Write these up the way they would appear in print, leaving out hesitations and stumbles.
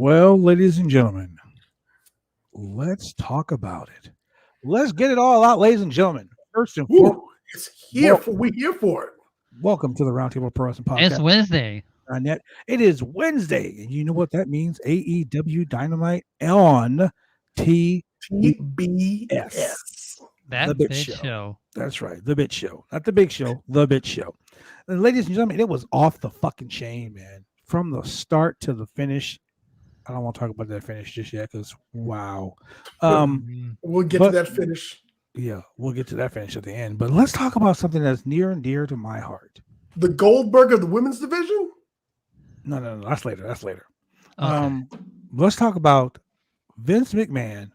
Well, ladies and gentlemen, let's talk about it. Let's get it all out, ladies and gentlemen. First and foremost, It's here for we here for it. welcome to the Roundtable Pro Wrestling Podcast. It's Wednesday. It is Wednesday, and you know what that means? AEW Dynamite on TBS. That The Bit bitch Show. show. That's right, the Bit Show, not the Big Show, the Bit Show. And ladies and gentlemen, it was off the fucking chain, man. From the start to the finish. I don't want to talk about that finish just yet because wow. We'll get to that finish. Yeah, we'll get to that finish at the end. But let's talk about something that's near and dear to my heart. The Goldberg of the women's division? No. That's later. Okay. Let's talk about Vince McMahon,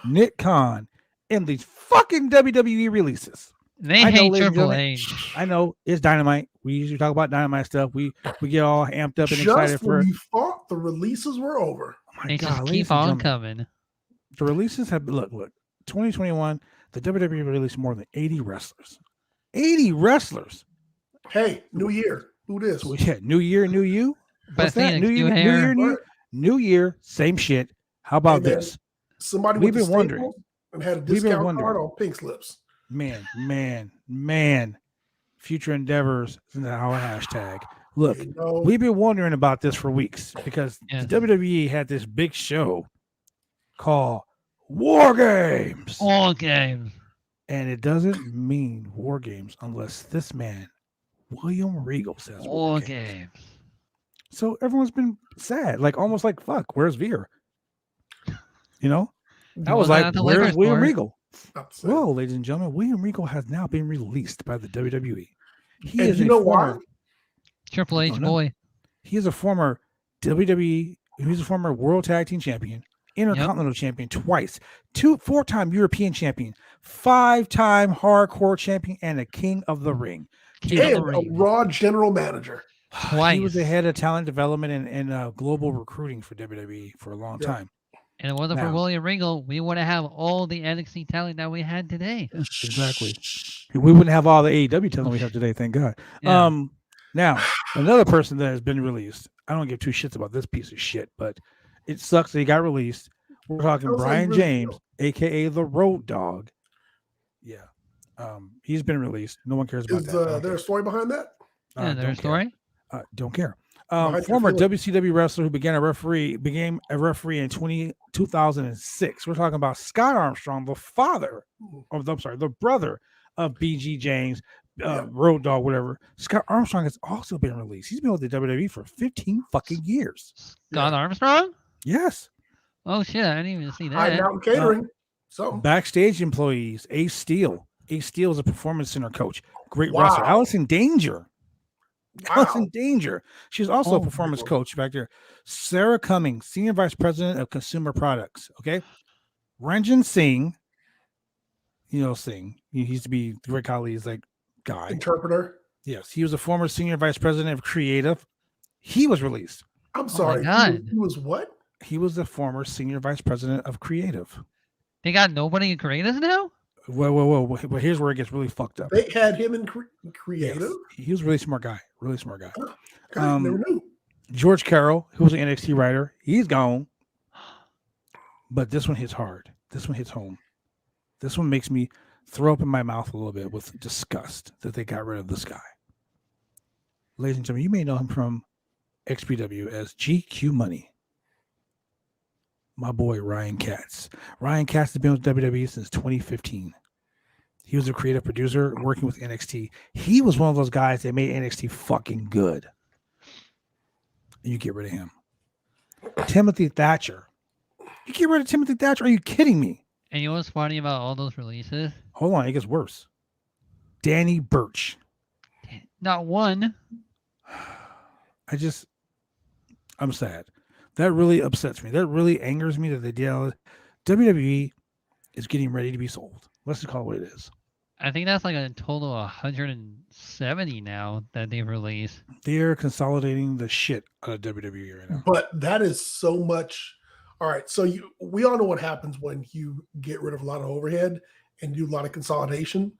Nick Khan, and these fucking WWE releases. They I know, hate ladies and Triple gentlemen, H. I know it's Dynamite. We usually talk about Dynamite stuff. We get all amped up and Just excited for when it. you thought the releases were over. Oh my They God, just ladies keep and on gentlemen, coming. the releases have look. 2021, the WWE released more than 80 wrestlers. 80 wrestlers. Hey, new year. Who this? So yeah, new year, new you. But What's that? Phoenix, New year, new new hair. year, new year, same shit. How about Hey, man, this? Somebody We've went to been wondering. Staples and had a We've been discount wondering. card on pink slips. Man. Future endeavors is our hashtag. Look, You know, we've been wondering about this for weeks because Yes. the WWE had this big show called War Games. All games. And it doesn't mean War Games unless this man, William Regal, says War All Games. games. So everyone's been sad, like almost like, fuck, where's Veer? You know? I was Wasn't like, at the liquor where's William store. Regal? upset. Well, ladies and gentlemen, William Regal has now been released by the WWE. He And is you a know former, why? Triple H Oh, no. boy. He is a former WWE. He's a former World Tag Team Champion, Intercontinental Champion twice, 4-time European Champion, 5-time Hardcore Champion, and a King of the Ring. King of the And a Ring. Raw general manager. He was the Twice. head of talent development and global recruiting for WWE for a long Yeah. time. And it wasn't for Now- William Regal, we would have all the NXT talent that we had today. Exactly. We wouldn't have all the AEW talent we have today, thank God. Yeah. Now, another person that has been released, I don't give two shits about this piece of shit, but it sucks that he got released. We're talking Tell us how you Brian really James, feel. aka the Road Dogg. Yeah. He's been released. No one cares about Is that. there a story behind that? Yeah, Don't their care. story. Don't care. Behind your Former feelings. WCW wrestler who became a referee in 2006. We're talking about Scott Armstrong, the brother of BG James, Road Dogg, whatever. Scott Armstrong has also been released. He's been with the WWE for 15 fucking years. Scott Armstrong? Yes. Oh shit, I didn't even see High that. Mountain Catering. So Backstage employees, Ace Steel. Ace Steel is a performance center coach. Great Wow. wrestler. Allison Danger. wow. Allison Danger. She's also a Oh, performance cool. coach back there. Sarah Cummings, Senior Vice President of Consumer Products. Okay. Ranjan Singh. You know, Singh. He used to be Rick Khali's like guy. Interpreter. Yes. He was a former Senior Vice President of Creative. He was released. I'm sorry. God. He was what? He was the former Senior Vice President of Creative. They got nobody in creators now? Well, but here's where it gets really fucked up. They had him in creative. Yes. He was a really smart guy. Really smart guy. God, never knew. George Carroll, who was an NXT writer, he's gone. But this one hits hard. This one hits home. This one makes me throw up in my mouth a little bit with disgust that they got rid of this guy. Ladies and gentlemen, you may know him from XPW as GQ Money. My boy Ryan Katz. Ryan Katz has been with WWE since 2015. He was a creative producer working with NXT. He was one of those guys that made NXT fucking good. And you get rid of him. Timothy Thatcher. You get rid of Timothy Thatcher? Are you kidding me? And you know what's funny about all those releases? Hold on, it gets worse. Danny Burch. Not one. I'm sad. That really upsets me. That really angers me that they did. WWE is getting ready to be sold. Let's just call it what it is. I think that's like a total of 170 now that they've released. They're consolidating the shit out of WWE right now. But that is so much. All right. So we all know what happens when you get rid of a lot of overhead and do a lot of consolidation.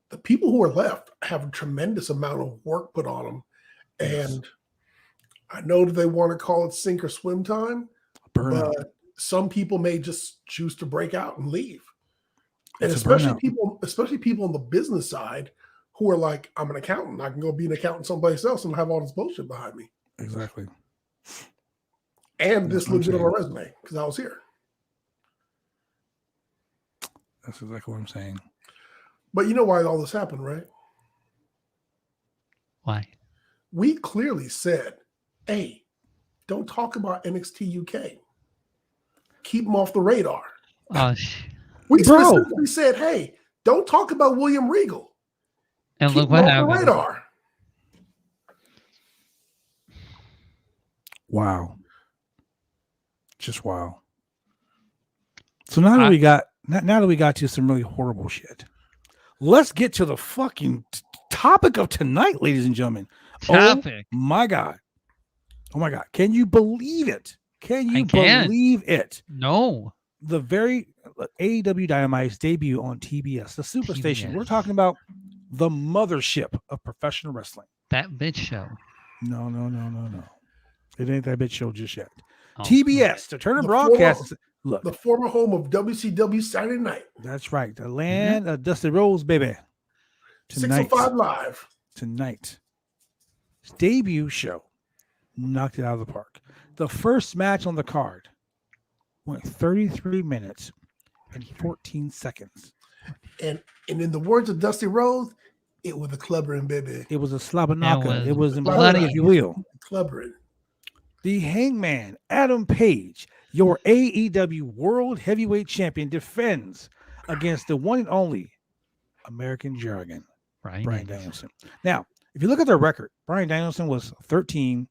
The people who are left have a tremendous amount of work put on them. And I know that they want to call it sink or swim time, Burnout. But some people may just choose to break out and leave. And It's a especially burnout. people on the business side who are like, I'm an accountant. I can go be an accountant someplace else and have all this bullshit behind me. Exactly. And That's this what I'm looks good on saying. my resume because I was here. That's exactly what I'm saying. But you know why all this happened, right? Why? We clearly said, hey, don't talk about NXT UK. Keep them off the radar. Oh, We Bro. specifically said, hey, don't talk about William Regal. and Keep look them what off the happened. radar. Wow. Just wow. So now that we got to some really horrible shit, let's get to the fucking topic of tonight, ladies and gentlemen. Topic. Oh my God. Can you believe it? Can you believe it? No. The very AEW Dynamite's debut on TBS, the Superstation. TBS. We're talking about the mothership of professional wrestling. That bitch show. No. It ain't that bitch show just yet. Oh, TBS, the Turner Broadcast. Look, The former home of WCW Saturday Night. that's right. The land of Dusty Rose, baby. 605 Live. Tonight. His debut show. Knocked it out of the park. The first match on the card went 33 minutes and 14 seconds. And in the words of Dusty Rose, it was a clubbering, baby. It was a slobberknocker. It was in bloody. blood, if you will. Clubbering. The Hangman, Adam Page, your AEW World Heavyweight Champion, defends against the one and only American Jargon, Bryan Danielson. Now, if you look at their record, Bryan Danielson was 13-0-2.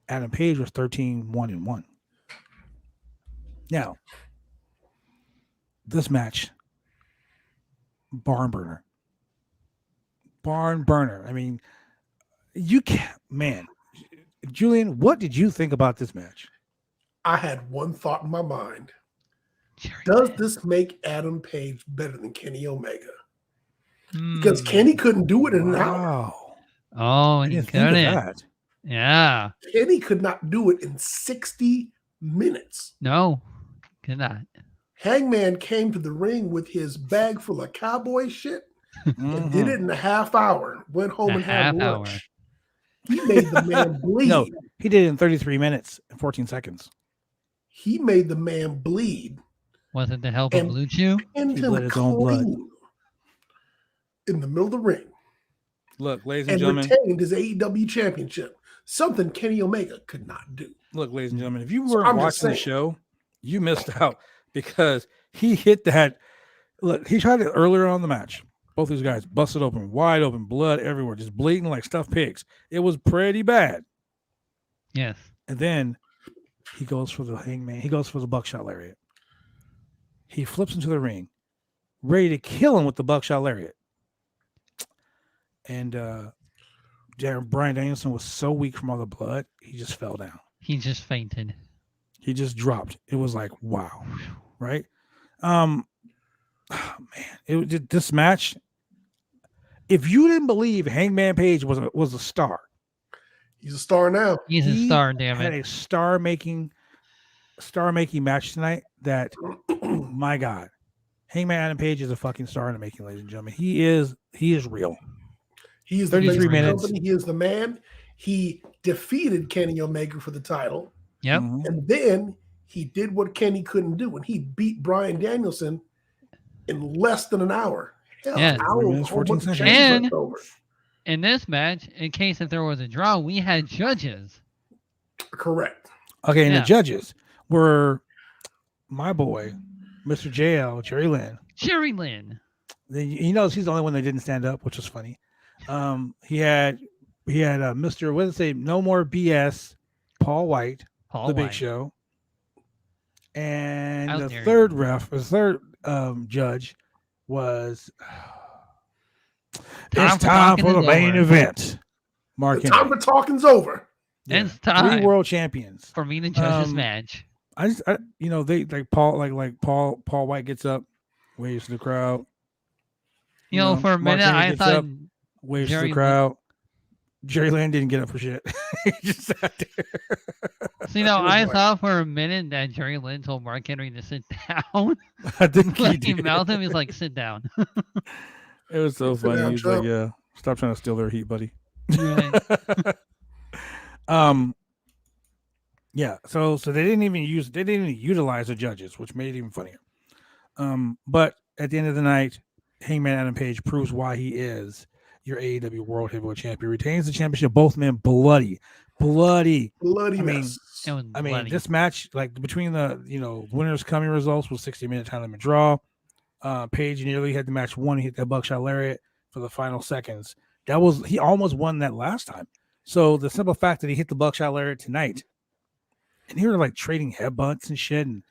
Adam Page was 13-1-1. Now, this match, barn burner. I mean, you can't, man. Julian, what did you think about this match? I had one thought in my mind. Does this make Adam Page better than Kenny Omega? Because Kenny couldn't do it in an hour. Oh, he couldn't. Yeah. Kenny could not do it in 60 minutes. No, could not. Hangman came to the ring with his bag full of cowboy shit and did it in a half hour. Went home and had lunch. He made the man bleed. No, he did it in 33 minutes and 14 seconds. He made the man bleed. Was it the help of Lucha? Pinned him his own blood in the middle of the ring. Look, ladies and gentlemen, retained his AEW championship. Something Kenny Omega could not do. Look, ladies and gentlemen, if you weren't watching the show, you missed out because he hit that. Look, he tried it earlier on the match. Both these guys busted open, wide open, blood everywhere, just bleeding like stuffed pigs. It was pretty bad. Yes. And then he goes for the Hangman. He goes for the buckshot lariat. He flips into the ring, ready to kill him with the buckshot lariat. And Bryan Danielson was so weak from all the blood, he just fell down. He just fainted. He just dropped. It was like, wow, right? Oh, man, it was this match. If you didn't believe Hangman Page was a star, he's a star now. He's a star. Damn it! Had a star making match tonight. That, my God, Hangman Adam Page is a fucking star in the making, ladies and gentlemen. He is real. He is 33 minutes. He is the man. He defeated Kenny Omega for the title. Yep. And then he did what Kenny couldn't do, and he beat Bryan Danielson in less than an hour. Hell, an hour minutes, 14 seconds. And in this match, in case if there was a draw, we had judges. Correct. Okay, and the judges were my boy, Mr. JL, Jerry Lynn. Jerry Lynn. You know, he's the only one that didn't stand up, which was funny. He had Mr. What did it say? No More BS, Paul White, Big Show. And the third judge was it's time for the main event. Mark the time for talking's over. Yeah. It's time. 3 world champions for me to judge this match. I they like Paul Paul White gets up, waves to the crowd. You know, for a minute I thought waves to the crowd. Jerry Lynn didn't get up for shit. He just sat there. So, I thought for a minute that Jerry Lynn told Mark Henry to sit down. I think he Like, he did. mouthed him. He's like, sit down. It was so Sit funny. down, He's like, chump. yeah, stop trying to steal their heat, buddy. Right. Yeah, so they didn't even utilize the judges, which made it even funnier. But at the end of the night, Hangman Adam Page proves why he is your AEW World Heavyweight Champion. Retains the championship. Both men bloody. Bloody I mean, mess. It was I mean, bloody. this match, like between the winners coming results, was 60-minute time limit draw. Page nearly had the match won. He hit that buckshot lariat for the final seconds. He almost won that last time. So the simple fact that he hit the buckshot lariat tonight, and he were like trading headbutts and shit and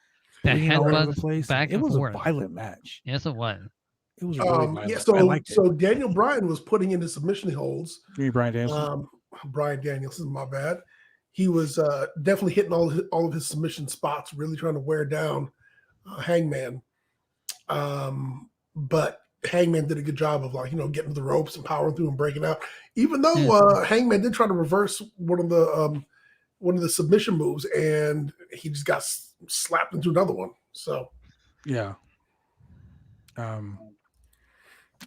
The bleeding all over the headbutts place. back It and was forth. a violent match. Yes, it was. It was really violent. Yeah, I liked it. so Daniel Bryan was putting into submission holds. You mean Bryan Danielson? Bryan Danielson, my bad. He was definitely hitting all of his submission spots, really trying to wear down Hangman. But Hangman did a good job of getting to the ropes and powering through and breaking out. Even though Hangman did try to reverse one of the submission moves, and he just got slapped into another one. So yeah.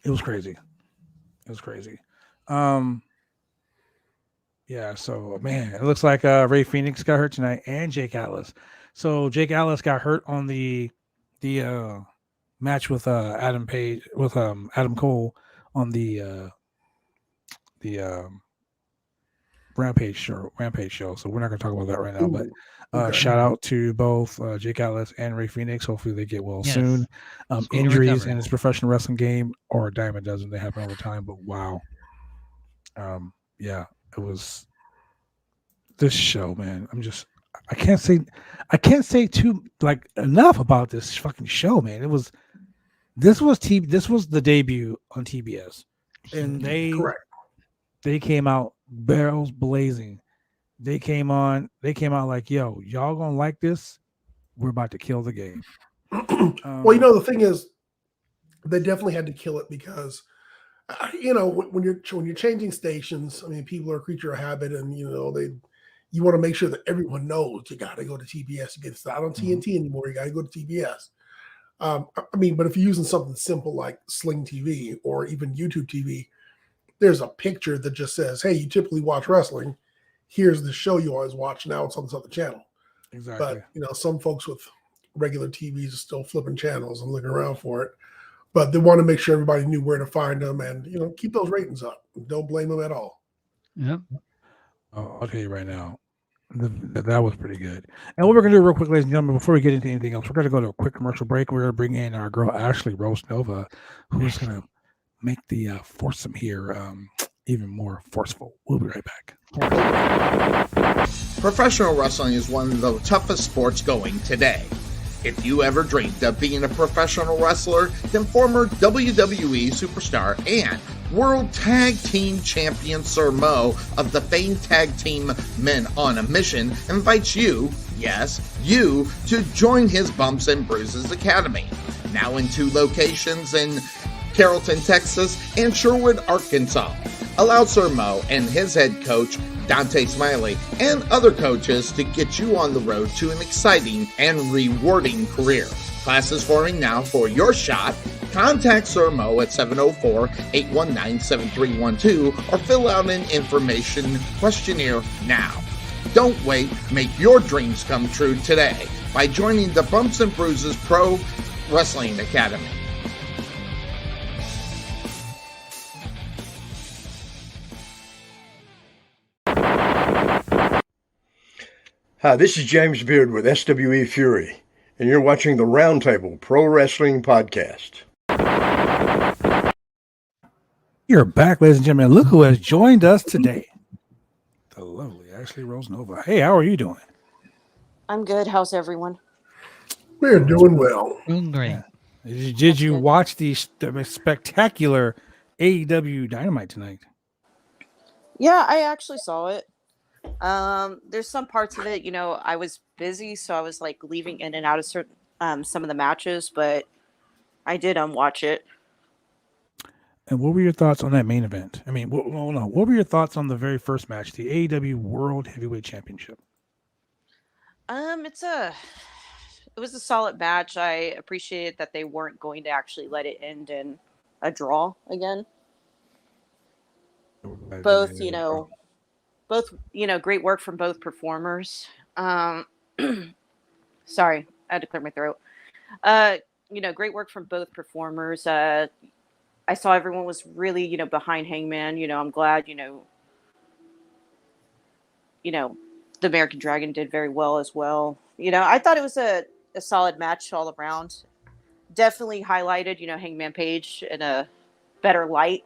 It was crazy. Yeah, so man, it looks like Ray Phoenix got hurt tonight and Jake Atlas. So Jake Atlas got hurt on the match with Adam Cole on the Rampage show. So we're not going to talk about that right now. But okay. shout out to both Jake Atlas and Ray Phoenix. Hopefully they get well Yes. soon. Speedy Injuries recovery. in his professional wrestling game or a dime a dozen. They happen all the time. But wow, yeah, it was this show, man. I can't say too enough about this fucking show, man. This was the debut on TBS, and they came out barrels blazing. They came out like, yo, y'all gonna like this? We're about to kill the game. Well, the thing is, they definitely had to kill it because, when you're changing stations, I mean, people are a creature of habit, and you want to make sure that everyone knows you got to go to TBS. It's not on TNT anymore. You got to go to TBS. But if you're using something simple like Sling TV or even YouTube TV, there's a picture that just says, hey, you typically watch wrestling. Here's the show you always watch. Now it's on this other channel. Exactly. But, some folks with regular TVs are still flipping channels and looking around for it. But they want to make sure everybody knew where to find them and, keep those ratings up. Don't blame them at all. Yep. Oh, I'll tell you right now, that was pretty good. And what we're going to do real quick, ladies and gentlemen, before we get into anything else, we're going to go to a quick commercial break. We're going to bring in our girl, Ashley Rose Nova, who's going to make the foursome here even more forceful. We'll be right back. Professional wrestling is one of the toughest sports going today. If you ever dreamed of being a professional wrestler, then former WWE superstar and World Tag Team Champion Sir Mo of the famed tag team Men on a Mission invites you, yes, you, to join his Bumps and Bruises Academy. Now in 2 locations in Carrollton, Texas and Sherwood, Arkansas. Allow Sir Mo and his head coach, Dante Smiley, and other coaches to get you on the road to an exciting and rewarding career. Classes forming now for your shot. Contact Sir Mo at 704-819-7312 or fill out an information questionnaire now. Don't wait, make your dreams come true today by joining the Bumps and Bruises Pro Wrestling Academy. Hi, this is James Beard with SWE Fury, and you're watching the Roundtable Pro Wrestling Podcast. You're back, ladies and gentlemen. Look who has joined us today. The lovely Ashley Rose Nova. Hey, how are you doing? I'm good. How's everyone? We're doing well. Doing great. Yeah. Did you watch the spectacular AEW Dynamite tonight? Yeah, I actually saw it. There's some parts of it, I was busy, so I was leaving in and out of certain some of the matches, but I did watch it. And what were your thoughts on that main event? I mean, what were your thoughts on the very first match, the AEW World Heavyweight Championship? It was a solid match. I appreciated that they weren't going to actually let it end in a draw again. Both, great work from both performers. Sorry, I had to clear my throat. Great work from both performers. I saw everyone was really, behind Hangman. I'm glad, the American Dragon did very well as well. I thought it was a solid match all around. Definitely highlighted, Hangman Page in a better light.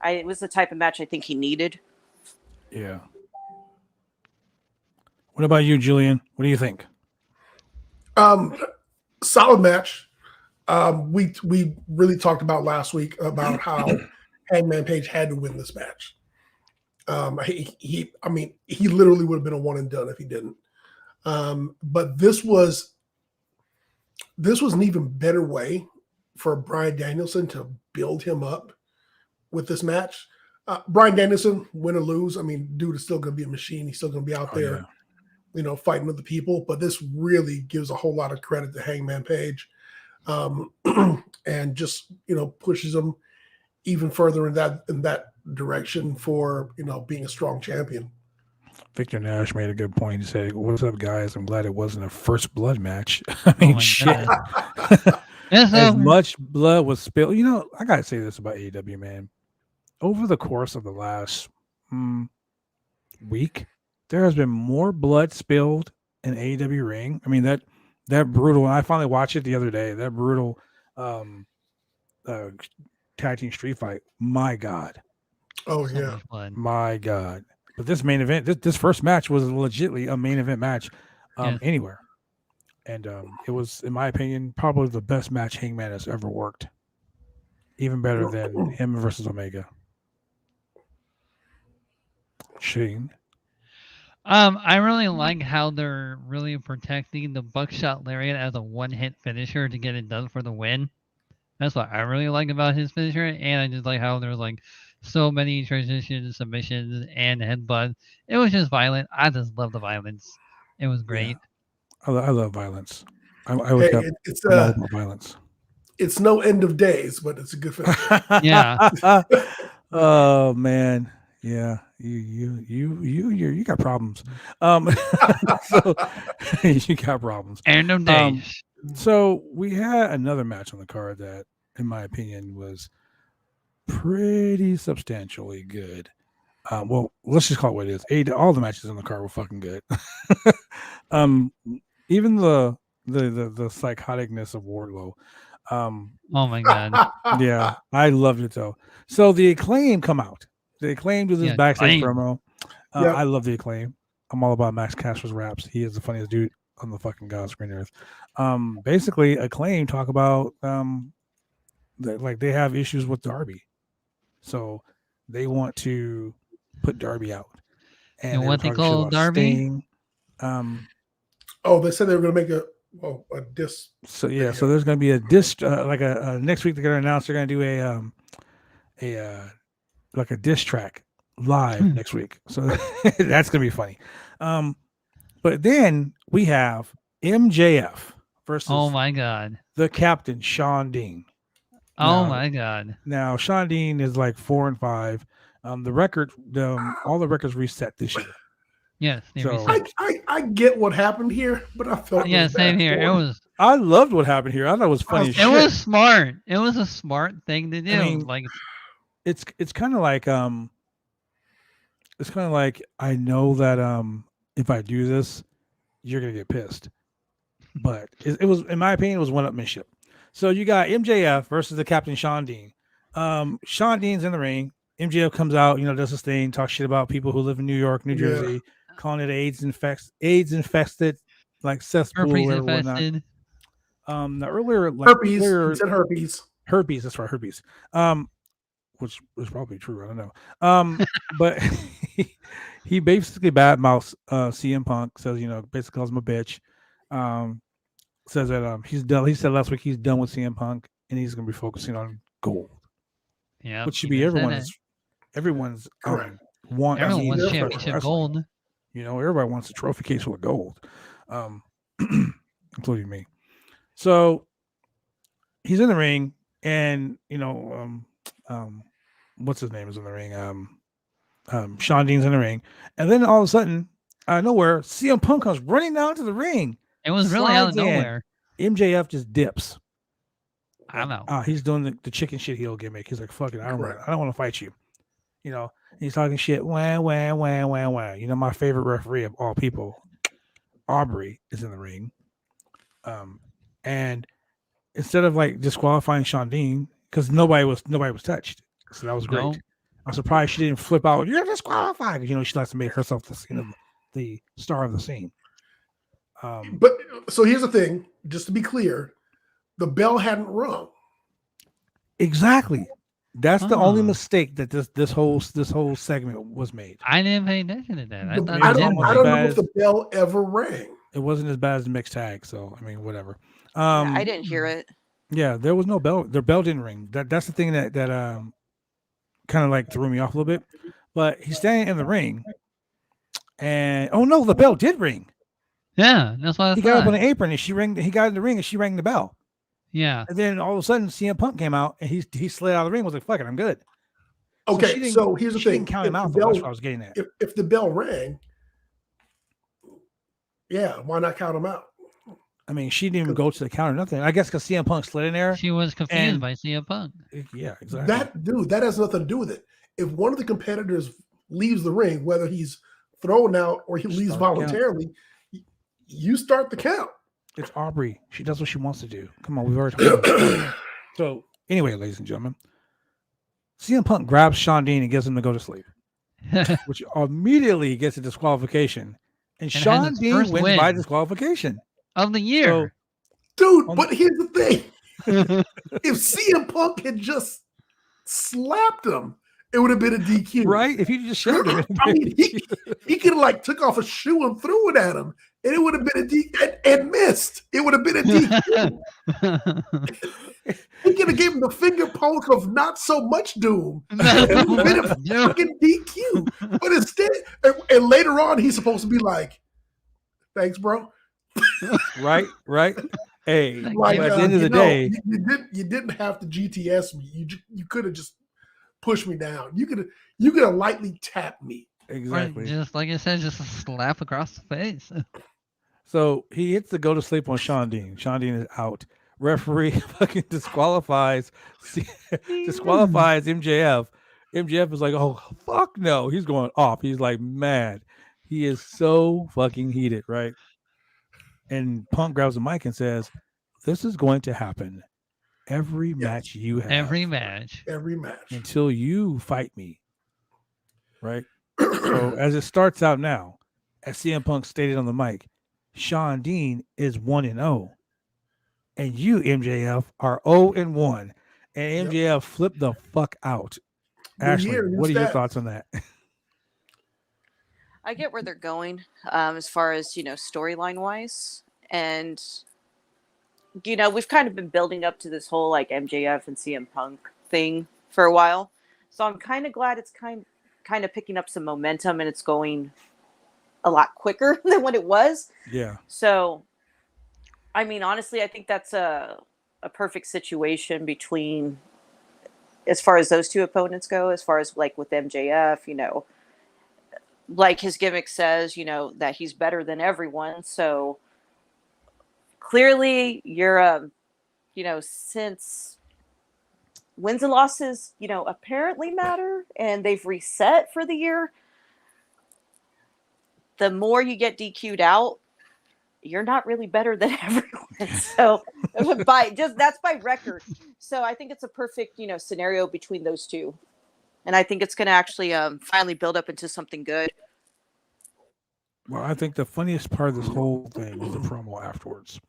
It was the type of match I think he needed. Yeah. What about you, Julian? What do you think? Solid match. We really talked about last week about how Hangman Page had to win this match. He literally would have been a one and done if he didn't. But this was an even better way for Bryan Danielson to build him up with this match. Bryan Danielson, win or lose, dude is still going to be a machine. He's still going to be out there, fighting with the people. But this really gives a whole lot of credit to Hangman Page, and just pushes him even further in that direction for being a strong champion. Victor Nash made a good point. He said, "What's up, guys? I'm glad it wasn't a first blood match." I mean, shit. As much blood was spilled. I gotta say this about AEW, man. Over the course of the last week, there has been more blood spilled in AEW ring. I mean, that brutal. I finally watched it the other day. That brutal tag team street fight. My God. Oh yeah. My God. But this main event, this first match was legitimately a main event match anywhere. And it was, in my opinion, probably the best match Hangman has ever worked. Even better than him versus Omega. Shane? I really like how they're really protecting the buckshot lariat as a one-hit finisher to get it done for the win. That's what I really like about his finisher, and I just like how there's so many transitions, submissions, and headbutts. It was just violent. I just love the violence. It was great. Yeah. I love violence. I wake up about violence. It's no end of days, but it's a good finisher. Yeah. Oh man. Yeah, you got problems. So you got problems. End of days. So we had another match on the card that, in my opinion, was pretty substantially good. Well, let's just call it what it is. All the matches on the card were fucking good. Even the psychoticness of Wardlow. Oh my God. Yeah, I loved it though. So the Acclaim come out. The Acclaim do this backstage promo. I love the Acclaim. I'm all about Max Caster's raps. He is the funniest dude on the fucking God's green earth. Basically, Acclaim talk about that they have issues with Darby, so they want to put Darby out. And what they call Darby? Sting. They said they were going to make a disc. So yeah, so there's going to be a disc next week. They're going to announce they're going to do a diss track live next week. So that's going to be funny. But then we have MJF versus my God, the Captain Shawn Dean. My God. Now Shawn Dean is 4-5. The record, all the records reset this year. Yes. So, I get what happened here, but I felt same here. I loved what happened here. I thought it was funny. It was smart. It was a smart thing to do. I mean, it's kind of like I know that if I do this, you're gonna get pissed. But it was, in my opinion, it was one-upmanship. So you got MJF versus the Captain Shawn Dean. Shawn Dean's in the ring. MJF comes out, does his thing, talks shit about people who live in New York, New Jersey, calling it AIDS infested, like cesspool or whatnot. Earlier, herpes. He said herpes. Herpes. That's right, herpes. Which was probably true. I don't know. But he basically badmouths CM Punk, says, basically calls him a bitch. Says that he's done. He said last week he's done with CM Punk and he's going to be focusing on gold. Yeah, which should be everyone's Correct. want. Everyone need wants of championship wrestling. gold. You know, everybody wants a trophy case full of gold, including me. So he's in the ring, and what's his name is in the ring? Sean Dean's in the ring, and then all of a sudden, out of nowhere, CM Punk comes running down to the ring. It was really out of Slides in. nowhere. MJF just dips. I know. He's doing the chicken shit heel gimmick. He's like, "Fuck it, I don't Correct. want to fight you." You know, he's talking shit. Wah wah wah wah wah. You know, my favorite referee of all people, Aubrey, is in the ring. And instead of like disqualifying Sean Dean, because nobody was touched, so that was great. No. I'm surprised she didn't flip out. You're disqualified, because she likes to make herself the star of the scene. But so here's the thing, just to be clear, the bell hadn't rung. Exactly. That's the only mistake that this whole segment was made. I didn't pay attention to that. I thought I it don't did. know if the bell ever rang. It wasn't as bad as the mixed tag, so I mean, whatever. I didn't hear it. Yeah, there was no bell. Their bell didn't ring. That's the thing that kind of like threw me off a little bit. But he's standing in the ring, and oh no, the bell did ring. Yeah, that's what I He thought. got up on the apron and she rang. He got in the ring and she rang the bell. Yeah. And then all of a sudden, CM Punk came out and he slid out of the ring. Was like, "Fuck it, I'm good." Okay, so here's the she thing. didn't count him out. That's what I was getting at. If the bell rang, yeah, why not count him out? I mean, she didn't even go to the counter, nothing. I guess because CM Punk slid in there. She was confused by CM Punk. Yeah, exactly. That has nothing to do with it. If one of the competitors leaves the ring, whether he's thrown out or he leaves voluntarily, you start the count. It's Aubrey. She does what she wants to do. Come on, we've already talked about it. So, anyway, ladies and gentlemen, CM Punk grabs Sean Dean and gets him to go to sleep, which immediately gets a disqualification. And Sean Dean wins by disqualification. Of the year. Dude, but here's the thing. If CM Punk had just slapped him, it would have been a DQ. Right? If he just shoved him. I mean, he could have like took off a shoe and threw it at him, and it would have been a DQ and missed. It would have been a DQ. He could have given him the finger poke of not so much doom. It would have been a fucking DQ. But instead, and later on, he's supposed to be like, "Thanks, bro." Right. Hey, like, at the end of the day, you didn't have to GTS me. You could have just pushed me down. You could have lightly tapped me. Exactly. Or just like I said, just a slap across the face. So he hits the go to sleep on Sean Dean. Sean Dean is out. Referee fucking disqualifies MJF. MJF is like, "Oh fuck no!" He's going off. He's like mad. He is so fucking heated, right? And Punk grabs the mic and says, "This is going to happen every match you have. Every match. Until you fight me." Right? So as it starts out now, as CM Punk stated on the mic, Sean Dean is 1-0. And you, MJF, are 0-1. And MJF flipped the fuck out. Ashley, what are your thoughts on that? I get where they're going as far as, storyline wise. And, we've kind of been building up to this whole like MJF and CM Punk thing for a while. So I'm kind of glad it's kind of picking up some momentum and it's going a lot quicker than what it was. Yeah. So, I mean, honestly, I think that's a perfect situation between, as far as those two opponents go, as far as like with MJF, like his gimmick says, that he's better than everyone. So clearly you're, since wins and losses, apparently matter and they've reset for the year, the more you get DQ'd out, you're not really better than everyone. So that's by record. So I think it's a perfect, scenario between those two. And I think it's going to actually finally build up into something good. Well, I think the funniest part of this whole thing was the promo afterwards.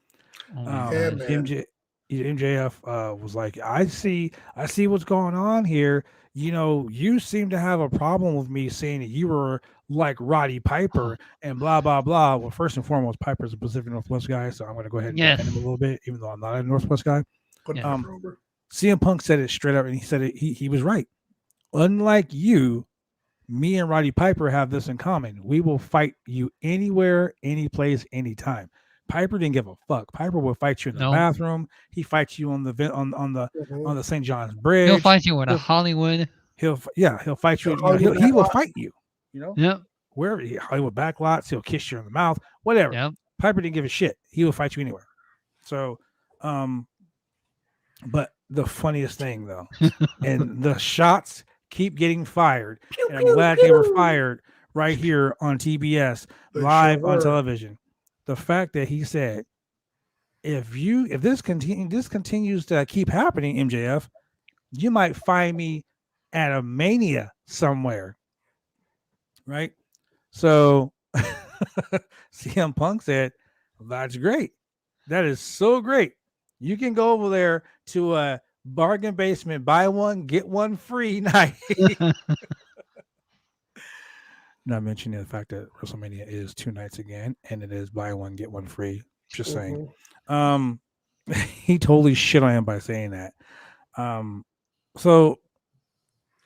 MJF was like, I see what's going on here. You seem to have a problem with me saying that you were like Roddy Piper and blah, blah, blah. Well, first and foremost, Piper's a Pacific Northwest guy, so I'm going to go ahead and defend him a little bit, even though I'm not a Northwest guy. CM Punk said it straight up, and he said it. He was right. Unlike you, me and Roddy Piper have this in common. We will fight you anywhere, any place, anytime. Piper didn't give a fuck. Piper will fight you in the bathroom. He fights you on the on the St. John's Bridge. He'll fight you in a Hollywood. He'll fight you. He will fight you. Yep. Wherever Hollywood backlots, he'll kiss you in the mouth. Whatever. Yep. Piper didn't give a shit. He will fight you anywhere. So, but the funniest thing though, and the shots keep getting fired, and I'm glad they were fired right here on TBS live on television. The fact that he said, if this continues to keep happening, MJF, you might find me at a Mania somewhere, right? So CM Punk said, that's great. That is so great. You can go over there to a bargain basement, buy one, get one free night. Not mentioning the fact that WrestleMania is 2 nights again, and it is buy one, get one free. Just saying. He totally shit on him by saying that. So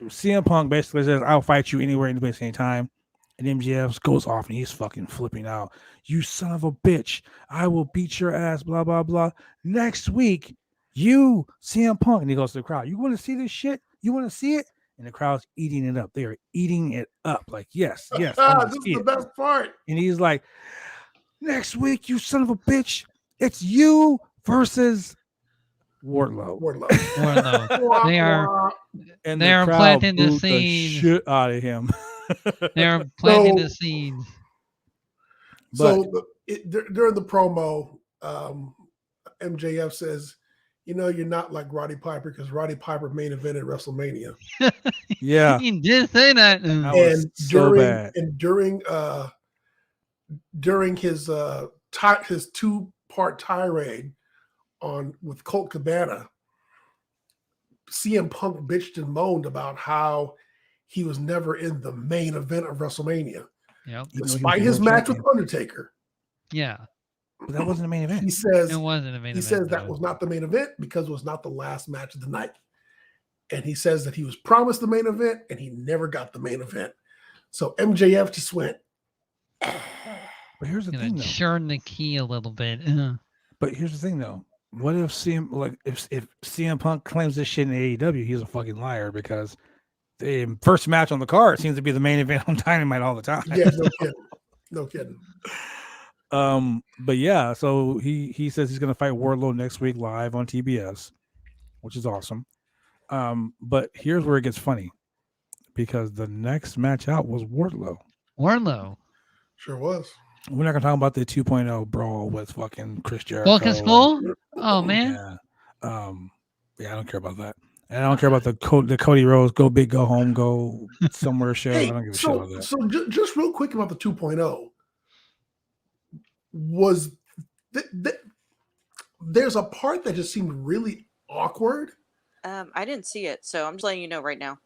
CM Punk basically says, I'll fight you anywhere, any place, anytime. And MJF goes off and he's fucking flipping out. You son of a bitch. I will beat your ass, blah, blah, blah. Next week, you, CM Punk. And he goes to the crowd. You want to see this shit? You want to see it? And the crowd's eating it up. They are eating it up. Like, yes. This is the best part. And he's like, next week, you son of a bitch. It's you versus Wardlow. They are planting the seeds. Shit out of him. They're planting the seeds. So during the promo, MJF says, you're not like Roddy Piper because Roddy Piper main evented WrestleMania. Yeah. He did say that. And during his 2-part tirade with Colt Cabana, CM Punk bitched and moaned about how he was never in the main event of WrestleMania. Yep. Despite his match with Undertaker. Yeah. But that wasn't the main event. He says it wasn't a main event. He says that was not the main event because it was not the last match of the night. And he says that he was promised the main event and he never got the main event. So MJF just went. But here's the thing, though. Churn the key a little bit. But here's the thing, though. What if if CM Punk claims this shit in AEW, he's a fucking liar because the first match on the card seems to be the main event on Dynamite all the time. Yeah, no kidding. But yeah, so he says he's gonna fight Wardlow next week live on TBS, which is awesome. But here's where it gets funny because the next match out was Wardlow. Sure was. We're not gonna talk about the 2.0 brawl with fucking Chris Jericho. Welcome school? Oh man. Yeah. Yeah, I don't care about that. And I don't care about the Cody Rhodes go big, go home, go somewhere show. I don't give a shit about that. So just real quick about the 2.0. Was there's a part that just seemed really awkward. I didn't see it, so I'm just letting you know right now.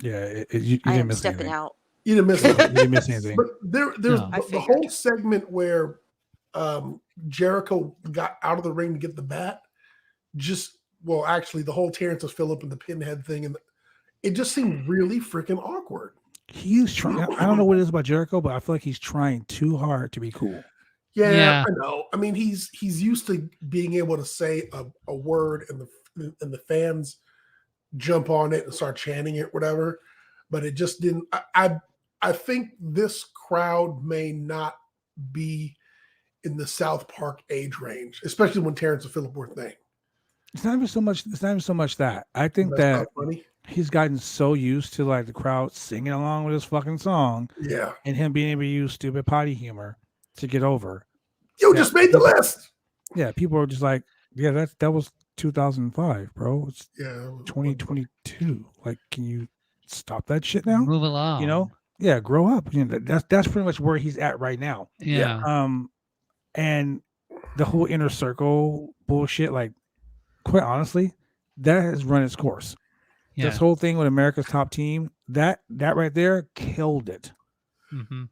Yeah, you didn't miss stepping anything. out. You didn't miss anything. You didn't miss anything. But there's the whole segment where Jericho got out of the ring to get the bat. Actually, the whole Terrence Phillip and the pinhead thing, and it just seemed really freaking awkward. He's trying. I don't know what it is about Jericho, but I feel like he's trying too hard to be cool. Yeah. I know. I mean, he's used to being able to say a word and the fans jump on it and start chanting it, whatever. But it just didn't. I think this crowd may not be in the South Park age range, especially when Terrence and Phillip were a thing. It's not even so much that. I think that he's gotten so used to like the crowd singing along with his fucking song. Yeah. And him being able to use stupid potty humor to get over. You just made the list. Yeah, people are just like, yeah, that was 2005, bro. It's 2022. Like, can you stop that shit now? Move along. Yeah, grow up. That's pretty much where he's at right now. Yeah. And the whole inner circle bullshit, like, quite honestly, that has run its course. Yeah. This whole thing with America's Top Team, that right there killed it. Mm-hmm.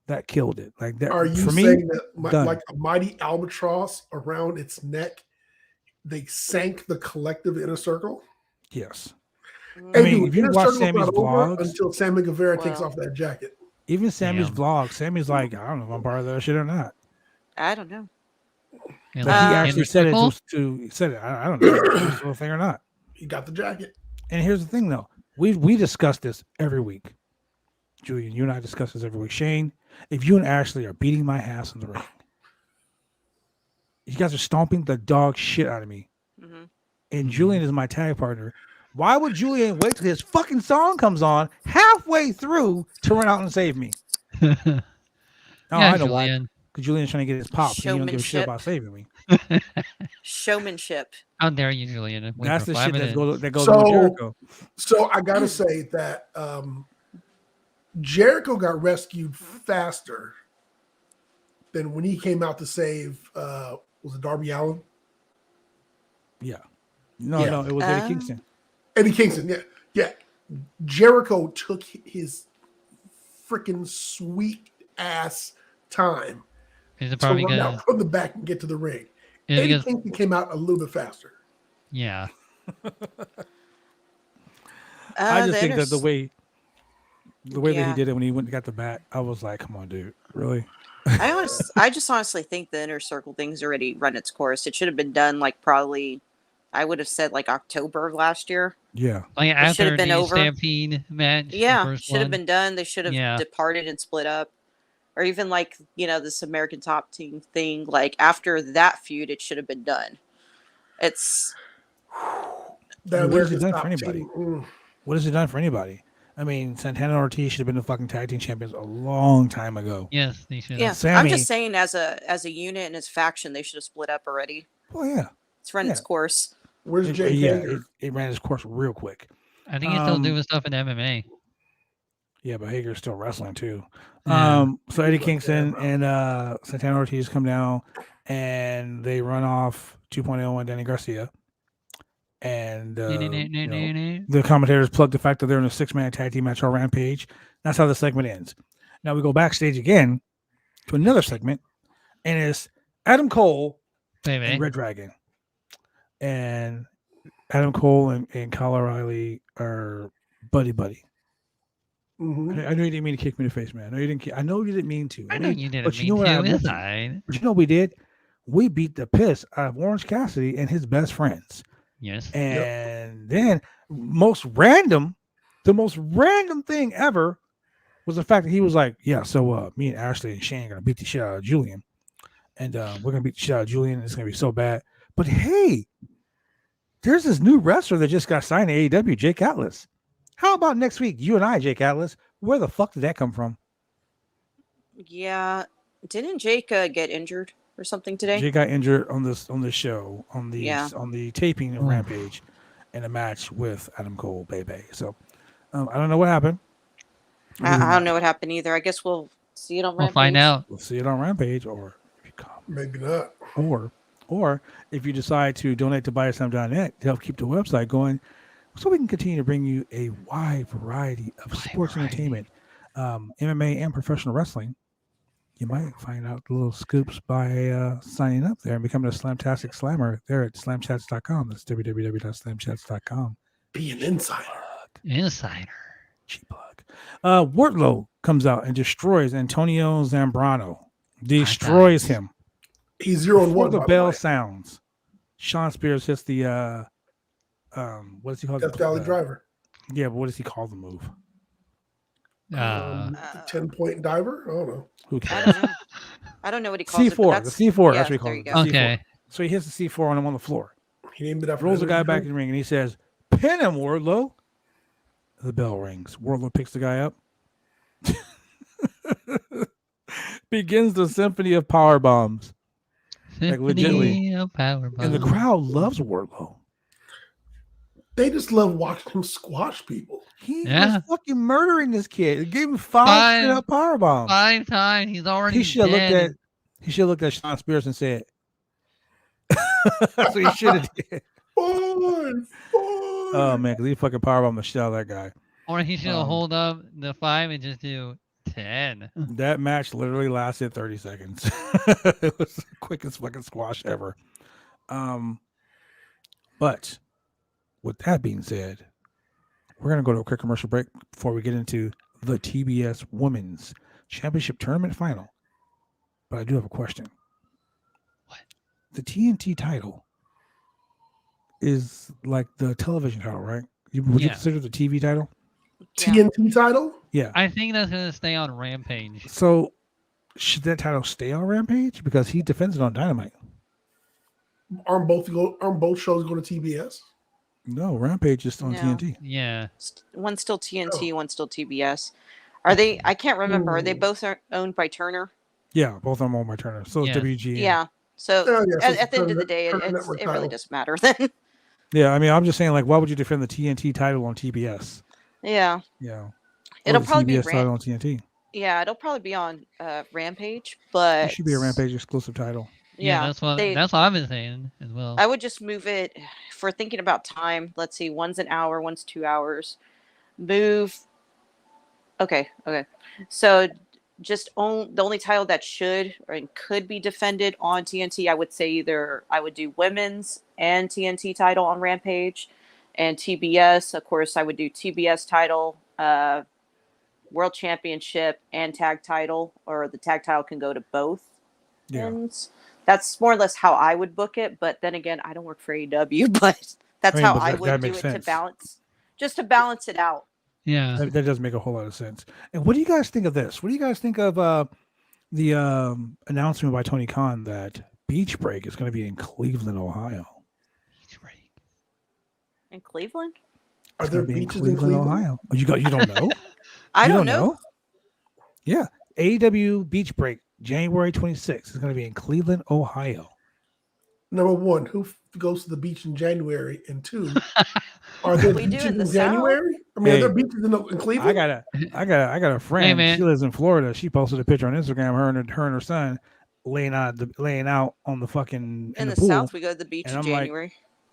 That killed it. Like that. Are you for saying me, that like a mighty albatross around its neck they sank the collective Inner Circle. Yes. And I mean, dude, if you Inner watch Circle's Sammy's not over vlogs, until Sammy Guevara takes Well. off that jacket. even Sammy's Damn. vlog, Sammy's like, I don't know if I'm part of that shit or not. I don't know. And But he like, actually Inner said it Circle? he said it. I don't know if it's still a thing or not. He got the jacket. And here's the thing, though. We discuss this every week. Julian, you and I discuss this every week. Shane, if you and Ashley are beating my ass in the ring, you guys are stomping the dog shit out of me, Mhm. and Julian is my tag partner, why would Julian wait till his fucking song comes on halfway through to run out and save me? Oh, Yeah, I know why. Julian. Because Julian's trying to get his pop, and he don't give a shit Showmanship. about saving me. Showmanship. How dare you, Julian? Wait That's for the 5 shit minutes. that goes So- with Jericho. So I gotta say that Jericho got rescued faster than when he came out to save was it Darby Allin? Yeah. No, Yeah. no, it was Eddie Kingston. Eddie Kingston, yeah. Jericho took his freaking sweet ass time Is it to probably run good? out from the back and get to the ring. Is it Eddie because, Kingston came out a little bit faster. yeah. I just think Inner that the way that Yeah. he did it when he went and got the bat, I was like, come on, dude. Really? I just honestly think the Inner Circle thing's already run its course. It should have been done like probably, I would have said like October of last year. Yeah. Like should after have been the over. Stampede match. the Yeah, first should have one. been done. They should have Yeah. departed and split up. Or even like, this American Top Team thing. Like after that feud, it should have been done. It's That What has he America's done for top anybody? team, What has it done for anybody? I mean, Santana and Ortiz should have been the fucking tag team champions a long time ago. Yes, they should. yeah. have. I'm Sammy- just saying as a unit and as faction, they should have split up already. Oh, yeah. It's run its Yeah. course. Where's Jake yeah, Hager? it ran its course real quick. I think he's still Um, doing stuff in MMA. Yeah, but Hager's still wrestling too. Yeah. So Eddie Like, Kingston yeah, and Santana Ortiz come down and they run off 2.0 and Danny Garcia. And the commentators plug the fact that they're in a 6-man tag team match on Rampage. That's how the segment ends. Now we go backstage again to another segment, and it's Adam Cole Baby. and Red Dragon. And Adam Cole and Kyle O'Reilly are buddy. Mhm. I know you didn't mean to kick me in the face, man. I know you didn't. I know you didn't mean to. I know you didn't but mean you know what I to. meant It's to. alright. But you know what we did? We beat the piss out of Orange Cassidy and his best friends. Yes. And then the most random thing ever was the fact that he was like, yeah, so me and Ashley and Shane are gonna beat the shit out of Julian. And we're gonna beat the shit out of Julian. It's gonna be so bad. But hey, there's this new wrestler that just got signed to AEW, Jake Atlas. How about next week, you and I, Jake Atlas? Where the fuck did that come from? Yeah. Didn't Jake get injured or something today? Jake got injured on the show on the taping of Oof. Rampage in a match with Adam Cole, baby. So I don't know what happened. I don't know what happened either. I guess we'll see it on We'll find Rampage. out. We'll see it on Rampage, or if you come, Maybe not. or if you decide to donate to BuySome.net to help keep the website going, so we can continue to bring you a wide variety of sports entertainment, MMA and professional wrestling. You might find out little scoops by signing up there and becoming a Slamtastic Slammer there at slamchats.com. That's www.slamchats.com. Be an insider. Insider. Cheap plug. Wardlow comes out and destroys Antonio Zambrano. Destroys him. He's 0-1. Before the by bell way. sounds, Sean Spears hits the what does he call Death Valley Driver. Yeah, but what does he call the move? The Uh, 10-point diver. I don't know. Who I cares? don't know. I don't know what he calls it. but C4. that's- The C4. yeah, That's what he calls there it. you the go. C4. Okay. So he hits the C4 on him on the floor. He named it after Rolls the guy energy back in drink. the ring and he says, "Pin him, Wardlow." The bell rings. Wardlow picks the guy up. Begins the symphony of power bombs. legitly. Symphony of Power And the Bomb. crowd loves Wardlow. They just love watching him squash people. He Yeah. was fucking murdering this kid. He gave him 5 Five- straight up power bombs. 5 times. He's already He should have dead. looked at Sean Spears and said, that's what he should have did. Fun. Oh man, because he fucking powerbombed the shit out of that guy. Or he should have Um, hold up the 5 and just do 10. That match literally lasted 30 seconds. It was the quickest fucking squash ever. But with that being said, we're going to go to a quick commercial break before we get into the TBS Women's Championship Tournament Final. But I do have a question. What? The TNT title is like the television title, right? Would you Yeah. consider the TV title? Yeah. TNT title? Yeah. I think that's gonna stay on Rampage. So should that title stay on Rampage? Because he defends it on Dynamite. Aren't both shows going to TBS? No, Rampage is on No. TNT. Yeah. One's still TNT, one's still TBS. Are they? I can't remember. Are they Ooh. both owned by Turner? Yeah, both of them owned by Turner. So Yeah. it's WG. Yeah. So Oh, yeah, so it's at the end of Turner- the day, Turner it Network really title. doesn't matter then. Yeah, I mean, I'm just saying, like, why would you defend the TNT title on TBS? Yeah. Yeah. It'll the probably be TBS title on TNT. Yeah, it'll probably be on It Rampage, but should be a Rampage exclusive title. Yeah, Yeah, that's what they- I've been saying as well. I would just move it. If we're thinking about time, let's see. One's an hour, one's 2 hours. Move. Okay. So just the only title that should or could be defended on TNT, I would say either I would do women's and TNT title on Rampage, and TBS. Of course, I would do TBS title, World Championship, and tag title, or the tag title can go to both. Yeah. ends. That's more or less how I would book it. But then again, I don't work for AEW, but that's I mean, how but I that would do makes it to sense. balance it out. Yeah. That does make a whole lot of sense. And what do you guys think of this? What do you guys think of the announcement by Tony Khan that Beach Break is going to be in Cleveland, Ohio? In Cleveland? Are It's there gonna be beaches in Cleveland? Ohio? Oh, you don't know? I You don't know. Yeah. AEW Beach Break, January 26th, is going to be in Cleveland, Ohio. Number one, who goes to the beach in January? And two, are there We do beaches in the in January? I mean, Hey, are there beaches in Cleveland? I got a friend. man. She lives in Florida. She posted a picture on Instagram. Her and her son laying out on the fucking In the pool. South, we go to the beach And in I'm like, January.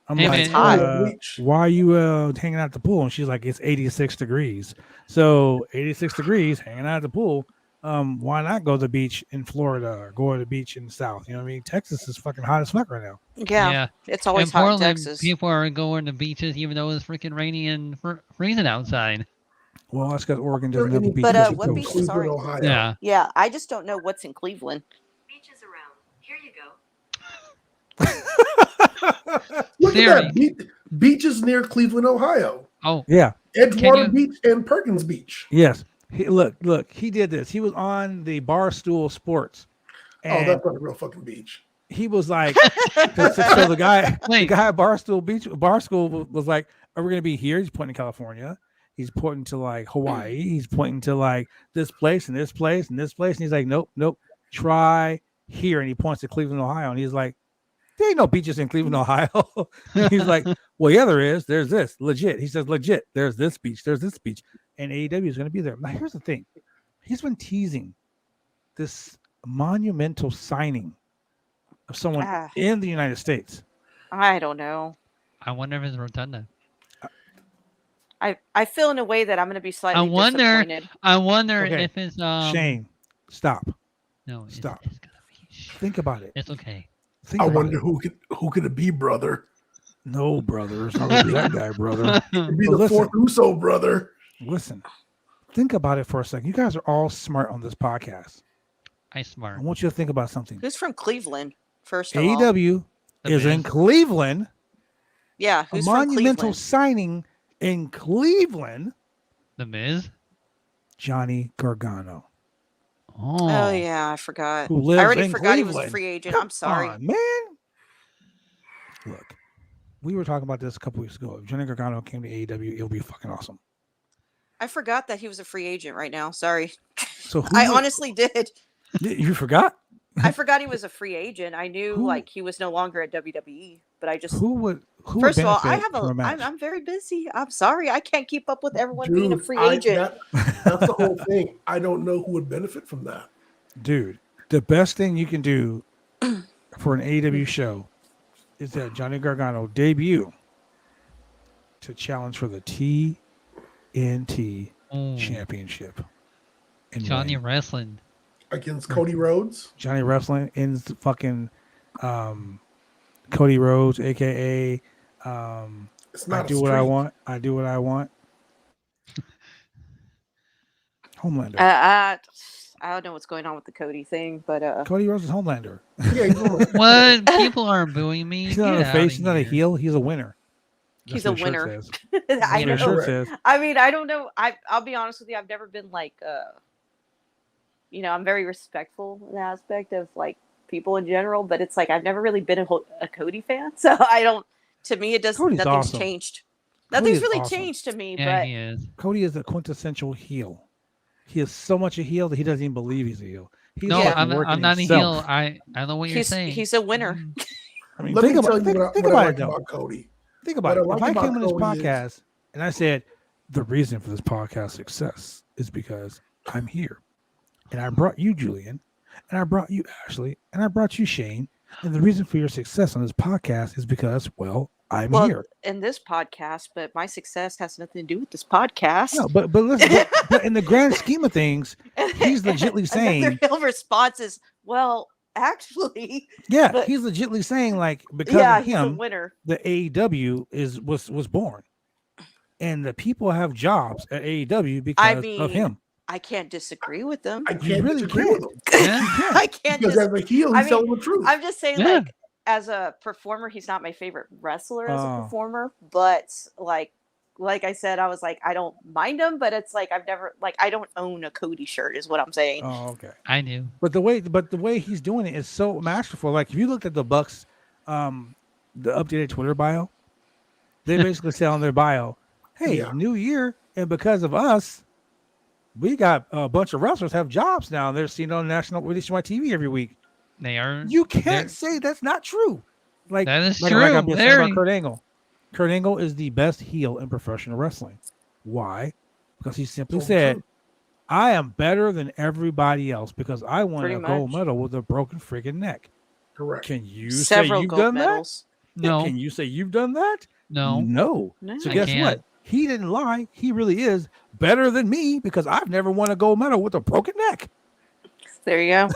I'm Hey, like, man. Hot. Beach. why are you hanging out at the pool? And she's like, it's 86 degrees. So 86 degrees, hanging out at the pool. Why not go to the beach in Florida or go to the beach in the South? You know what I mean? Texas is fucking hot as fuck right now. Yeah, it's always in hot in Portland, Texas. people are going to beaches even though it's freaking rainy and freezing outside. Well, that's because Oregon Are doesn't there have a any beach. But, on the what coast. beaches Cleveland, are- Ohio? Yeah. Yeah, I just don't know what's in Cleveland. Beaches around. Here you go. Look Siri. at that. Beaches near Cleveland, Ohio. Oh, Yeah. Edgewater you- Beach and Perkins Beach. Yes. Look. He did this. He was on the Barstool Sports, Oh, and that's not a real fucking beach. he was like, so the guy at wait. Barstool was like, "Are we gonna be here?" He's pointing to California. He's pointing to like Hawaii. He's pointing to like this place and this place and this place, and he's like, "Nope. Try here." And he points to Cleveland, Ohio, and he's like, "There ain't no beaches in Cleveland, Ohio." He's like, "Well, yeah, there is. There's this legit." He says, "Legit. There's this beach. There's this beach." And AEW is going to be there. Now, here's the thing. He's been teasing this monumental signing of someone Ah. in the United States. I don't know. I wonder if it's Rotunda. I feel in a way that I'm going to be slightly disappointed. I wonder Okay. if it's Shane, stop. No, it's, Stop. It's gonna be. Think about it. It's okay. Think I about wonder it. who could it be, brother? No, brother. It's not going to be that guy, brother. It'd be But the listen. fourth Uso brother. Listen. Think about it for a second. You guys are all smart on this podcast. I I smart. want you to think about something. Who's from Cleveland? First of all, AEW The is in Miz. Cleveland. yeah, A who's from monumental Cleveland? signing in Cleveland. The Miz. Johnny Gargano, Oh yeah, I forgot. who lives I already in forgot he was a Cleveland. free agent. Come I'm sorry. on, man. Look, we were talking about this a couple weeks ago. If Johnny Gargano came to AEW, it'll be fucking awesome. I forgot that he was a free agent right now. Sorry. So who I would- honestly did. you forgot? I forgot he was a free agent. I knew Who- like he was no longer at WWE, but I just Who would first would of all, I benefit have from match? I'm very busy. I'm sorry. I can't keep up with everyone being a Dude, free agent. That's the whole thing. I don't know who would benefit from that. Dude, the best thing you can do for an AEW show is that Johnny Gargano debut to challenge for the TNT Oh, Championship. And Johnny win. Wrestling. Against Cody Rhodes. Johnny Wrestling ends fucking Cody Rhodes, aka It's I not a do what I streak. want. I do what I want. Homelander. I don't know what's going on with the Cody thing, but Cody Rhodes is Homelander. Yeah, he's on the- What? People are booing me. He's not Get a out face. of He's not a here. heel. He's a winner. he's That's a what his shirt winner. says. I That's what his know. shirt Correct. says. I mean, I don't know. I'll be honest with you. I've never been like, I'm very respectful in the aspect of like people in general, but it's like I've never really been a Cody fan, so I don't. To me, it doesn't. Cody's Nothing's awesome. changed. Cody Nothing's is really awesome. changed to me, Yeah, but he is. Cody is a quintessential heel. He is so much a heel that he doesn't even believe he's a heel. He's No, Yeah. fucking I'm working not a himself. heel. I know what you're saying. he's a winner. I mean, Let think me about, tell you think, what think I about like it though. about Cody. Think about it. What I If like I came about on this Cody is- podcast and I said the reason for this podcast success is because I'm here, and I brought you Julian, and I brought you Ashley, and I brought you Shane, and the reason for your success on this podcast is because, well, I'm Well, here. in this podcast, but my success has nothing to do with this podcast. No, but listen, but in the grand scheme of things, he's legitly saying, Another real response is, well, actually, yeah, but- he's legitly saying like because yeah, of he's a him, winner. the AEW was born, and the people have jobs at AEW because of mean, him. I can't disagree with them. I You can't really disagree can't. with him Yeah. I can't. because as a heel, I he's mean, telling the truth. I'm just saying, Yeah. like, as a performer, he's not my favorite wrestler as a Oh. performer. But like I said, I was like, I don't mind him, but it's like I've never I don't own a Cody shirt, is what I'm saying. Oh, okay. I do. But the way he's doing it is so masterful. Like if you looked at the Bucks, the updated Twitter bio, they basically say on their bio, "Hey, Yeah. new year, and because of us, we got a bunch of wrestlers have jobs now. And they're seen on national TV every week." They are. You can't they're- say that's not true. Like That is like, true. Like I've been saying Very. about Kurt Angle. Kurt Angle is the best heel in professional wrestling. Why? Because he simply Told the said, truth. I am better than everybody else because I won Pretty a gold much. medal with a broken freaking neck. Correct. Can you Several say you've gold done medals. that? Yeah, No. Can you say you've done that? No. No. No. So I guess can't. what? He didn't lie. He really is better than me because I've never won a gold medal with a broken neck. There you go.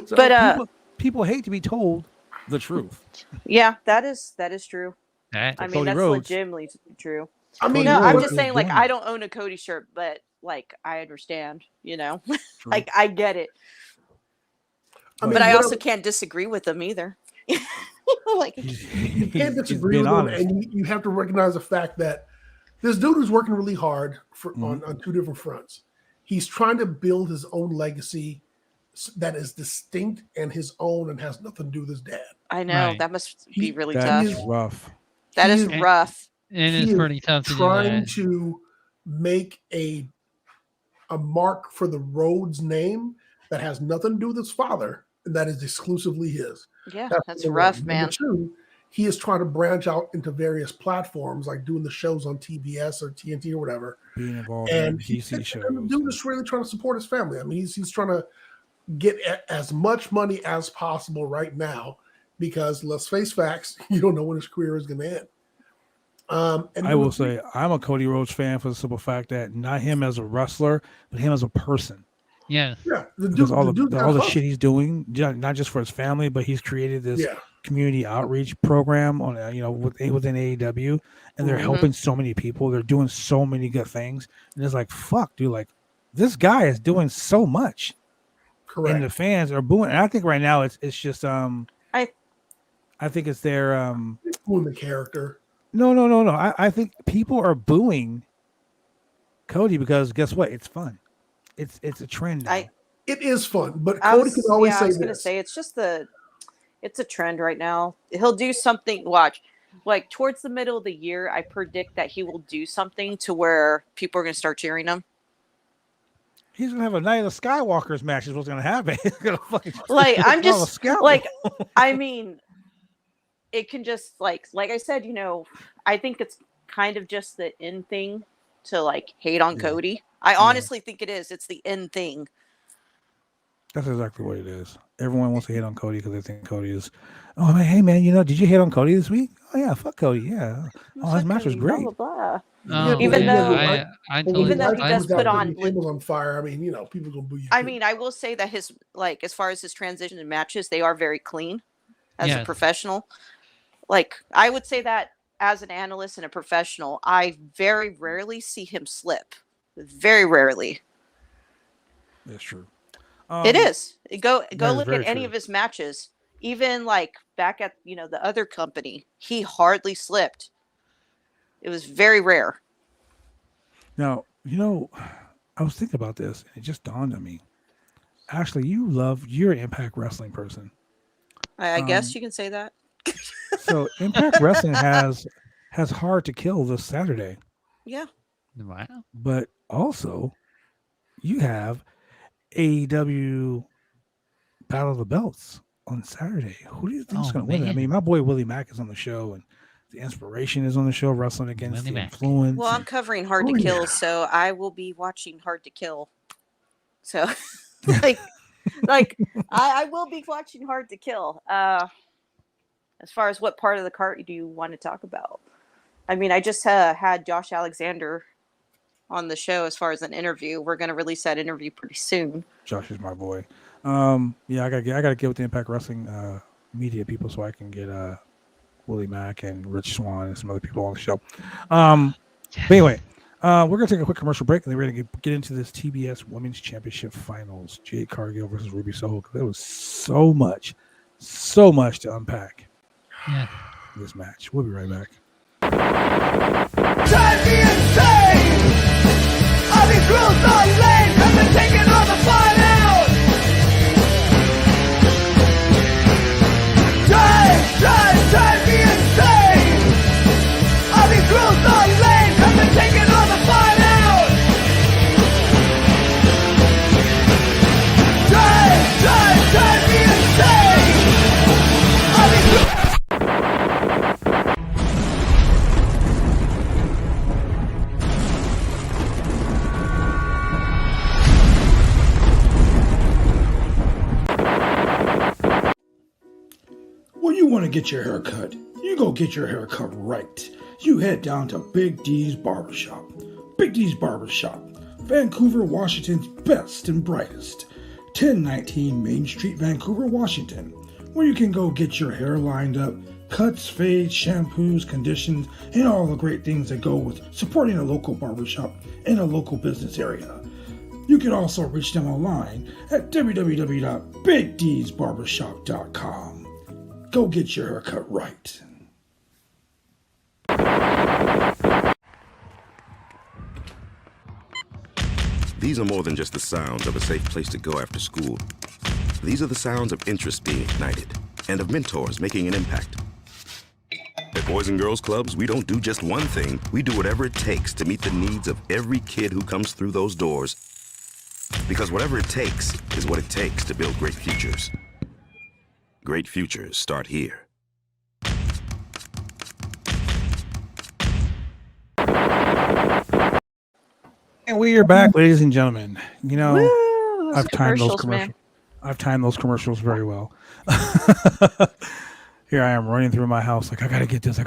So But, people hate to be told the truth. Yeah, that is true. That- I mean, Cody that's Rhodes. legitimately true. I mean, No, Cody I'm Rhodes just is saying, like, doing I it. don't own a Cody shirt, but like, I understand. True. Like, I get it, I mean, but I what also can't disagree with them either. Like, you can't disagree with him, and you have to recognize the fact that this dude is working really hard on two different fronts. He's trying to build his own legacy that is distinct and his own and has nothing to do with his dad. I know Right. that must be really That tough. is rough. That he is is- rough. It He is is pretty tough to do Trying that. to make a mark for the Rhodes name that has nothing to do with his father, and that is exclusively his. Yeah, That's that's number rough, one. man. Number two, he is trying to branch out into various platforms, like doing the shows on TBS or TNT or whatever. Being involved And in he's DC shows. the dude is really trying to support his family. I mean, he's trying to get as much money as possible right now because let's face facts, you don't know when his career is going to end. And I will say I'm a Cody Rhodes fan for the simple fact that not him as a wrestler, but him as a person. Yes. yeah, the Because dude, all the dude's got all the hustle. shit he's doing, not just for his family, but he's created this Yeah, community outreach program on within AEW, and they're Mhm. helping so many people. They're doing so many good things, and it's like fuck, dude. Like this guy is doing so much, correct. and the fans are booing. And I think right now it's just I think it's their Doing the character. no. I think people are booing Cody because guess what? It's fun. It's a trend now. It is fun, but I Cody was, can always I say was gonna this. say it's just it's a trend right now. He'll do something. Watch, like towards the middle of the year, I predict that he will do something to where people are gonna start cheering him. He's gonna have a Night of the Skywalkers match. Is what's gonna happen. He's gonna fucking Like, I'm all a just scalpel. like, I mean, it can just like I said, I think it's kind of just the in thing to like hate on Yeah. Cody. I honestly think it is. It's the in thing. That's exactly what it is. Everyone wants to hate on Cody because they think Cody is. Oh man, hey man, did you hate on Cody this week? Oh yeah, fuck Cody. Yeah. Oh, his match was Blah, great. blah, blah. Oh, Even yeah, though- I But totally Even though he when does you put got on- the tables on fire, I mean, people gonna boo you. I too. mean, I will say that his as far as his transition in matches, they are very clean as a Yes. professional. Like, I would say that as an analyst and a professional, I very rarely see him slip. Very rarely. That's true. It is. Go that is look very at any true. of his matches. Even like back at the other company, he hardly slipped. It was very rare. Now, I was thinking about this, and it just dawned on me. Actually, you're an Impact Wrestling person. I guess you can say that. So Impact Wrestling has Hard to Kill this Saturday, Yeah. Wow. but also you have AEW Battle of the Belts on Saturday. Who do you think is Oh, going to win? I man. mean, my boy Willie Mack is on the show, and the Inspiration is on the show, wrestling against Willie the Mack. Influence. Well, I'm and- covering Hard Oh, to Kill, yeah. so I will be watching Hard to Kill. So, like I will be watching Hard to Kill. As far as what part of the cart do you want to talk about? I mean, I just had Josh Alexander on the show as far as an interview. We're going to release that interview pretty soon. Josh is my boy. Yeah, I gotta get with the Impact Wrestling media people so I can get Willie Mack and Rich Swan and some other people on the show. But anyway, we're gonna take a quick commercial break and then we're gonna get into this TBS Women's Championship Finals, Jade Cargill versus Ruby Soho. There was so much to unpack Yeah. in this match. We'll be right back. Drive me insane! All these rules are lame, cause they're taking all the fun out! Drive me insane! All these rules are lame, cause they're taking all the fun out! Drive me insane! All these rules. When you want to get your hair cut, you go get your hair cut right. You head down to Big D's Barbershop. Big D's Barbershop, Vancouver, Washington's best and brightest. 1019 Main Street, Vancouver, Washington, where you can go get your hair lined up, cuts, fades, shampoos, conditions, and all the great things that go with supporting a local barbershop in a local business area. You can also reach them online at www.bigdsbarbershop.com. Go get your haircut right. These are more than just the sounds of a safe place to go after school. These are the sounds of interest being ignited and of mentors making an impact. At Boys and Girls Clubs, we don't do just one thing. We do whatever it takes to meet the needs of every kid who comes through those doors. Because whatever it takes is what it takes to build great futures. Great futures start here. And we are back, ladies and gentlemen. You know, Woo, I've timed those commercials, man. commercials. I've timed those commercials very well. Here I am running through my house like I gotta get this.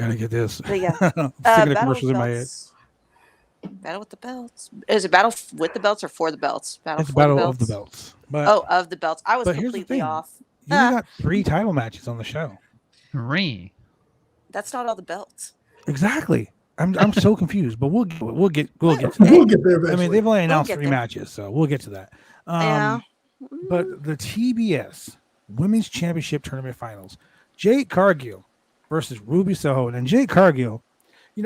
But yeah, Thinking of Battle commercials with in my head. Belts. Battle with the belts. Is it battle with the belts or for the belts? It's for Battle the of belts. the Belts. But Oh, of the belts. I was but here's the completely thing. off. you only got 3 title matches on the show. Three. That's not all the belts. Exactly. I'm so confused, but we'll get to We'll that. get there eventually. I mean, they've only announced get 3 there. matches, so we'll get to that. Yeah. But the TBS Women's Championship Tournament Finals, Jade Cargill versus Ruby Soho. And Jade Cargill,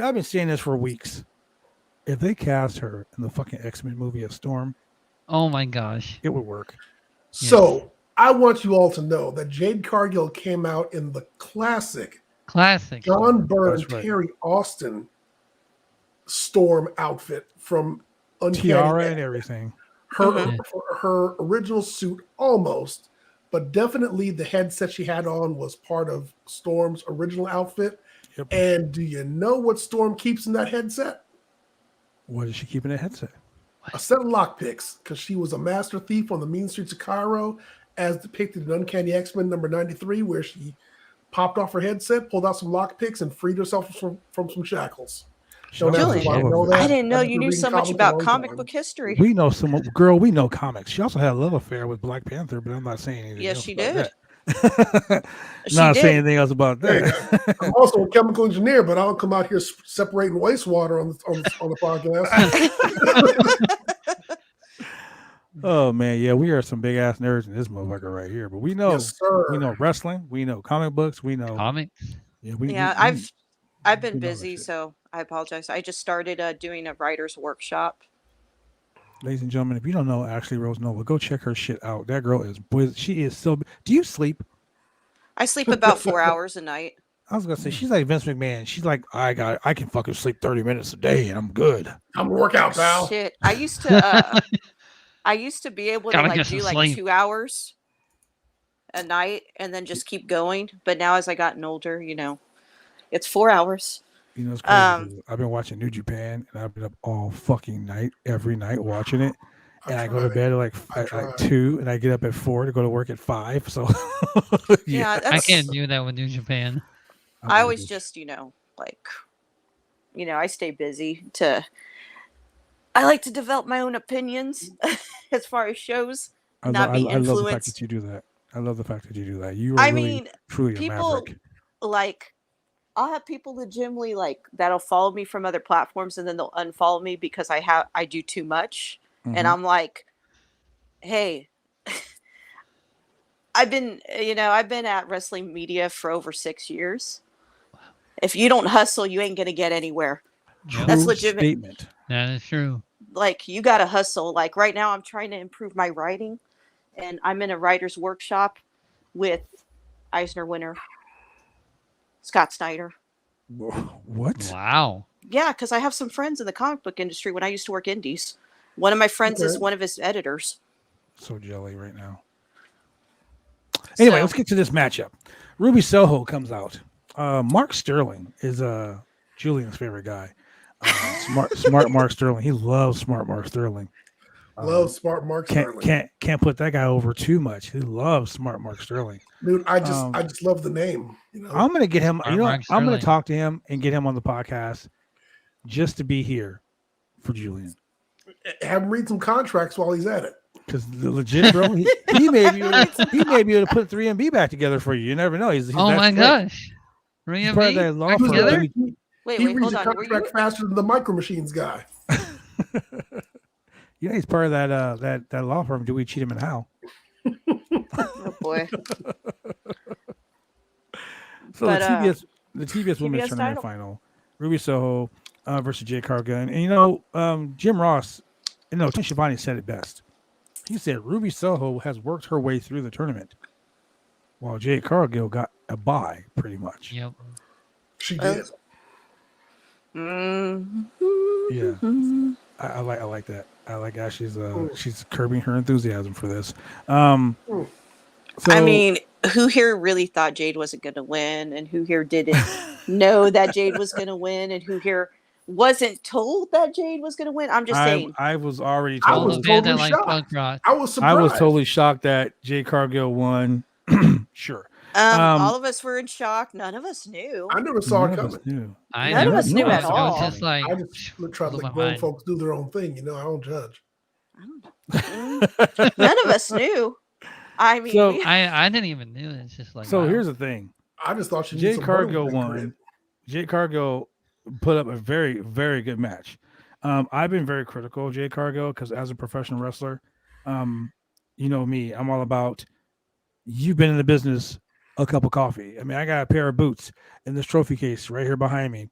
I've been saying this for weeks. If they cast her in the fucking X-Men movie of Storm, Oh my gosh. it would work. So I want you all to know that Jade Cargill came out in the classic Classic. John Byrne, That's right. Terry Austin Storm outfit from Uncanny Tiara X. and everything. Her original suit almost, but definitely the headset she had on was part of Storm's original outfit. Yep. And do you know what Storm keeps in that headset? What is she keeping in a headset? A set of lockpicks, because she was a master thief on the mean streets of Cairo, as depicted in Uncanny X-Men number 93, where she popped off her headset, pulled out some lockpicks, and freed herself from some shackles. Don't ask me why I know that. I didn't know I've you been knew reading so much comics a about long comic time. book history. We know we know comics. She also had a love affair with Black Panther, but I'm not saying anything. Yes, else she about did. that. Not did. saying anything else about that. I'm also a chemical engineer, but I don't come out here separating wastewater on the podcast. Oh man, yeah, we are some big ass nerds in this motherfucker right here. But we know, Yes, sir. we know wrestling, we know comic books, we know. Comics. Yeah, I've been we know that busy, shit. so I apologize. I just started doing a writer's workshop. Ladies and gentlemen, if you don't know Ashley Rose Nova, go check her shit out. That girl is, she is so. Do you sleep? I sleep about 4 hours a night. I was gonna say she's like Vince McMahon. She's like, I can fucking sleep 30 minutes a day and I'm good. I'm a workout, pal. Shit, I used to. I used to be able to Gotta like get do some like sleep. 2 hours a night and then just keep going. But now as I gotten older, it's 4 hours. You know, it's crazy. 'Cause I've been watching New Japan and I've been up all fucking night, every night watching it. And I go to bed at like 2 and I get up at 4 to go to work at 5. So Yeah, I can't do that with New Japan. I always just, I stay busy I like to develop my own opinions as far as shows, not be I love the fact influenced. that you do that. I love the fact that you do that. You are I really, mean, truly a people maverick. I'll have people legitimately that'll follow me from other platforms and then they'll unfollow me because I do too much. Mm-hmm. And I'm like, hey, I've been at wrestling media for over 6 years. If you don't hustle, you ain't gonna get anywhere. That's True legitimate. statement. That is true. You gotta hustle. Like right now I'm trying to improve my writing and I'm in a writer's workshop with Eisner winner Scott Snyder. What? Wow. Yeah, because I have some friends in the comic book industry when I used to work indies. One of my friends is one of his editors. So jelly right now. Anyway, let's get to this matchup. Ruby Soho comes out. Mark Sterling is Julian's favorite guy. Smart Mark Sterling. He loves smart Mark Sterling. Love smart Mark Sterling. Can't put that guy over too much. He loves smart Mark Sterling. Dude, I just love the name. I'm gonna get him. Smart Mark I'm gonna Sterling. talk to him and get him on the podcast just to be here for Julian. Have him read some contracts while he's at it. Because legit, bro, he may be able to put 3MB back together for you. You never know. He's Oh that my slick. gosh. He's part of that law Back firm. together? Wait, He reads hold a on. Were you, contract faster than the Micro Machines guy. You know, he's part of that law firm. Dewey, Cheatham, and Howe. oh boy. So But, the TBS Women's TBS Tournament title. final, Ruby Soho versus Jade Cargill. And Jim Ross, Tony Schiavone said it best. He said Ruby Soho has worked her way through the tournament, while Jade Cargill got a bye, pretty much. Yep. She did. Yeah, I like that. I like how she's curbing her enthusiasm for this. So, I mean, who here really thought Jade wasn't going to win, and who here didn't know that Jade was going to win, and who here wasn't told that Jade was going to win? I'm just saying. I was already I told. was The band that totally likes shocked. punk rock. I was surprised. I was totally shocked that Jade Cargill won. Sure. All of us were in shock. None of us knew. I never saw it None of us coming. knew. I None of never us knew knew at it. all. I was just like, I just try to blew let my grown mind. folks do their own thing. I don't judge. None of us knew. I mean, So- I didn't even knew it. It's just like, So wow. here's the thing. I just thought she Jade did some Cargill homework won. credit. Jade Cargill put up a very, very good match. I've been very critical of Jade Cargill because as a professional wrestler, you know me, I'm all about you've been in the business a cup of coffee. I mean, I got a pair of boots in this trophy case right here behind me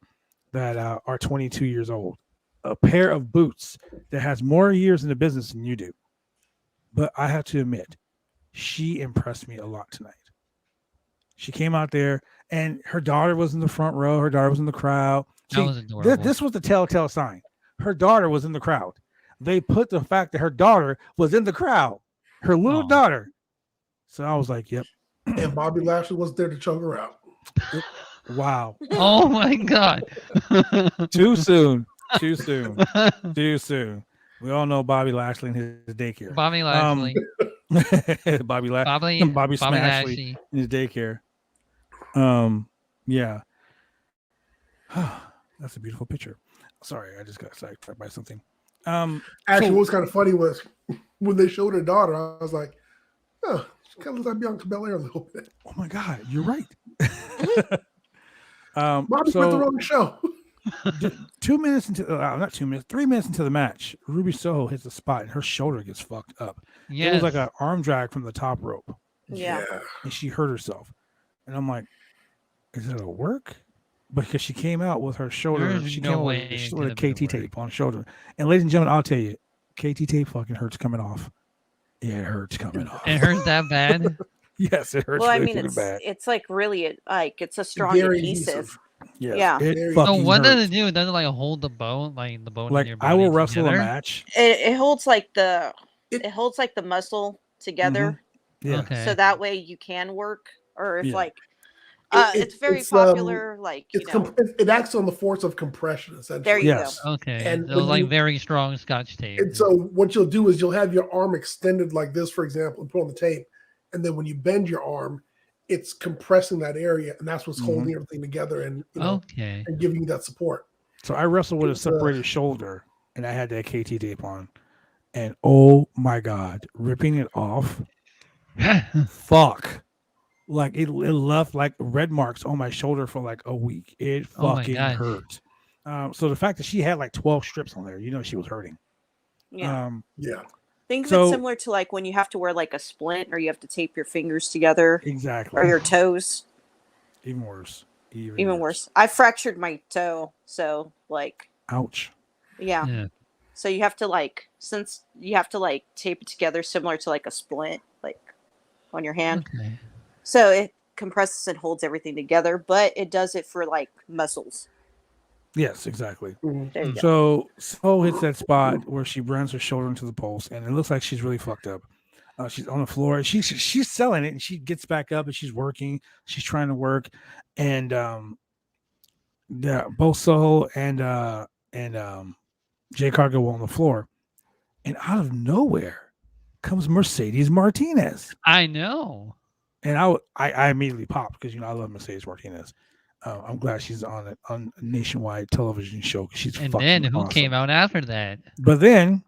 that are 22 years old. A pair of boots that has more years in the business than you do. But I have to admit, she impressed me a lot tonight. She came out there and her daughter was in the front row. Her daughter was in the crowd. That See, was adorable. this was the telltale sign. Her daughter was in the crowd. They put the fact that her daughter was in the crowd, her little Aw. daughter. So I was like, yep. And Bobby Lashley was there to choke her out. Wow. Oh my god. Too soon. Too soon. Too soon. We all know Bobby Lashley and his daycare. Bobby Lashley. Bobby Bobby Smashley Lashley. in his daycare. Yeah. That's a beautiful picture. Sorry, I just got sidetracked by something. Actually, what was kind of funny was when they showed her daughter, I was like, oh, She kind of looks like Bianca Belair a little bit. Oh my God, you're right. Bobby went the wrong show. 2 minutes into not 2 minutes, 3 minutes into the match, Ruby Soho hits the spot and her shoulder gets fucked up. Yes. It was like an arm drag from the top rope. Yeah. And she hurt herself. And I'm like, is it a work? Because she came out with her shoulder. There's She no came out way with it a could have been KT a tape on her shoulder. And ladies and gentlemen, I'll tell you, KT tape fucking hurts coming off. Yeah, it hurts coming off. It hurts that bad. Yes, it hurts. Well, I really mean, fucking bad. it's like really like it's a strong Very adhesive. Yes, Yeah. it So fucking what does hurts. it do? Does it like hold the bone, like the bone in Like your body I will wrestle together? a match. It holds like the muscle together, Yeah. Okay. so that way you can work. Or if Yeah. like, It- it's very it's, popular. Like you It's know, it acts on the force of compression, essentially. there you Yes. Okay. And So when like you- very strong Scotch tape. And so what you'll do is you'll have your arm extended like this, for example, and put on the tape. And then when you bend your arm, it's compressing that area, and that's what's holding everything together and Okay. and giving you that support. So I wrestled with a It's, separated shoulder, and I had that KT tape on, and oh my God, ripping it off, fuck, like it left like red marks on my shoulder for like a week. It Oh my fucking gosh. hurt. So the fact that she had like 12 strips on there, she was hurting. yeah. Yeah. Think of so- it similar to like when you have to wear like a splint, or you have to tape your fingers together, Exactly. or your toes. Even worse. Even worse. I fractured my toe, so like, Ouch. yeah. Yeah. So you have to like, since you have to like tape it together similar to like a splint, like on your hand. Okay. So it compresses and holds everything together, but it does it for like muscles. Yes, exactly. There you go. So Soho hits that spot where she runs her shoulder into the post, and it looks like she's really fucked up. She's on the floor. She's selling it, and she gets back up, and she's working. She's trying to work, and both Soho and Jay Cargill were on the floor, and out of nowhere comes Mercedes Martinez, I know. and I immediately popped because I love Mercedes Martinez. I'm glad she's on a nationwide television show because she's And fucking then who awesome. came out after that? But then,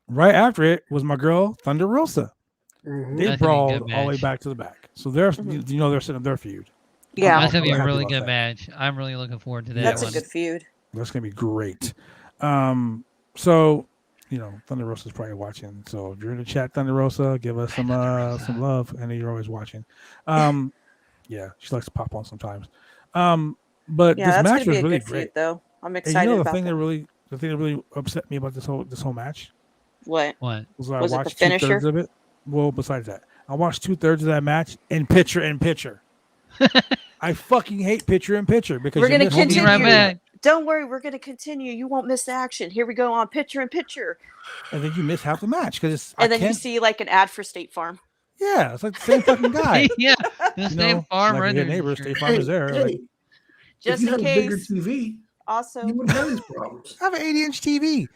right after it was my girl Thunder Rosa. They That's gonna be a brawled good all the way match. back to the back. So they're they're setting up their feud. Yeah. That's gonna be I'm a happy really about good that. match. I'm really looking forward to that That's one. a good feud. That's gonna be great. So Thunder Rosa's probably watching. So if you're in the chat, Thunder Rosa, give us some love. I know you're always watching. Yeah, she likes to pop on sometimes. But Yeah, this that's match gonna be was a really good great. feud, though. I'm And excited the about thing that. that really upset me about this whole match What? What? was I Was it the watched finisher? 2/3 of it. Well, besides that, I watched 2/3 of that match in picture. I fucking hate picture because We're you gonna miss- We'll be right continue. back. Don't worry, we're gonna continue. You won't miss the action. Here we go on picture in picture, and then you miss half the match because and then you see like an ad for State Farm. yeah, it's like the same fucking guy. Yeah. The State Farm like right your there. neighbor, State Farm is there. Hey, Like, if Just you in had a bigger case. TV, Also, you wouldn't have these problems. I have an 80-inch TV.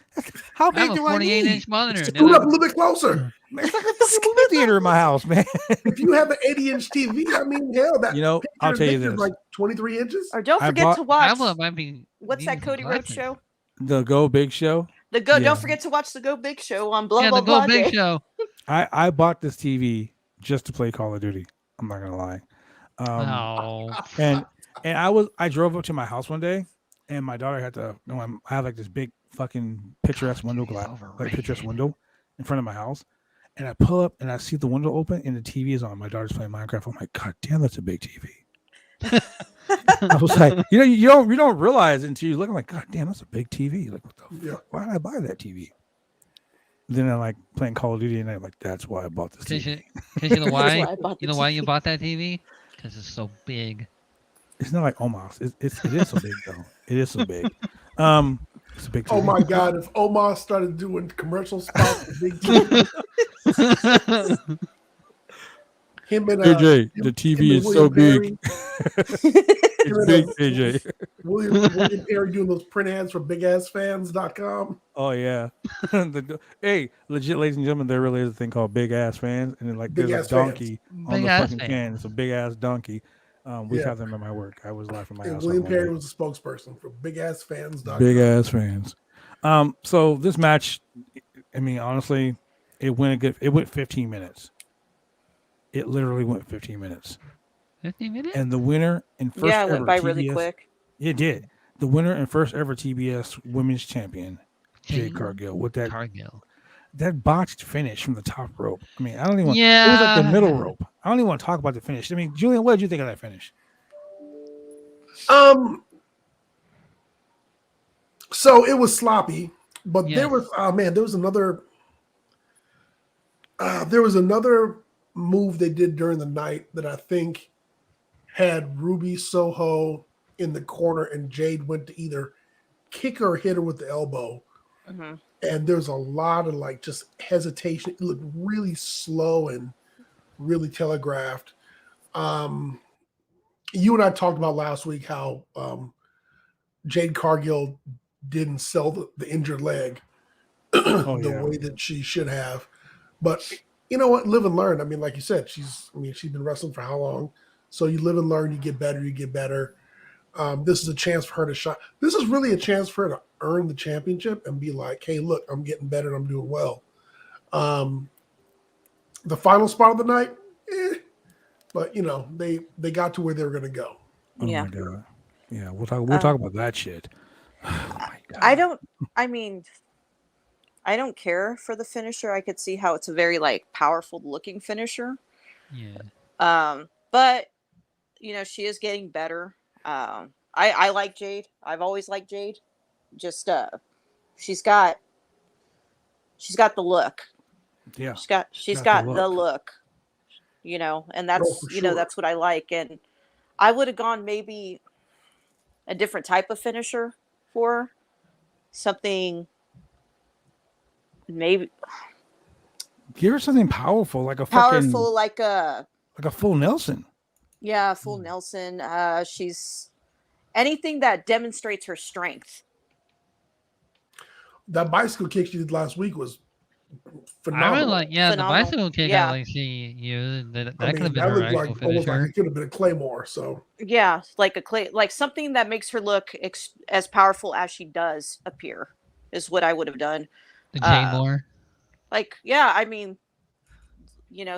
How I big have a do I need? 48-inch monitor. Just Then scoot up a I'm- little bit closer. It's like a fucking movie theater in my house, man. If you have an 80-inch TV, I mean, hell, that I'll picture tell you picture's this: like 23 inches. or don't I forget bought- to watch. Tablet might be What's that needing Cody some Rhodes glasses. show? the Go Big Show. The Go. Yeah. Don't forget to watch the Go Big Show on blah Yeah, blah the blah Go Big day. Show. I bought this TV just to play Call of Duty. I'm not gonna lie. Oh. And I drove up to my house one day, and my daughter had to. I have like this big fucking picturesque window glass, like picturesque window in front of my house, and I pull up and I see the window open and the TV is on. My daughter's playing Minecraft. I'm like, God damn, that's a big TV. I was like, you don't realize it until you look. I'm like, God damn, that's a big TV. Like, what the fuck? Why did I buy that TV? Then I like playing Call of Duty, and I'm like, that's why I bought this TV. Because you know why? That's why I bought the You know why TV. you bought that TV? Because it's so big. It's not like Omos. It is so big though. It is so big. It's a big TV. Oh my God! If Omar started doing commercial spots for Big TV, him and AJ, him- the him TV and is so William big. Perry- It's big, AJ. William Perry doing those print ads for bigassfans.com. Oh yeah. Hey, legit, ladies and gentlemen, there really is a thing called big ass fans, and then like Big there's ass a donkey on Big the ass fucking fan. can. It's a big ass donkey. We Yeah. have them at my work. I was laughing my And ass William off. Perry was the spokesperson for bigassfans.com. Big ass fans. So this match, I mean, honestly, it went 15 minutes. It literally went 15 minutes. 15 minutes? And the winner and first Yeah, it ever went by TBS, really quick. It did. The winner and first ever TBS Women's Champion, Jade Cargill, with that Cargill. that botched finish from the top rope. I mean, I don't even. Yeah. It was like the middle rope. I don't even want to talk about the finish. I mean, Julian, what did you think of that finish? So it was sloppy, but Yes. there was another move they did during the night that I think had Ruby Soho in the corner, and Jade went to either kick her or hit her with the elbow. Mm-hmm. And there's a lot of like just hesitation. It looked really slow and really telegraphed. You and I talked about last week how Jade Cargill didn't sell the injured leg the way that she should have. But you know what? Live and learn. I mean, like you said, she's been wrestling for how long? So you live and learn, you get better. This is a chance for her to shine. This is really a chance for her to earn the championship and be like, hey, look, I'm getting better and I'm doing well. The final spot of the night, but they got to where they were going to go. Oh my God. Yeah, we'll talk about that shit. Oh my God. I don't care for the finisher. I could see how it's a very like powerful looking finisher. Yeah. But she is getting better. I like Jade. I've always liked Jade. Just she's got the look. Yeah. She's got the look. And that's that's what I like. And I would have gone maybe a different type of finisher for her. Something maybe give her something powerful, like a like a full Nelson. Yeah, full Nelson. She's anything that demonstrates her strength. That bicycle kick she did last week was phenomenal. I really like, Phenomenal. the bicycle kick. Yeah. I like she used that. I Could mean, have been that her looked actual like almost like finisher. it could have been a Claymore. So Yeah, like something that makes her look as powerful as she does appear is what I would have done. The Claymore.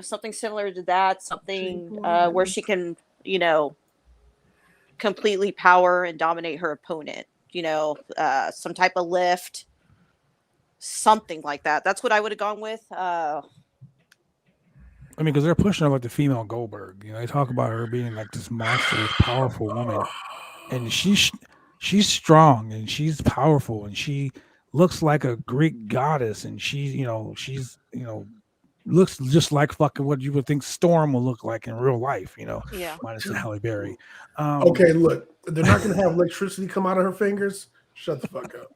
Something similar to that. Something where she can, completely power and dominate her opponent. Some type of lift. Something like that. That's what I would have gone with. Because they're pushing her like the female Goldberg. They talk about her being like this monstrous, powerful woman, and she's strong and she's powerful and she looks like a Greek goddess, and she's looks just like fucking what you would think Storm will look like in real life. Yeah. Minus the Halle Berry. Okay, look, they're not going to have electricity come out of her fingers. Shut the fuck up.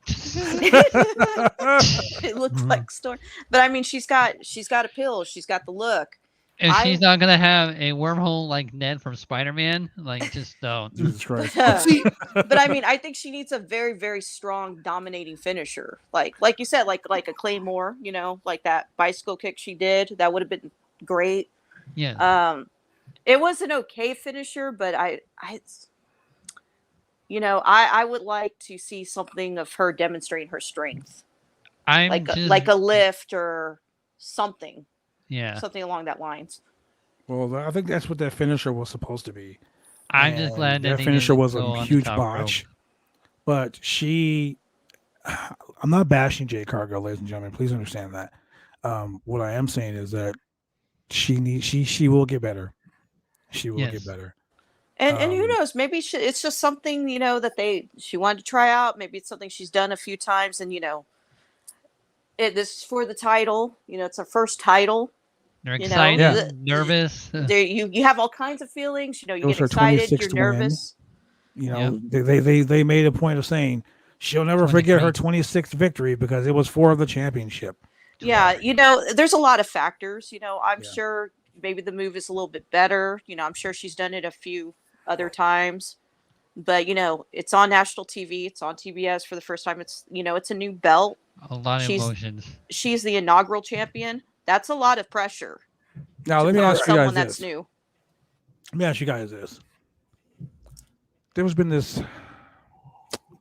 It looks like Storm, but she's got a pill. She's got the look. If she's not gonna have a wormhole like Ned from Spider-Man, just don't. Jesus Christ. But I think she needs a very, very strong, dominating finisher. Like you said, like a Claymore. Like that bicycle kick she did. That would have been great. Yeah. It was an okay finisher, but I would like to see something of her demonstrating her strength. Like a lift or something. Yeah. Something along that lines. Well, I think that's what that finisher was supposed to be. I'm just glad that they finisher didn't was go a on the huge top botch. rope. But I'm not bashing Jade Cargill, ladies and gentlemen. Please understand that. What I am saying is that she will get better. She will get better. And who knows? Maybe it's just something that she wanted to try out. Maybe it's something she's done a few times, and this is for the title. It's her first title. They're excited, nervous. You have all kinds of feelings. You was get her excited. You're 26th win. nervous. They made a point of saying she'll never forget her 26th victory because it was for the championship. Yeah, there's a lot of factors. I'm sure maybe the move is a little bit better. I'm sure she's done it a few other times, but it's on national TV. It's on TBS for the first time. It's it's a new belt. A lot of emotions. She's the inaugural champion. That's a lot of pressure. Now let me ask you guys that's this. New. Let me ask you guys this. There's been this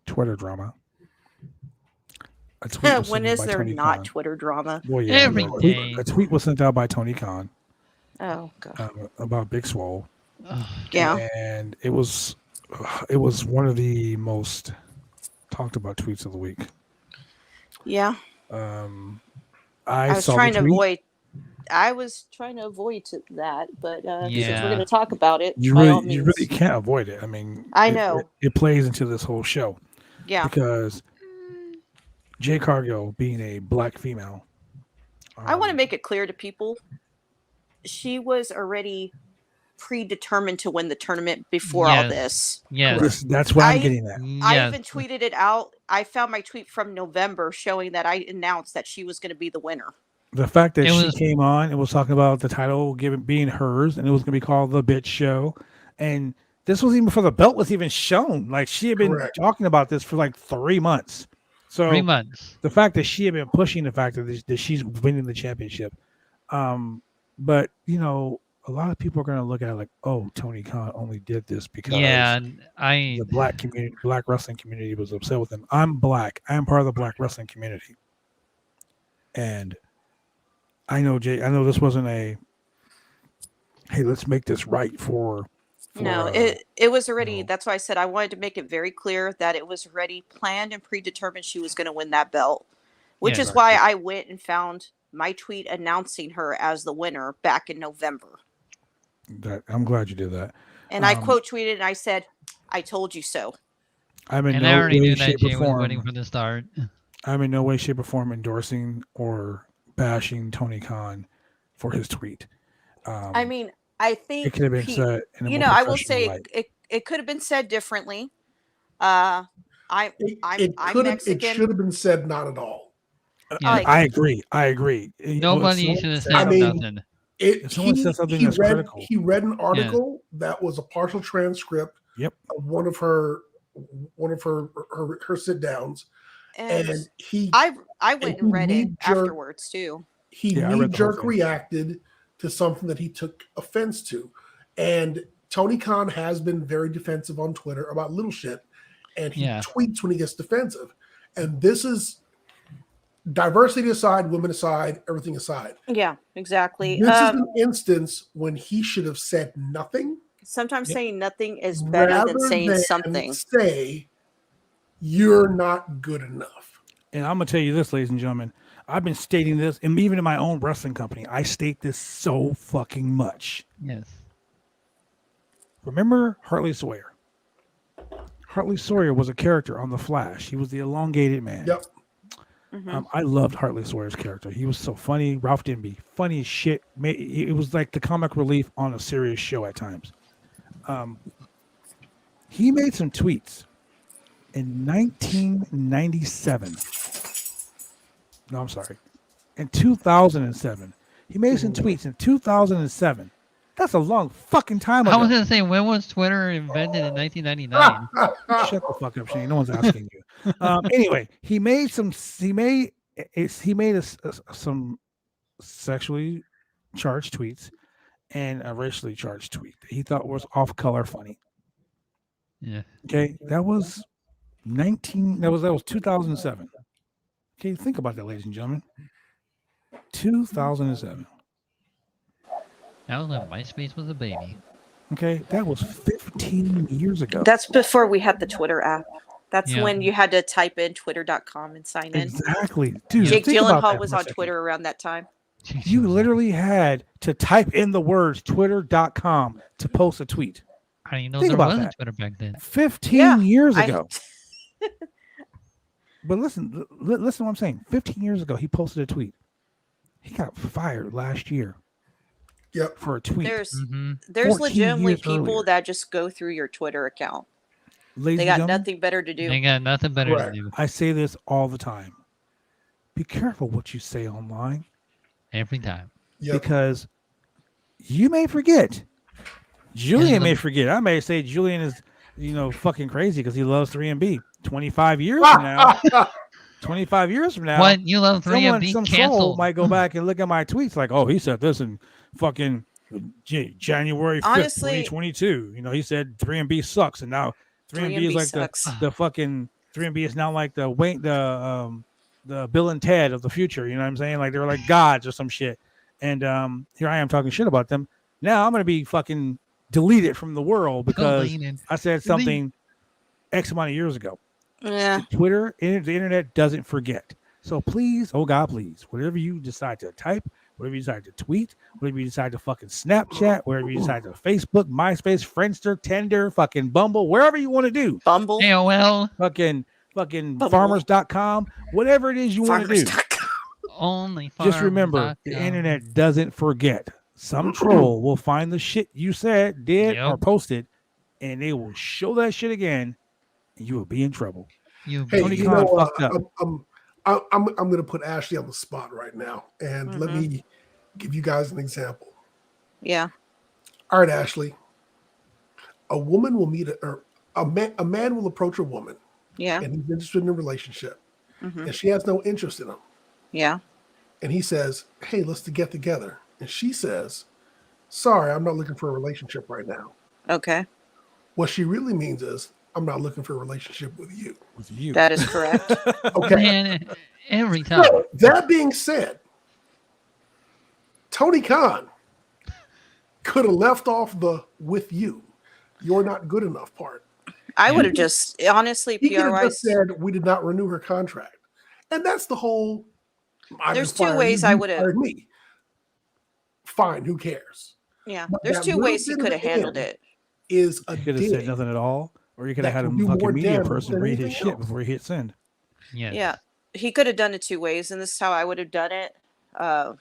Twitter drama. When is there not Twitter drama? Well, yeah, Every day. A tweet was sent out by Tony Khan, Oh god. about Big Swole. Yeah. And it was one of the most talked about tweets of the week. Yeah. I was saw trying the to tweet. avoid. I was trying to avoid that, but since we're Yeah. going to talk about it, You by all really means. can't avoid it. I mean, I know. it plays into this whole show. Yeah. Because Jade Cargill being a black female. I want to make it clear to people, she was already predetermined to win the tournament before all this. Yes. That's what I'm getting at. I even tweeted it out. I found my tweet from November showing that I announced that she was going to be the winner. The fact that she came on and was talking about the title being hers, and it was going to be called the Bitch Show, and this was even before the belt was even shown. Like, she had been talking about this for like 3 months. So 3 months. The fact that she had been pushing the fact that she's winning the championship, but you know, a lot of people are going to look at it like, oh, Tony Khan only did this because the black wrestling community was upset with him. I'm black. I'm part of the black wrestling community, and I know this wasn't a, hey, let's make this right for no, it was already, that's why I said I wanted to make it very clear that it was already planned and predetermined she was going to win that belt, which is why I went and found my tweet announcing her as the winner back in November. I'm glad you did that. And I quote tweeted and I said, I told you so. I'm in I already knew that shape, Jay or was form. winning from the start. I'm in no way, shape, or form endorsing or bashing Tony Khan for his tweet. I mean, I think it could have been said in a more I will say light. it could have been said differently. I'm Mexican. It should have been said not at all. I agree. Nobody should have said nothing. He read an article that was a partial transcript of one of her sit downs, and I went and read it afterwards too. He knee-jerk reacted to something that he took offense to, and Tony Khan has been very defensive on Twitter about little shit, and he tweets when he gets defensive, and this is diversity aside, women aside, everything aside. Yeah, exactly. This is an instance when he should have said nothing. Sometimes saying nothing is better than saying something. Say you're not good enough. And I'm gonna tell you this, ladies and gentlemen, I've been stating this, and even in my own wrestling company, I state this so fucking much. Yes. Remember Hartley Sawyer? Hartley Sawyer was a character on The Flash. He was the elongated man. Yep. Mm-hmm. I loved Hartley Sawyer's character. He was so funny. Ralph Denby, funny as shit. It was like the comic relief on a serious show at times. He made some tweets in 1997. No, I'm sorry. In 2007. He made some tweets in 2007. That's a long fucking time ago. I was going to say, when was Twitter invented in 1999? Shut the fuck up, Shane. No one's asking you. Anyway, he made some sexually charged tweets and a racially charged tweet that he thought was off color funny. Yeah. Okay, that was 2007. Okay, think about that, ladies and gentlemen. 2007. That was when MySpace was a baby. Okay, that was 15 years ago. That's before we had the Twitter app. That's when you had to type in twitter.com and sign in. Exactly. Dude, Jake think about Gyllenhaal that was for a on second. Twitter around that time. You literally had to type in the words twitter.com to post a tweet. I didn't know Think there about was a that. Twitter back then. 15 years ago. But listen what I'm saying. 15 years ago, he posted a tweet. He got fired last year. Yep. For a tweet. There's 14 legitimately years people earlier. that just go through your Twitter account. Ladies They and got gentlemen, nothing better to do. They got nothing better to do. I say this all the time. Be careful what you say online. Every time. Yep. Because you may forget. Julian may forget. I may say Julian is, fucking crazy because he loves 3MB. 25 years from now. 25 years from now. What? You love 3MB? Some soul Canceled. might go back and look at my tweets like, oh, he said this in fucking January 5th, Honestly, 2022. He said 3MB sucks, and now 3MB is like sucks. the fucking 3MB is now like the Bill and Ted of the future. You know what I'm saying? Like they were like gods or some shit. and here I am talking shit about them. Now I'm gonna be fucking deleted from the world because Deleted. I said something X amount of years ago. Yeah. Twitter, the internet doesn't forget. So please, oh God, please, whatever you decide to type, whatever you decide to tweet, whatever you decide to fucking Snapchat, whatever you decide to Facebook, MySpace, Friendster, Tinder, fucking Bumble, wherever you want to do, Bumble. AOL. fucking Bumble. farmers.com, whatever it is you want to do. Farmers.com. Only Just remember, the internet doesn't forget. Some troll will find the shit you said, did, or Yep. posted, and they will show that shit again, and you will be in trouble. You Hey, Tony you Khan know, fucked up. I'm going to put Ashley on the spot right now, and let me give you guys an example. Yeah. All right, Ashley. A woman will meet a man will approach a woman, Yeah. and he's interested in a relationship, Hmm. and she has no interest in him. Yeah. And he says, "Hey, let's get together." And she says, "Sorry, I'm not looking for a relationship right now." Okay. What she really means is, "I'm not looking for a relationship with you." With you. That is correct. Okay. Man, every time. So, that being said, Tony Khan could have left off the "with you, you're not good enough" part. I would have just honestly He could PR have just wise. said, "We did not renew her contract," and that's the whole. "I've There's been two fired, ways you I would have. fired me." Fine, who cares? Yeah. But There's that two little ways he bit of could have handled end it. Is a You could have said dig. nothing at all, or you could that have had can him do more fucking media damage person than read his anything shit else. before he hit send. Yes. Yeah. He could have done it two ways, and this is how I would have done it. So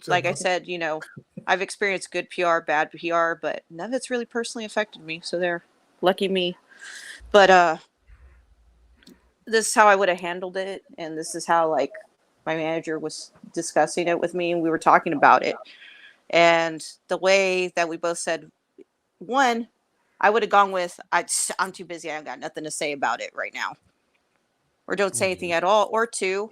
Like I nothing. said, I've experienced good PR, bad PR, but none of it's really personally affected me. So they're lucky me. But this is how I would have handled it, and this is how like my manager was discussing it with me, and we were talking about it. And the way that we both said, one, I would have gone with, I'm too busy. I've got nothing to say about it right now, or don't say anything at all. Or two,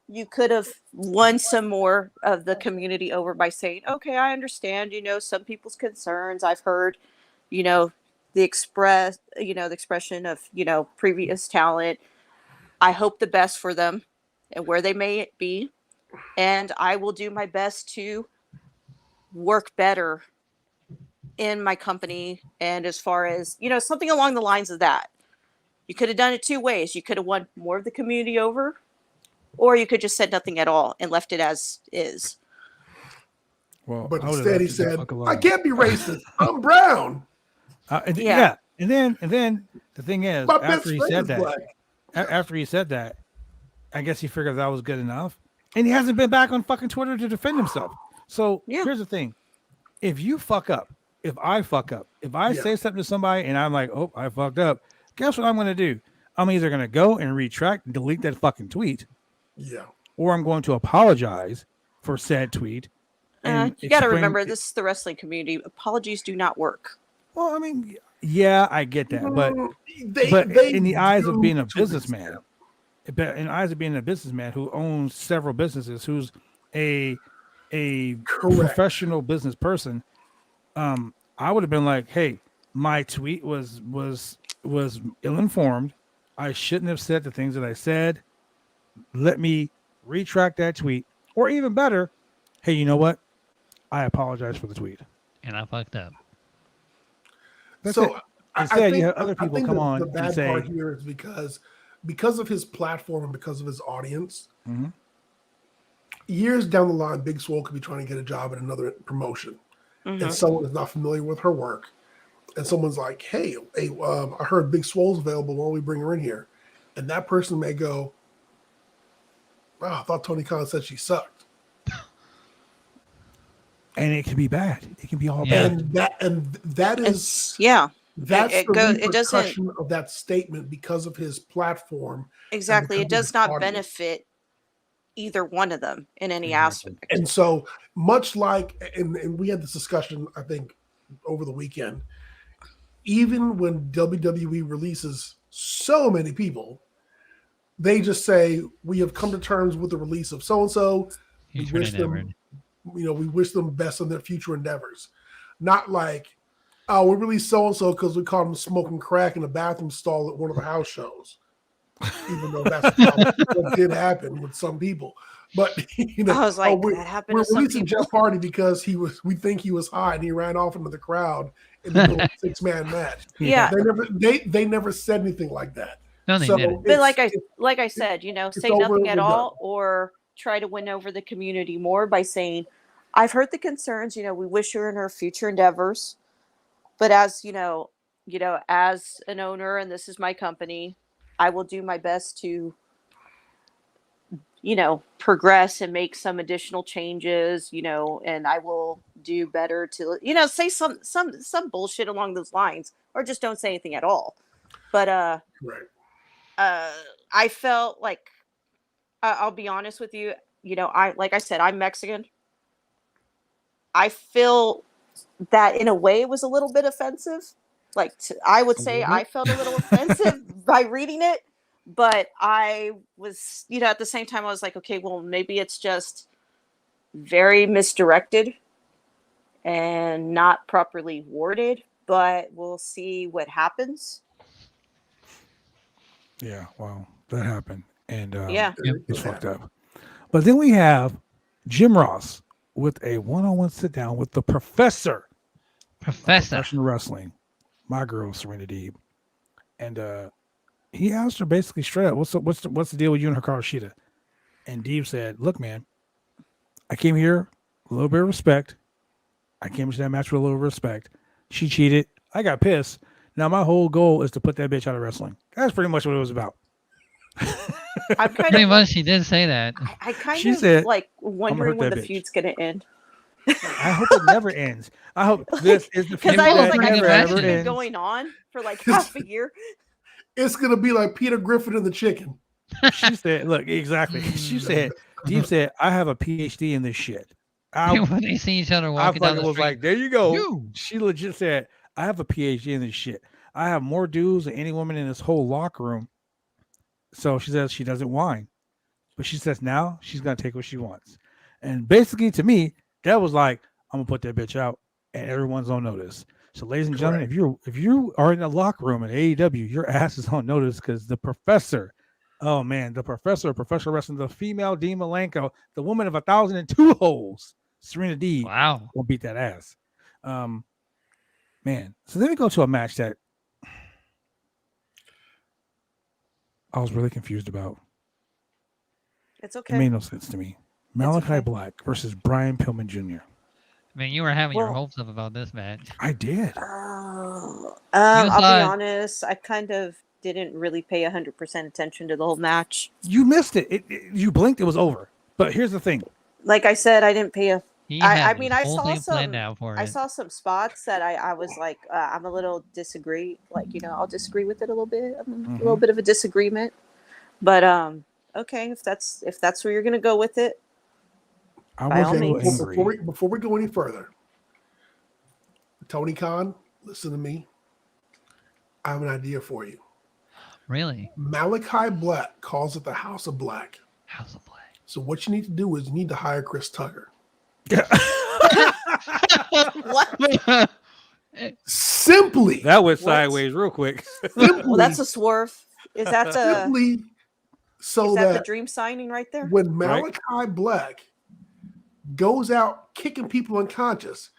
you could have won some more of the community over by saying, okay, I understand, some people's concerns. I've heard, the expression of, previous talent. I hope the best for them and where they may be. And I will do my best to work better in my company. And as far as, something along the lines of that, you could have done it two ways. You could have won more of the community over, or you could just said nothing at all and left it as is. Well, But I would've instead he left it the said, fuck alone. "I can't be racist. I'm brown. Yeah. And then the thing is, My best after he friend said is that, black." I guess he figured that was good enough, and he hasn't been back on fucking Twitter to defend himself. So here's the thing: if you fuck up, if I fuck up, if I say something to somebody and I'm like, "Oh, I fucked up," guess what I'm going to do? I'm either going to go and retract and delete that fucking tweet, or I'm going to apologize for said tweet. And You got to explain- remember, this is the wrestling community. Apologies do not work. Well, I mean, yeah, I get that, but They in the eyes of do being a to an businessman, in the eyes of being a businessman who owns several businesses, who's a professional business person, I would have been like, "Hey, my tweet was ill-informed. I shouldn't have said the things that I said. Let me retract that tweet, or even better, hey, you know what? I apologize for the tweet." And I fucked up. That's So it. Instead, you have other people come on the and bad say, part here is because of his platform and because of his audience. Mhm. Years down the line, Big Swole could be trying to get a job at another promotion, and someone is not familiar with her work, and someone's like, "Hey, I heard Big Swole's available. Why don't we bring her in here?" And that person may go, "Wow, I thought Tony Khan said she sucked." and it can be bad. It can be all bad. And that is that's It the goes. It doesn't repercussion of that statement because of his platform. exactly. It because of does his not audience. benefit either one of them in any aspect. And so much like, and we had this discussion, I think, over the weekend, even when WWE releases so many people, they just say, "We have come to terms with the release of so-and-so. We wish them, we wish them best in their future endeavors." Not like, "Oh, we released so-and-so because we caught him smoking crack in a bathroom stall at one of the house shows." Even though that's probably what did happen with some people. But I was like, we're that happened to some releasing people. Jeff Hardy because we think he was high and he ran off into the crowd in the middle of a 6-man match. Yeah. They never said anything like that. No, they didn't. But like I said, say over nothing and at we're all, or try to win over the community more by saying, I've heard the concerns, we wish her in her future endeavors. But as as an owner, and this is my company, I will do my best to progress and make some additional changes, and I will do better to, say some bullshit along those lines, or just don't say anything at all. But right. I felt like, I'll be honest with you, like I said, I'm Mexican. I feel that in a way it was a little bit offensive. Like I would say I felt a little offensive by reading it. But I was, at the same time, I was like, okay, well, maybe it's just very misdirected and not properly worded, but we'll see what happens. Yeah, wow, that happened. And it's fucked up. But then we have Jim Ross with a one-on-one sit-down with the professor. Professional wrestling. My girl, Serena Deeb. And, he asked her basically straight up, what's the deal with you and Hikaru Shida? And Deeb said, look, man, I came here with a little bit of respect. I came to that match with a little respect. She cheated. I got pissed. Now my whole goal is to put that bitch out of wrestling. That's pretty much what it was about. Pretty much, she did say that. I kind She of said, wondering when the feud's going to end. I hope it never ends. I hope this is the feud because I was that like, never I've ever been ends. going on for like half a year. It's gonna be like Peter Griffin and the chicken. She said, "Look, exactly." She said, "Deep said I have a PhD in this shit." When they see each other walking down the was street, like, "There you go." She legit said, "I have a PhD in this shit. I have more dudes than any woman in this whole locker room." So she says she doesn't whine, but she says now she's gonna take what she wants. And basically, to me, that was like, "I'm gonna put that bitch out, and everyone's on notice." So, ladies and gentlemen, if you are in the locker room at AEW, your ass is on notice because the professor, oh man, the professor of professional wrestling, the female Dean Malenko, the woman of 1,002 holes, Serena Deeb, will beat that ass. Man, so then we go to a match that I was really confused about. It's okay. It made no sense to me. Malachi Black versus Bryan Pillman Jr. I mean, you were having your hopes up about this match. I did. I'll be honest. I kind of didn't really pay 100% attention to the whole match. You missed it. You blinked. It was over. But here's the thing. Like I said, I didn't pay a. I saw some spots that I was like, I'm a little disagree. Like, I'll disagree with it a little bit. A little bit of a disagreement. But okay, if that's where you're gonna go with it. Before we go any further, Tony Khan, listen to me. I have an idea for you. Really? Malachi Black calls it the House of Black. House of Black. So what you need to do is you need to hire Chris Tucker. What? Simply. That went sideways real quick. Well, that's a swerve. Is that simply so that the dream signing right there? When Malachi Black goes out kicking people unconscious,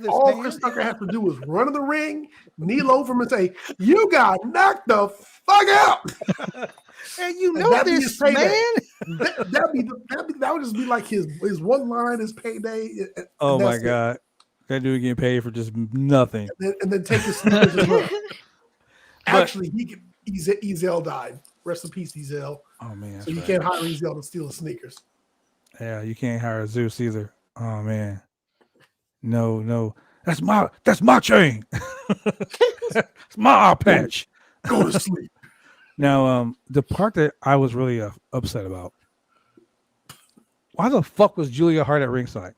all Chris Tucker has to do is run in the ring, kneel over him, and say, "You got knocked the fuck out." And you know this, man. That would just be like his one line, his payday. Oh my god, that dude getting paid for just nothing. And then take his sneakers and run. Actually, Ezel died. Rest in peace, Ezel. Oh man, so you can't hire Ezel to steal his sneakers. Yeah, you can't hire Zeus either. Oh man, no, that's my chain. It's my eye patch. Go to sleep. Now, the part that I was really upset about, why the fuck was Julia Hart at ringside?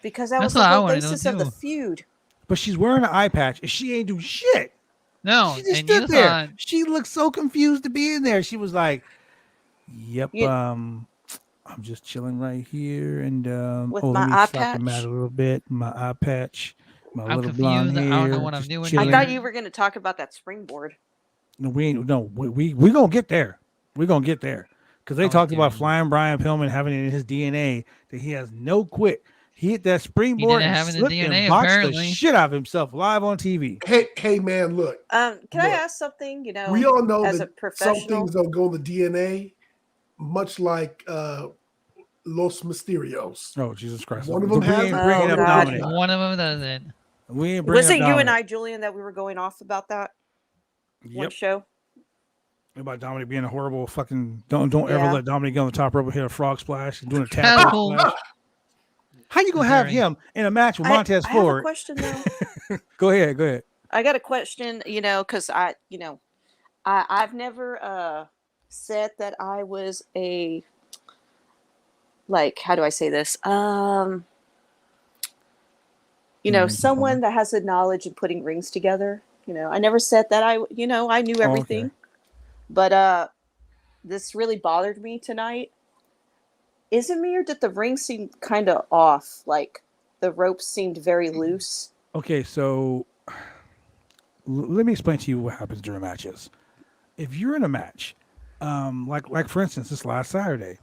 Because that was the whole basis of the feud. But she's wearing an eye patch and she ain't do shit. No, she just stood there. She looked so confused to be in there. She was like, "Yep, I'm just chilling right here and with my eye patch, a little bit, my eye patch, my I'm little blonde hair. I don't know what I'm doing. I thought you were going to talk about that springboard. No, we gonna get there. We're gonna get there. because they Oh, talked about dude. flying Bryan Pillman having it in his DNA that he has no quit. He hit that springboard didn't and have it in slipped DNA, and boxed the apparently. shit out of himself live on TV. Hey, man, look. Can I Look, ask something? You know, we all know as a that some professional, things don't go in the DNA, much like Los Mysterios. Oh, Jesus Christ. One of So them we has ain't it, bringing Oh, up God. Dominic. One of them doesn't. We ain't bringing was up it you Dominic. and I, Julian, that we were going off about that one Yep. show? About Dominic being a horrible fucking. Don't ever Yeah. let Dominic get on the top rope and hit a frog splash and doing a tap How rope cool. splash. How you gonna have Sorry. him in a match with I Montez have a Ford? question though. Go ahead. I got a question. You know, because I've never said that I was a, like, how do I say this? Someone that has a knowledge in putting rings together. You know, I never said that I knew everything. okay. But this really bothered me tonight. Is it me or did the ring seem kind of off? Like the ropes seemed very loose. Okay, so let me explain to you what happens during matches. If you're in a match, like for instance, this last Saturday,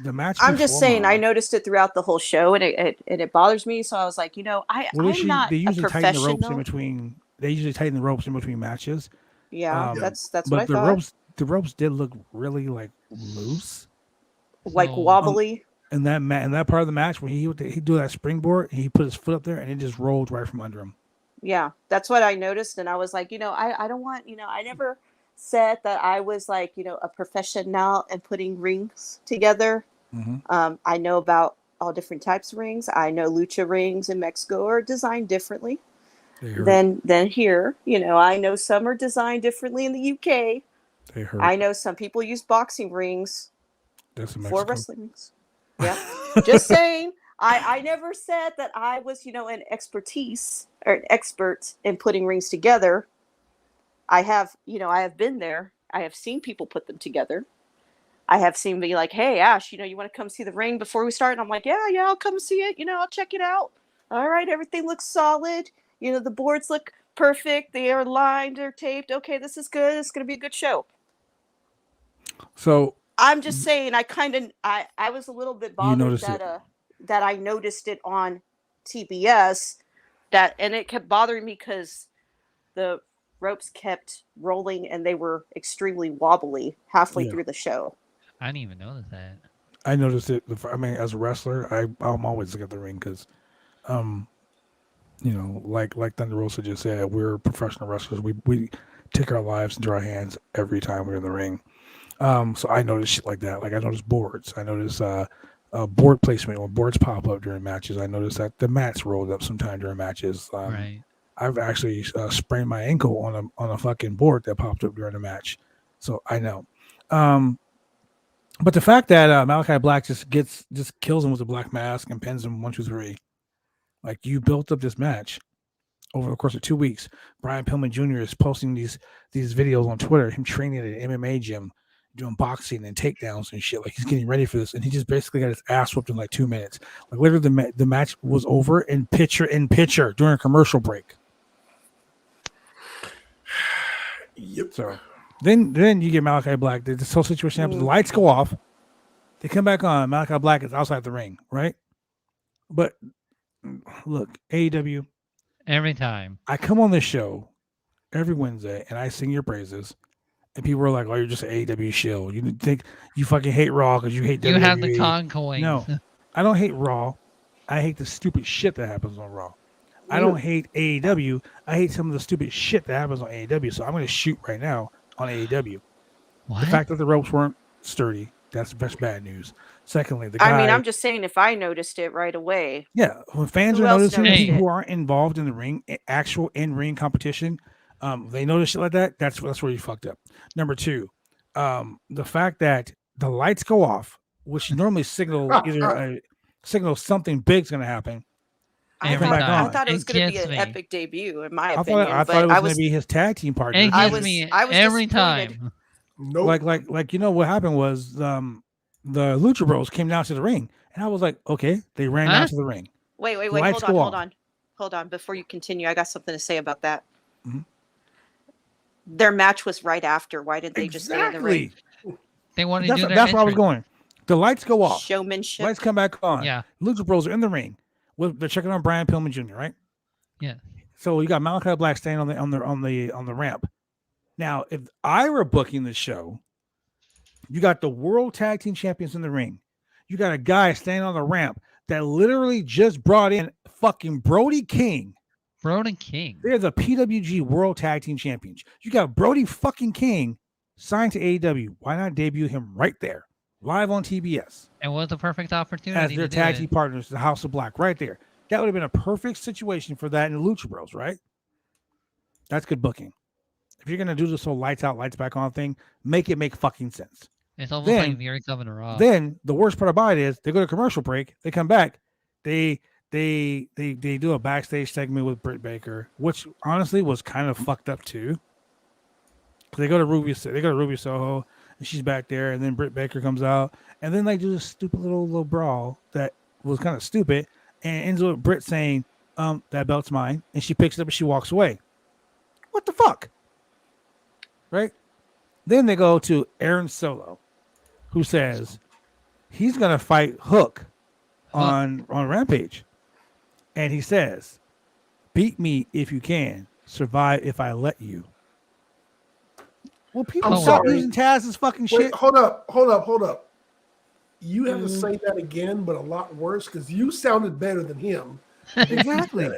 the match. I'm just before saying, I mine- noticed it throughout the whole show, and it bothers me. So I was like, Well, I'm not they a usually tighten the ropes in professional. between. They usually tighten the ropes in between matches. Yeah, that's what But I the thought. ropes did look really like loose. Like So, wobbly. In that part of the match when he do that springboard, he put his foot up there and it just rolled right from under him. Yeah, that's what I noticed, and I was like, I don't want, I never said that I was like, a professional in putting rings together. Mm-hmm. I know about all different types of rings. I know Lucha rings in Mexico are designed differently than here. I know some are designed differently in the UK. They hurt. I know some people use boxing rings That's in for Mexico. wrestling rings. Yeah, just saying. I never said that I was, an expertise or an expert in putting rings together. I have been there. I have seen people put them together. I have seen be like, hey, Ash, you want to come see the ring before we start? And I'm like, yeah, I'll come see it. I'll check it out. All right, everything looks solid. The boards look perfect. They are lined, they're taped. Okay, this is good. It's going to be a good show. So I'm just saying, I was a little bit bothered noticed that I noticed it on TBS, and it kept bothering me because the ropes kept rolling and they were extremely wobbly halfway through the show. I didn't even notice that. I noticed it. I mean, as a wrestler, I'm always looking at the ring because, like Thunder Rosa just said, we're professional wrestlers. We take our lives into our hands every time we're in the ring. So I notice shit like that. Like I notice boards. I notice board placement when boards pop up during matches. I notice that the mats rolled up sometime during matches. Right. I've actually sprained my ankle on a fucking board that popped up during a match. So I know. But the fact that Malachi Black just kills him with a black mask and pins him 1, 2, 3, like you built up this match over the course of 2 weeks. Brian Pillman Jr. is posting these videos on Twitter, him training at an MMA gym, doing boxing and takedowns and shit. Like he's getting ready for this, and he just basically got his ass whooped in like 2 minutes. Like literally, the match was over in picture during a commercial break. Yep. So then you get Malachi Black. This whole situation happens. The lights go off. They come back on. Malachi Black is outside the ring, right? But look, AEW. Every time. I come on this show every Wednesday and I sing your praises. And people are like, "Oh, you're just an AEW shill. You think you fucking hate Raw because you hate WWE." You have the con coins. No, I don't hate Raw. I hate the stupid shit that happens on Raw. I don't hate AEW. I hate some of the stupid shit that happens on AEW. So I'm going to shoot right now on AEW. What? The fact that the ropes weren't sturdy, that's bad news. Secondly, the guy. I mean, I'm just saying, if I noticed it right away. Yeah, when fans Who are else noticing noticed people it? who aren't involved in the ring, actual in-ring competition, they notice shit like that. That's where you fucked up. Number 2, the fact that the lights go off, which normally signal signal something big's going to happen. I Come back on. thought it was going to be gets an me. epic debut, in my I opinion. thought it was going to be his tag team partner. It I gives was- me I was every disappointed. time. Nope. Like what happened was the Lucha Bros came down to the ring, and I was like, okay, they ran down to the ring. Wait, Lights hold go on. Before you continue, I got something to say about that. Mhm. Their match was right after. Why didn't they just stay in the ring? They want to do their That's where I was entrance. going. The lights go off. Showmanship. Lights come back on. Yeah. Lucha Bros are in the ring. They're checking on Bryan Pillman Jr. Right? Yeah. So you got Malachi Black standing on the ramp. Now, if I were booking the show, you got the World Tag Team Champions in the ring. You got a guy standing on the ramp that literally just brought in fucking Brody King. Brody King. They're the PWG World Tag Team Champions. You got Brody fucking King signed to AEW. Why not debut him right there, live on TBS? It was a perfect opportunity As their to tag do team it. partners, the House of Black, right there. That would have been a perfect situation for that in the Lucha Bros, right? That's good booking. If you're gonna do this whole lights out, lights back on thing, make it make fucking sense. It's almost Then- like Fury coming to Raw. Then the worst part about it is they go to commercial break, they come back, they do a backstage segment with Britt Baker, which honestly was kind of fucked up too. They go to Ruby Soho, and she's back there, and then Britt Baker comes out, and then they do this stupid little brawl that was kind of stupid, and ends with Britt saying, "That belt's mine," and she picks it up and she walks away. What the fuck? Right? Then they go to Aaron Solo, who says he's gonna fight Hook on Rampage. And he says, "Beat me if you can, survive if I let you." Well, people I'm stop sorry. using Taz's fucking Wait, shit. hold up. You have to say that again, but a lot worse because you sounded better than him. Exactly.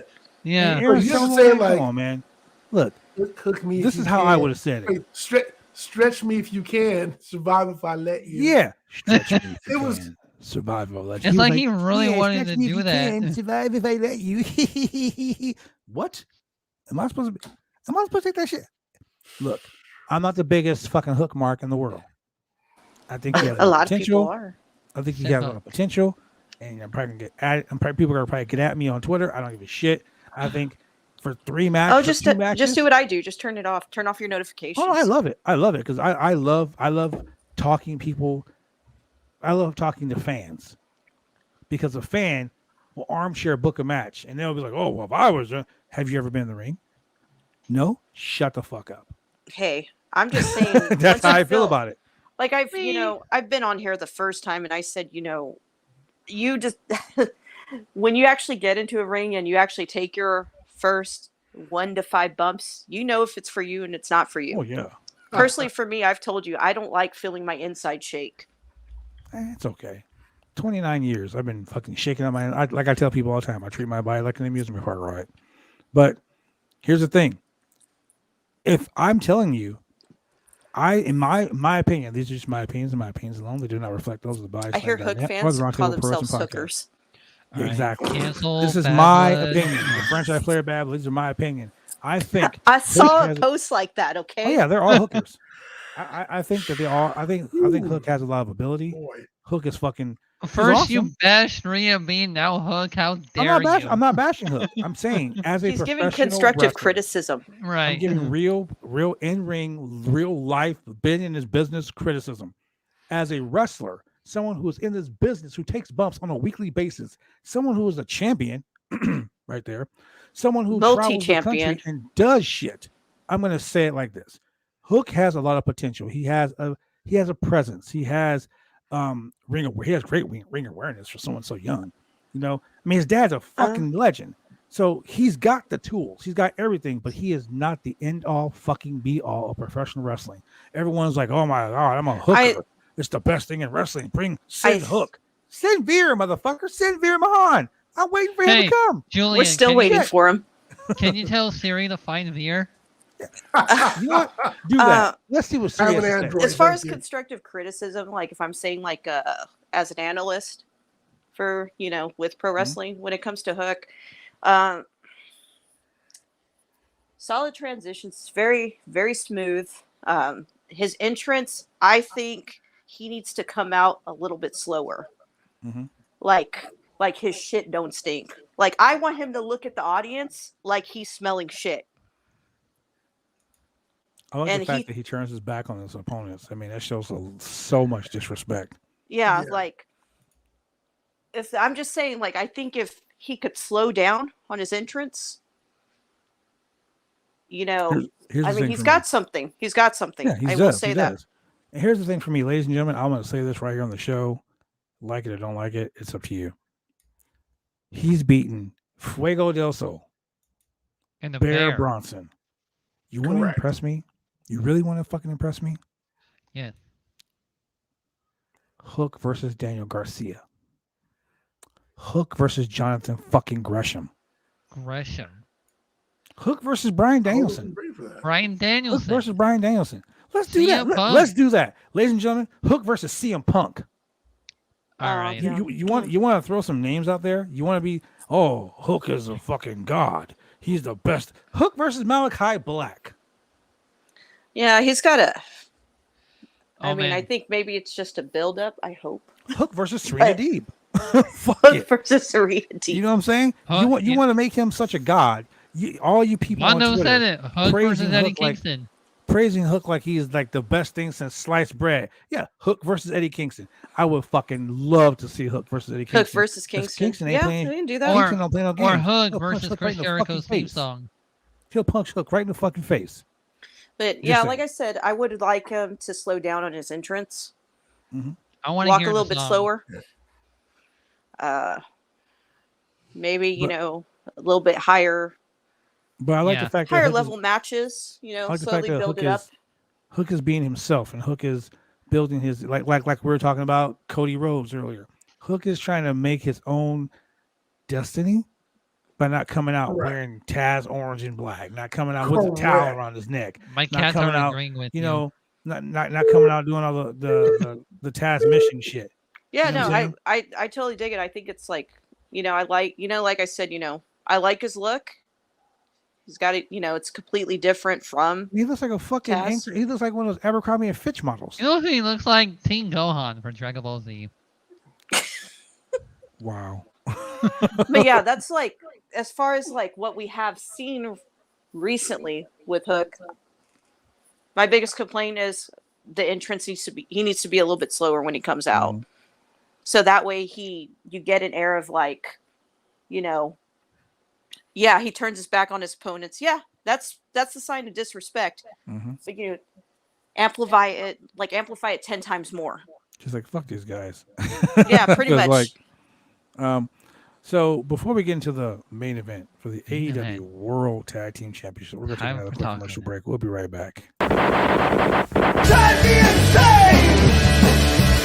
Yeah. And Aaron You have to Solo, say, come like- on, man. Look, Hook me. if this you is how I can. would have said it. Wait, stretch me if you can. Survive if I let you. Yeah. Stretch me if you It was- can. Survive if I let you. It's He was like he really "Yeah, wanted stretch to me if do you that." can, survive if I let you. What? Am I supposed to take that shit? Look, I'm not the biggest fucking Hook mark in the world. I think he has A lot of potential. people are. I think he has a lot of potential, and I'm probably gonna get at it. People are gonna probably get at me on Twitter. I don't give a shit. I think for 3 matches, Oh, two matches, just do what I do. Just turn it off. Turn off your notifications. Oh, I love it. I love it because I love talking people. I love talking to fans because a fan will armchair book a match and they'll be like, "Oh, well, if I was, have you ever been in the ring?" No, shut the fuck up. Hey, I'm just saying. That's once how you I feel about it. Like I've been on here the first time and I said, you just when you actually get into a ring and you actually take your first 1 to 5 bumps, if it's for you and it's not for you. Oh yeah, Personally, for me, I've told you I don't like feeling my inside shake. It's okay. 29 years I've been fucking shaking on my. Like I tell people all the time, I treat my body like an amusement park ride. But here's the thing: if I'm telling you, in my opinion, these are just my opinions and my opinions alone. They do not reflect those of the body. I hear Hook fans call themselves hookers. All right, Exactly. cancel This is Bad my Blood. opinion. The franchise player bad. These are my opinion. I think. I saw Hook a has- post like that. Okay. Oh yeah, they're all hookers. I think that they all. I think Hook has a lot of ability. Boy. Hook is fucking. First, you awesome. based Rhea Bean, now Hook. How dare you? I'm not bashing Hook. I'm saying as a He's giving professional constructive wrestler, criticism. I'm Right. giving real in ring, real life, been in his business criticism. As a wrestler, someone who is in this business, who takes bumps on a weekly basis, someone who is a champion, right there, someone who travels the country Multi-champion. and does shit. I'm going to say it like this: Hook has a lot of potential. He has a presence. He has he has great ring awareness for someone so young. I mean, his dad's a fucking legend. So he's got the tools, he's got everything, but he is not the end all fucking be all of professional wrestling. Everyone's like, "Oh my god, I'm a hooker. It's the best thing in wrestling. Bring Hook. Send Veer, motherfucker. Send Veer Mahan. I'm waiting for him Hey, to come." Julian, We're still can waiting You, for him. can you tell Siri to find Veer? You know what? Do that. Let's see what I have Siri an has to say. Android. As far thank as you. constructive criticism, like if I'm saying like as an analyst for with pro wrestling, when it comes to Hook, solid transitions, very very smooth. His entrance, I think he needs to come out a little bit slower. Mhm. Like his shit don't stink. Like I want him to look at the audience like he's smelling shit. I like and the fact he- that he turns his back on his opponents. I mean, that shows so much disrespect. Yeah, Yeah. like if I'm just saying, like I think if he could slow down on his entrance, Here's I the mean, thing he's for got me. something. He's got something. Yeah, he I does. will say he that. does. And here's the thing for me, ladies and gentlemen. I'm going to say this right here on the show. Like it or don't like it, it's up to you. He's beaten Fuego del Sol, And the Bear bear. Bronson. You want to Correct. impress me? You really want to fucking impress me? Yeah. Hook versus Daniel Garcia. Hook versus Jonathan fucking Gresham. Gresham. Hook versus Bryan I wasn't Danielson. ready for that. Brian Hook Danielson. versus Bryan Danielson. Let's do that. CM Punk. Let's do that, ladies and gentlemen. Hook versus CM Punk. All right. Yeah. You want to throw some names out there? You want to be Hook is a fucking god. He's the best. Hook versus Malachi Black. Yeah, he's got a. Oh, I mean, I man. think maybe it's just a build-up. I hope. Hook versus Serena Deeb. Fuck Hook it. versus Serena Deeb. You know what I'm saying? Hook, you yeah. want to make him such a god. All you people on Mondo Twitter said it. Hook praising versus Eddie Hook like- Kingston. praising Hook like he's like the best thing since sliced bread. Yeah, Hook versus Eddie Kingston. I would fucking love to see Hook versus Eddie Kingston. Hook versus 'Cause Kingston. Kingston ain't Yeah, playing. we didn't do that. Kingston don't play no Or games. Hook He'll punch versus Hook Chris right in the fucking Jericho's theme face. song. He'll punch Hook right in the fucking face. But Just yeah, saying. like I said, I would like him to slow down on his entrance. I want to Walk hear a little the bit song. slower. Maybe, you But- know, a little bit higher But I like Yeah. the fact that higher Hook level matches, you I know, like the fact slowly that build Hook it up. Hook is being himself, and Hook is building his like we were talking about Cody Rhodes earlier. Hook is trying to make his own destiny by not coming out Correct. wearing Taz orange and black, not coming out with a towel Correct. around his neck, My not cats coming are out, agreeing with you know, not coming out doing all the Taz mission shit. Yeah, You know no, what I'm I totally dig it. I think it's like, you know, I like, you know, like I said, you know, I like his look. He's got it, you know, it's completely different from. He looks like a fucking Taz. anchor. He looks like one of those Abercrombie and Fitch models. You know who he looks like? Teen Gohan from Dragon Ball Z. Wow. But yeah, that's like, as far as like what we have seen recently with Hook, my biggest complaint is the entrance needs to be, he needs to be a little bit slower when he comes out. Mhm. So that way you get an air of like, you know, yeah, he turns his back on his opponents. Yeah, that's the sign of disrespect. Mhm. But you amplify it 10 times more. Just like fuck these guys. Yeah, pretty 'Cause, much. Like, so before we get into the main event for the Main AEW event. World Tag Team Championship, we're gonna take Time another for quick talking. commercial break. We'll be right back. Drive me insane!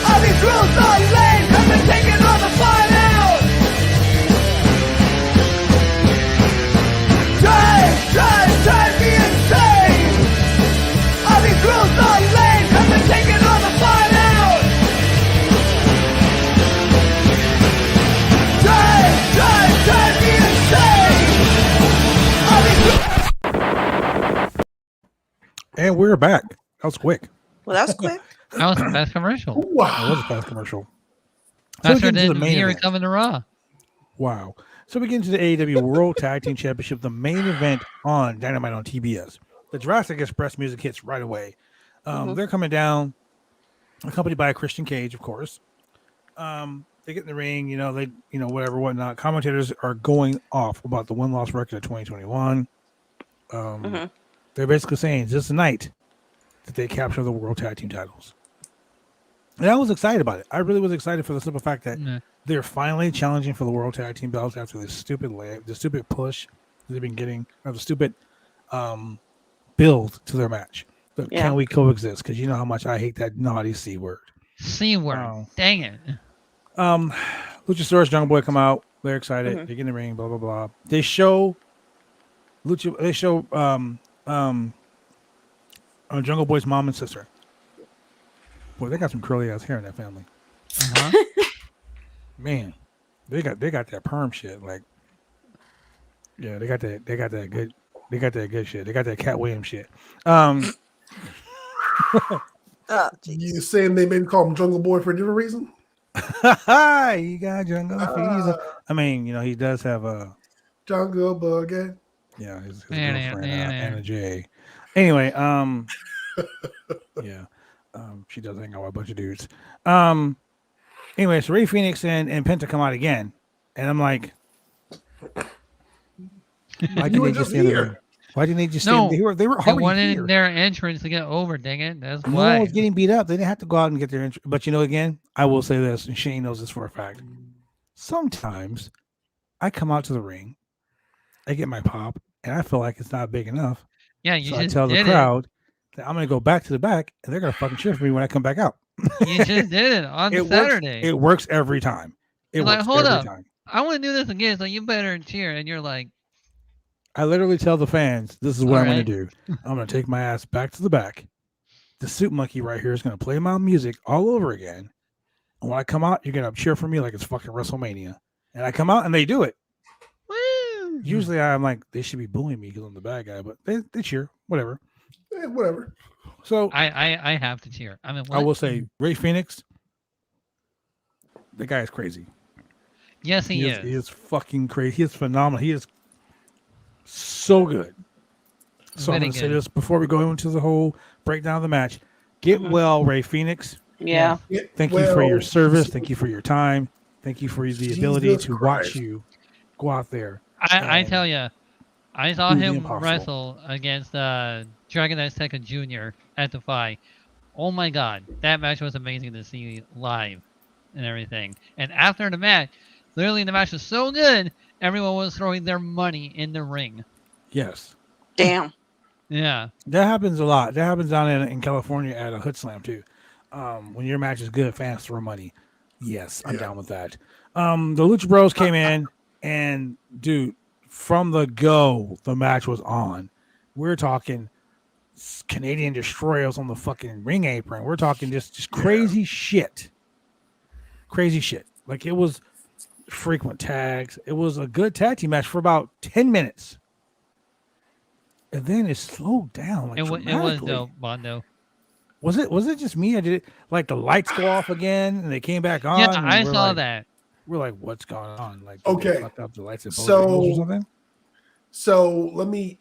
All these rules are lame, have been taking all the fun out! Drive me insane! All these rules are lame, have been taking all the fun out! Drive me insane! All these And we're back. That was quick. Well, that was quick. That was the best commercial. That was Wow. a fast commercial. So we Faster get into the than main Here event. coming to Raw. Wow. So we get into the AEW World Tag Team Championship, the main event on Dynamite on TBS. The Jurassic Express music hits right away. They're coming down, accompanied by Christian Cage, of course. They get in the ring, whatever, whatnot. Commentators are going off about the win-loss record of 2021. They're basically saying this is the night that they capture the World Tag Team titles. And I was excited about it. I really was excited for the simple fact that Yeah. they're finally challenging for the World Tag Team belts after this stupid push they've been getting, or the stupid build to their match. But Yeah. can we coexist? Because you know how much I hate that naughty C word. C word. Wow. Dang it. Luchasaurus, Jungle Boy come out. They're excited. They get in the ring. Blah blah blah. They show Lucha. They show Jungle Boy's mom and sister. Boy, they got some curly ass hair in that family. Uh-huh. Man, they got that perm shit. Like, yeah, they got that good shit. They got that Cat Williams shit. You saying they maybe call him Jungle Boy for a different reason? He got Jungle Fever. I mean, he does have a Jungle Boogie. his Man, girlfriend man. Anna Jay. Anyway, yeah, she does hang out with a bunch of dudes. Anyway, so Ray Phoenix and Penta come out again, and I'm like, why You did were they just just stand here. there? Why didn't they just No, stay? They were They already wanted here. their entrance to get over, dang it. That's No one why. was getting beat up. They didn't have to go out and get their entry. But again, I will say this, and Shane knows this for a fact. Sometimes I come out to the ring, I get my pop, and I feel like it's not big enough. Yeah, you So I just tell the did crowd that I'm going to go back to the back, and they're going to fucking cheer for me when I come back out. it. You just did it on Saturday. It works every time. It You're like, works hold every up. time. I want to do this again, so you better cheer. And you're like, I literally tell the fans, this is what All I'm going right. to do. I'm going to take my ass back to the back. The suit monkey right here is going to play my music all over again. And when I come out, you're going to cheer for me like it's fucking WrestleMania. And I come out and they do it. woo! Usually I'm like, they should be booing me because I'm the bad guy, but they cheer, whatever. Whatever. So I have to cheer. I mean, I what? will say, Ray Phoenix, the guy is crazy. Yes, he is. He is fucking crazy. He is phenomenal. He is so good. So I'm Very going to say good. this before we go into the whole breakdown of the match. Get well, Ray Phoenix. Yeah. Thank you for your service. Thank you for your time. Thank you for the ability Jesus to Christ. watch you go out there. I and tell you, I saw do the him impossible. wrestle against Dragon Azteca Jr. at the Fi. Oh my God, that match was amazing to see live and everything. And after the match, literally the match was so good, everyone was throwing their money in the ring. Yes. Damn. Yeah. That happens a lot. That happens down in California at a Hood Slam too. When your match is good, fans throw money. Yes, I'm down with that. The Lucha Bros came in, and dude, from the go, the match was on. We're talking Canadian destroyers on the fucking ring apron. We're talking just crazy shit. Crazy shit. Like it was frequent tags. It was a good tag team match for about 10 minutes. And then it slowed down. Like It was dramatically. dope, Bondo. Was it just me? I did it like the lights go off again and they came back on. Yeah, and I we're saw like- that. We're like, what's going on? Like, did they Okay. fuck up the lights at both So- angles or something? So let me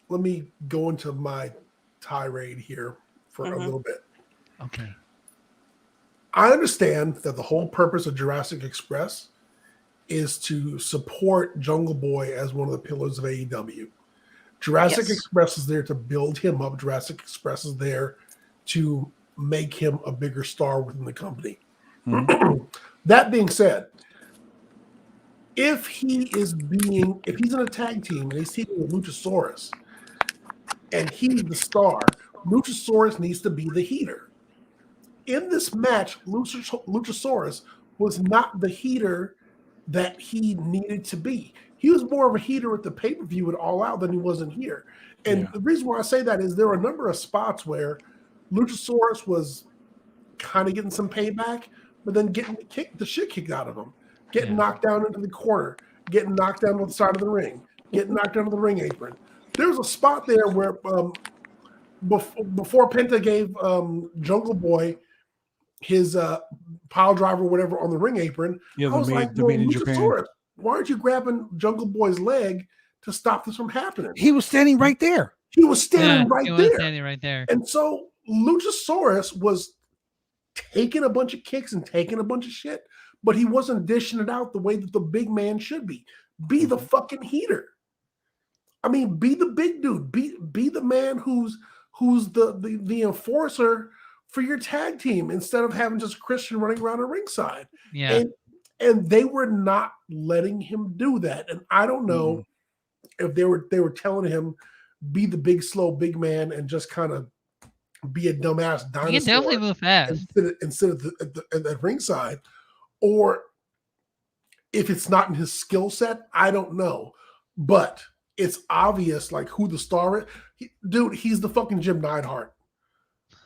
go into my tirade here for a Mhm. little bit. Okay. I understand that the whole purpose of Jurassic Express is to support Jungle Boy as one of the pillars of AEW. Jurassic Yes. Express is there to build him up. Jurassic Express is there to make him a bigger star within the company. That being said, if he's in a tag team and he's teaming with Luchasaurus and he's the star, Luchasaurus needs to be the heater. In this match, Luchasaurus was not the heater that he needed to be. He was more of a heater at the pay-per-view at All Out than he wasn't here. And Yeah. the reason why I say that is there were a number of spots where Luchasaurus was kind of getting some payback, but then getting the shit kicked out of him, getting knocked down into the corner, getting knocked down to the side of the ring, getting knocked down to the ring apron. There was a spot there where before Penta gave Jungle Boy his pile driver or whatever on the ring apron, Yeah, I was like, the made in Japan. Luchasaurus, why aren't you grabbing Jungle Boy's leg to stop this from happening? He was standing right there. He was standing right he was there. standing right there. And so Luchasaurus was taking a bunch of kicks and taking a bunch of shit, but he wasn't dishing it out the way that the big man should be. Be the fucking heater. I mean, be the big dude. Be the man who's the enforcer for your tag team instead of having just Christian running around the ringside. Yeah. And they were not letting him do that. And I don't know if they were telling him be the big slow big man and just kind of be a dumbass dinosaur. He can definitely move fast. instead of at the ringside, or if it's not in his skill set, I don't know. But it's obvious, like who the star is. Dude, he's the fucking Jim Neidhart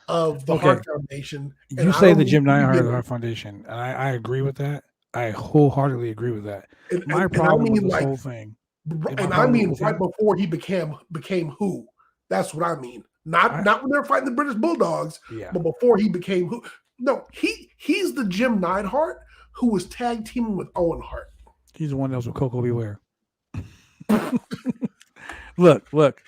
of the Okay. Hart Foundation. You I say don't the need Jim to be Neidhart of bigger. the Hart Foundation, and I agree with that. I wholeheartedly agree with that. And- My and I problem mean, with this like, whole thing, And my I problem mean with right him- before he became who. That's what I mean. Not when they were fighting the British Bulldogs, yeah, but before he became who. No, he's the Jim Neidhart who was tag teaming with Owen Hart. he's the one that was with Coco Beware. Look,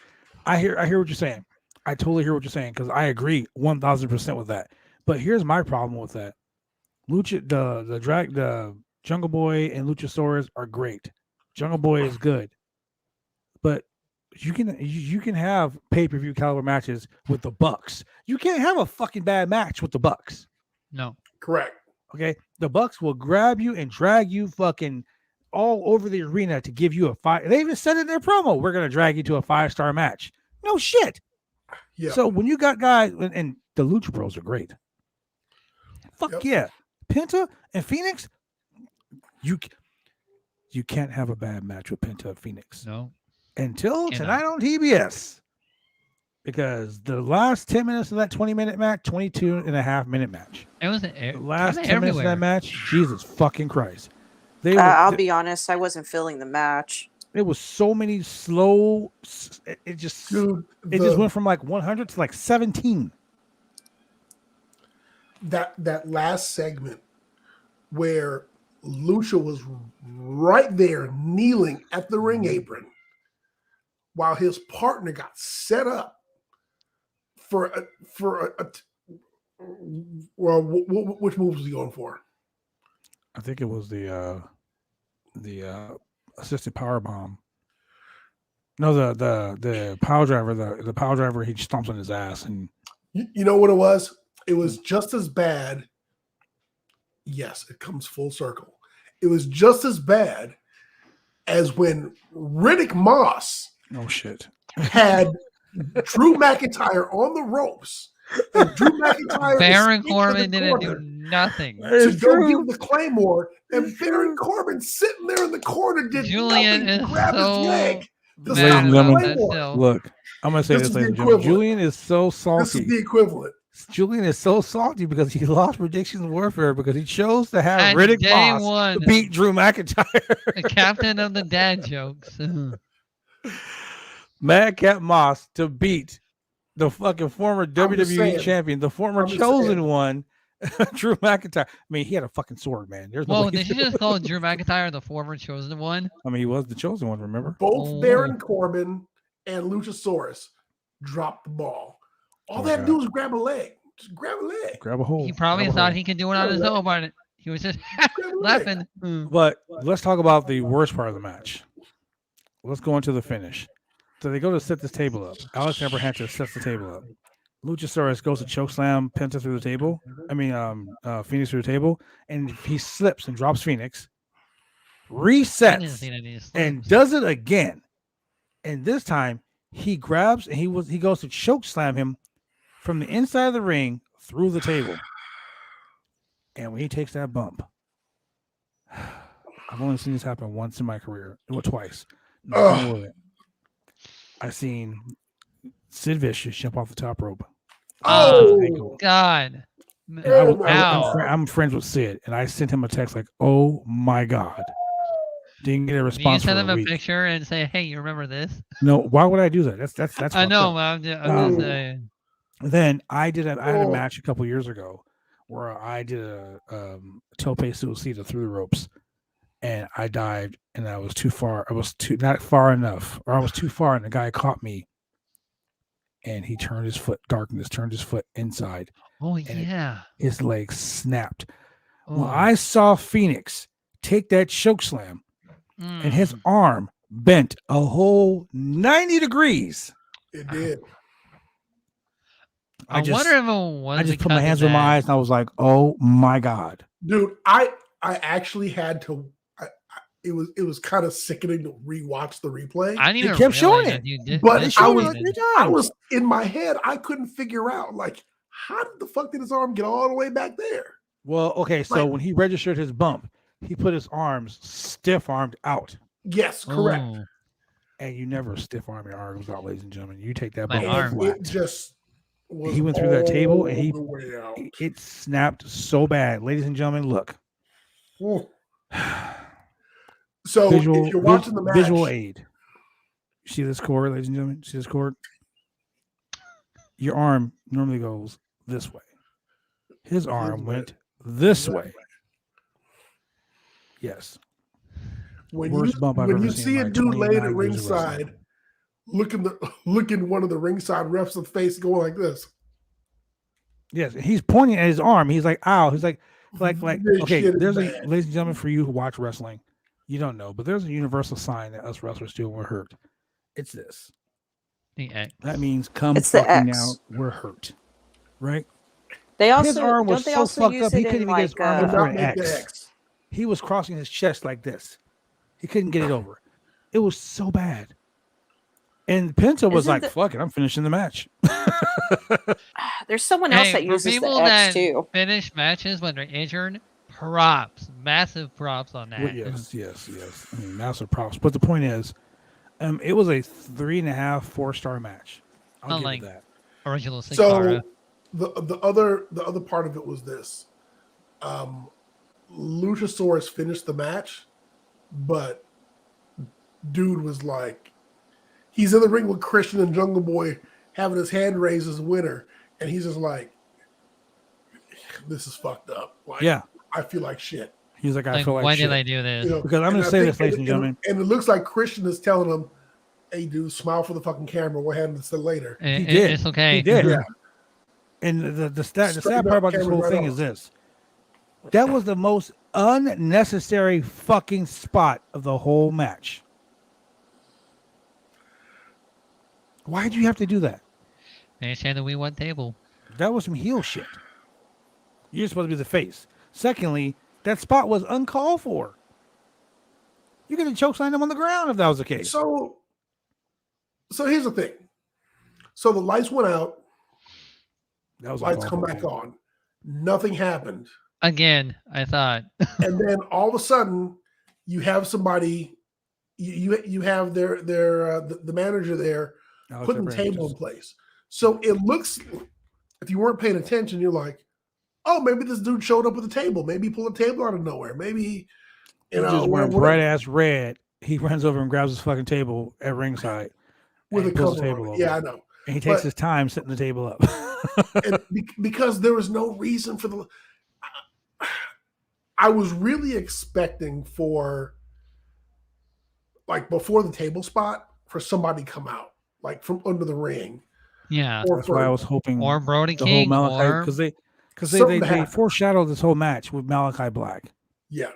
I hear what you're saying. I totally hear what you're saying because I agree 1,000% with that. But here's my problem with that: Lucha, the Jungle Boy and Luchasaurus are great. Jungle Boy is good, but you can have pay-per-view caliber matches with the Bucks. You can't have a fucking bad match with the Bucks. No. Correct. Okay, the Bucks will grab you and drag you fucking all over the arena to give you a 5. They even said in their promo, "We're gonna drag you to a 5-star match." No shit. Yeah. So when you got guys, and the Lucha Bros are great. Fuck yeah, Penta and Fenix. You can't have a bad match with Penta and Fenix. No. Until tonight on TBS. Because the last 10 minutes of that 20-minute match, 22.5-minute match. It was the last 10 minutes of that match, Jesus fucking Christ. I'll be honest, I wasn't feeling the match. It was so many slow. It just went from like 100 to like 17. That last segment where Lucha was right there kneeling at the ring apron while his partner got set up which move was he going for? I think it was the assisted power bomb. No, the power driver. The power driver. He stomps on his ass, and you know what it was? It was just as bad. Yes, it comes full circle. It was just as bad as when Riddick Moss. Oh shit! Had Drew McIntyre on the ropes. And Drew McIntyre Baron Corbin didn't do nothing. To go give the Claymore, and Baron Corbin sitting there in the corner did Julian nothing. is Grab so his leg. Ladies and gentlemen, look, I'm gonna say this, ladies and gentlemen. Julian is so salty. This is the equivalent. Julian is so salty because he lost Predictions Warfare because he chose to have At Riddick day Moss one, to beat Drew McIntyre. the captain of the dad jokes. Madcap Moss to beat the fucking former WWE champion, the former chosen one, Drew McIntyre. I mean, he had a fucking sword, man. There's no Whoa, way did you just call Drew McIntyre the former chosen one? I mean, he was the chosen one, remember? Both Baron Corbin and Luchasaurus dropped the ball. All they had to do was grab a leg. Just grab a leg. Grab a hold. He probably thought he could do it on his own, but he was just laughing. But let's talk about the worst part of the match. Let's go into the finish. So they go to set this table up. Alex Abrahantes sets the table up. Luchasaurus goes to chokeslam Penta through the table. Phoenix through the table, and he slips and drops Phoenix. Resets and does it again. And this time he grabs and he goes to chokeslam him from the inside of the ring through the table. And when he takes that bump, I've only seen this happen once in my career, or twice. I've seen Sid Vicious jump off the top rope. Oh, God. I'm friends with Sid, and I sent him a text like, "Oh my God." Didn't get a response. You send him a picture and say, "Hey, you remember this?" No, why would I do that? That's I know. I'm just saying. Then I had a match a couple years ago where I did a tope suicida through the ropes, and I dived, and I was too far. I was not far enough, or I was too far, and the guy caught me, and he turned his foot. Darkness turned his foot inside. Oh yeah. His leg snapped. Oh. Well, I saw Phoenix take that choke slam, and his arm bent a whole 90 degrees. It did. I wonder if it was. I just put my hands over my eyes and I was like, "Oh my God, dude!" I actually had to. It was kind of sickening to rewatch the replay. I didn't even kept showing it, but I was in my head. I couldn't figure out like how the fuck did his arm get all the way back there? Well, okay, so when he registered his bump, he put his arms stiff armed out. Yes, correct. Oh. And you never stiff arm your arms out, ladies and gentlemen. You take that My bump arm. flat. It just. He went through that table and it snapped so bad. Ladies and gentlemen, look. So if you're watching the match, visual aid. You see this cord, ladies and gentlemen? See this cord? Your arm normally goes this way. His arm went this way. Yes. When you see a dude laid at ringside, looking one of the ringside refs in the face, going like this. Yes, he's pointing at his arm. He's like, "Ow!" He's like, okay. There's ladies and gentlemen, for you who watch wrestling, you don't know, but there's a universal sign that us wrestlers do when we're hurt. It's this. The X. That means come It's the fucking X. out. We're hurt, right? They also His arm was don't they so also fucked use up. He it couldn't in even get his like arm Do up for not an make the X. X. He was crossing his chest like this. He couldn't get it over. It was so bad. And Penta was Isn't like, the- "Fuck it, I'm finishing the match." there's someone else Hey, that for uses the people X that too. finish matches when they're injured, props, massive props on that. Well, yes. I mean, massive props. But the point is, it was a 3.5, 4-star match. I'll give Unlike it that. original Sin So Cara. the other part of it was this. Luchasaurus finished the match, but dude was like, he's in the ring with Christian and Jungle Boy having his hand raised as winner, and he's just like, this is fucked up. Like, Yeah. I feel like shit. He's like, I Like, feel like why shit. did I do this? You know, Because I'm and going to I say think- this, ladies and gentlemen. and it looks like Christian is telling him, hey, dude, smile for the fucking camera. We'll handle this later. He did. It's okay. He did. Yeah. And the sad Straighten part up about this camera whole right thing off. is this. That was the most unnecessary fucking spot of the whole match. Why did you have to do that? They said that we want table. That was some heel shit. You're supposed to be the face. Secondly, that spot was uncalled for. You could have chokeslammed him on the ground if that was the case. So here's the thing. So the lights went out. That was Lights uncalled come for. back on. Nothing happened. Again, I thought. And then all of a sudden, you have somebody. You have the manager there Alex putting the Abrahamson. table in place. So it looks, if you weren't paying attention, you're like, oh, maybe this dude showed up with a table. Maybe he pulled a table out of nowhere. Maybe He's just wearing bright ass red. He runs over and grabs his fucking table at ringside with a and pulls the cover table on over. it. Yeah, I know. And he takes But- his time setting the table up. And because there was no reason for the. I was really expecting for, like, before the table spot, for somebody to come out, like from under the ring. Yeah. Or That's why I was hoping Or Brody the King. whole Malachi, Or because Something they happened. foreshadowed this whole match with Malachi Black. Yeah.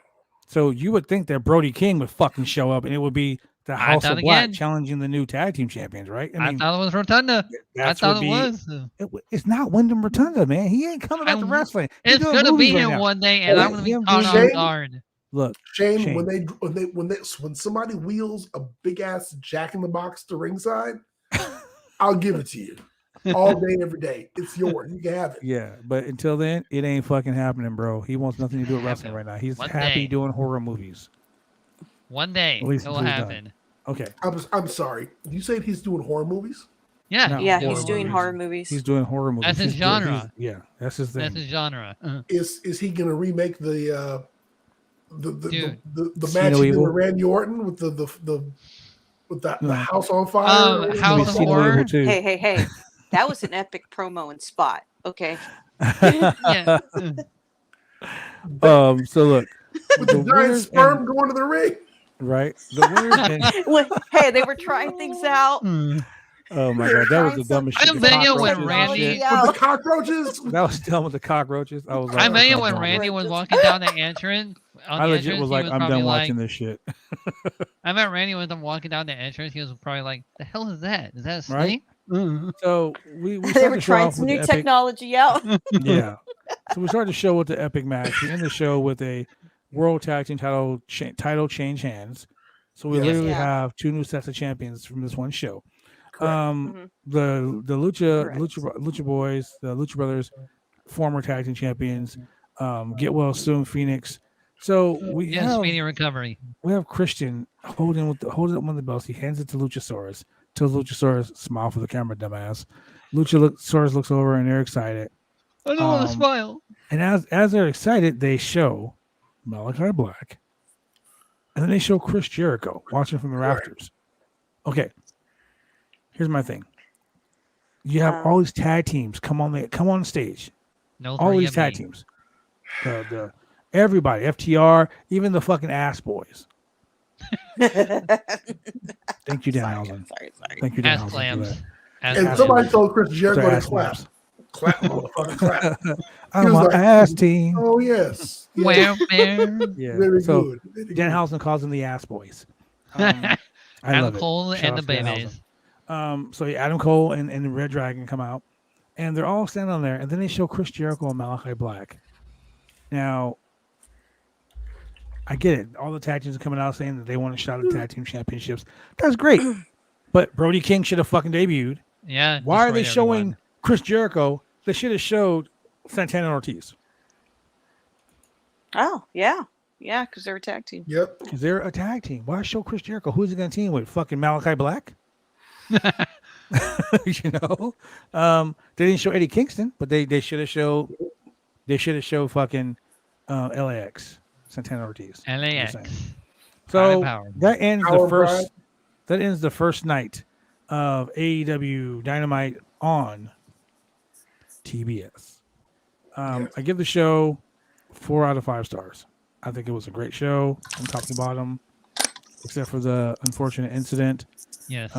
So you would think that Brody King would fucking show up and it would be the I House thought of Black again. challenging the new tag team champions, right? I thought it was Rotunda. I that's thought would it be- was. It's not Wyndham Rotunda, man. He ain't coming back to I'm- wrestling. He's It's doing gonna movies be right him now. one day, and Oh, I'm gonna be him caught doing on Shane? guard. Look, Shane, Shane. when somebody wheels a big ass Jack in the Box to ringside, I'll give it to you all day, every day. It's yours. You can have it. Yeah, but until then, it ain't fucking happening, bro. He wants nothing to do with wrestling right now. He's One happy day. doing horror movies. One day At least it will until he's done. happen. Okay. I'm sorry. You said he's doing horror movies? Yeah. No, Yeah, horror he's doing movies. horror movies. He's doing horror movies. That's his He's doing- genre. yeah, that's his thing. That's his genre. Is he going to remake the Dude. match See No he did Evil? with Randy Orton with the No. house on fire? House Maybe of See No Horror? Evil too. Hey, that was an epic promo and spot. Okay. Yeah. So look, with the giant winners sperm and- going to the ring. right? The winners and Well, hey, they were trying things out. oh my god, that was the dumbest shit. I'm The thinking when cockroaches and Randy- shit. Yeah. With the cockroaches. That was dumb with the cockroaches. I was like, I mean, okay, when I'm done. Randy was walking down the entrance, on I the legit entrance, was he like, was I'm probably done like, watching this shit. I met Randy was walking down the entrance. He was probably like, "The hell is that? Is that a Right? snake?" So we They started were the show trying off some with new the epic, technology out. yeah. So we started the show with the epic match. We end the show with a World Tag Team title change hands. So we Yes. literally Yeah. have two new sets of champions from this one show. Correct. Mhm. The Lucha Correct. Lucha Boys, the Lucha Brothers, former tag team champions. Get well soon, Phoenix. So we Yeah, have speedy recovery. we have Christian holding up one of the belts. He hands it to Luchasaurus. Tells Luchasaurus, smile for the camera, dumbass. Luchasaurus looks over and they're excited. I don't want to Um, smile. And as they're excited, they show Malachi Black. And then they show Chris Jericho watching from the rafters. Okay. Here's my thing. You have all these tag teams come on stage. No, All three these of tag me. teams. The everybody, FTR, even the fucking ass boys. Thank you, Danhausen. Sorry. Thank you, Ass Danhausen. for clams. that. Ass And clams. somebody told Chris Sorry, Jericho to ass clap. slaps. Clap, motherfucker, clap. I'm was an like, ass team. Oh, yes. Yes. Where? Yeah. Very so good. Very good. Danhausen calls them the ass boys. I Adam love it. Cole Shout and out the to Danhausen. babies. So Adam Cole and Red Dragon come out, and they're all standing on there, and then they show Chris Jericho and Malachi Black. Now, I get it. All the tag teams are coming out saying that they want a shot at tag team championships. That's great. But Brody King should have fucking debuted. Yeah. Why are they destroyed showing everyone. Chris Jericho? They should have showed Santana and Ortiz. Oh, yeah. Yeah, because they're a tag team. Yep. Because they're a tag team. Why show Chris Jericho? Who's he going to team with? Fucking Malachi Black? You know? They didn't show Eddie Kingston, but they should have showed fucking LAX, Santana Ortiz. LAX. So Power. that ends Power the first Bride. that ends the first night of AEW Dynamite on TBS. I give the show 4 out of 5 stars. I think it was a great show from top to bottom, except for the unfortunate incident Yes.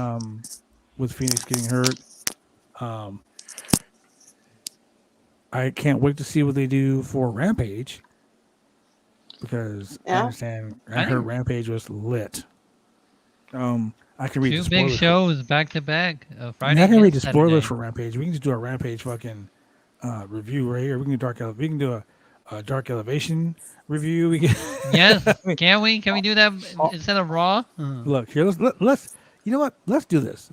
with Fenix getting hurt. I can't wait to see what they do for Rampage, because I Yeah. understand I I heard didn't- Rampage was lit. I can read Two the big spoilers. shows back to back. Friday. I can and read the spoilers Saturday. for Rampage. We can just do a Rampage fucking review right here. We can do a Dark Elevation review. We can Yes. Can we? Can we do that instead of Raw? look here. Let's you know what? Let's do this.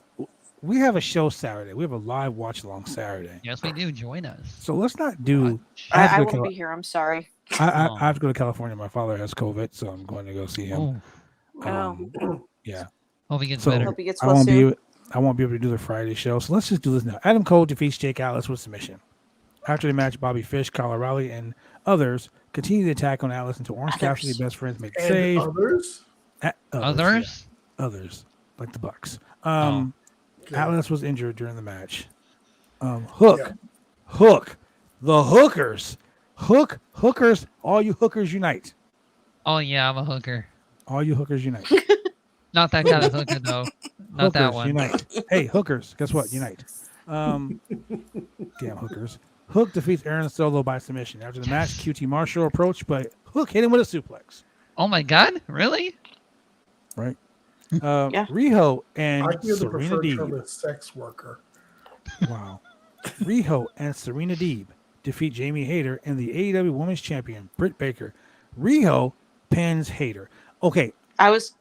We have a show Saturday. We have a live watch along Saturday. Yes, we do. Join us. So let's not do. I to won't go be here. I'm sorry. I have to go to California. My father has COVID, so I'm going to go see him. Oh, Yeah. hope he gets So better. Hope he gets I well won't soon. I won't be able to do the Friday show. So let's just do this now. Adam Cole defeats Jake Atlas with submission. After the match, Bobby Fish, Kyle O'Reilly, and others continue the attack on Atlas until Orange Cassidy best friends make the And save. others. Others? yeah. Others, like the Bucks. Oh. Atlas was injured during the match. Hook, the hookers. Hookers, all you hookers unite. Oh yeah, I'm a hooker. All you hookers unite. Not that kind of hooker though. Not that Hookers, one. Unite. Hey, hookers, guess what? Unite. Damn hookers. Hook defeats Aaron Solo by submission. After the match, QT Marshall approached, but Hook hit him with a suplex. Oh my God! Really? Right. Yeah. Riho and I hear the Serena preferred Deeb. term is sex worker. Wow. Riho and Serena Deeb defeat Jamie Hayter and the AEW Women's Champion Britt Baker. Riho pins Hayter. Okay. I was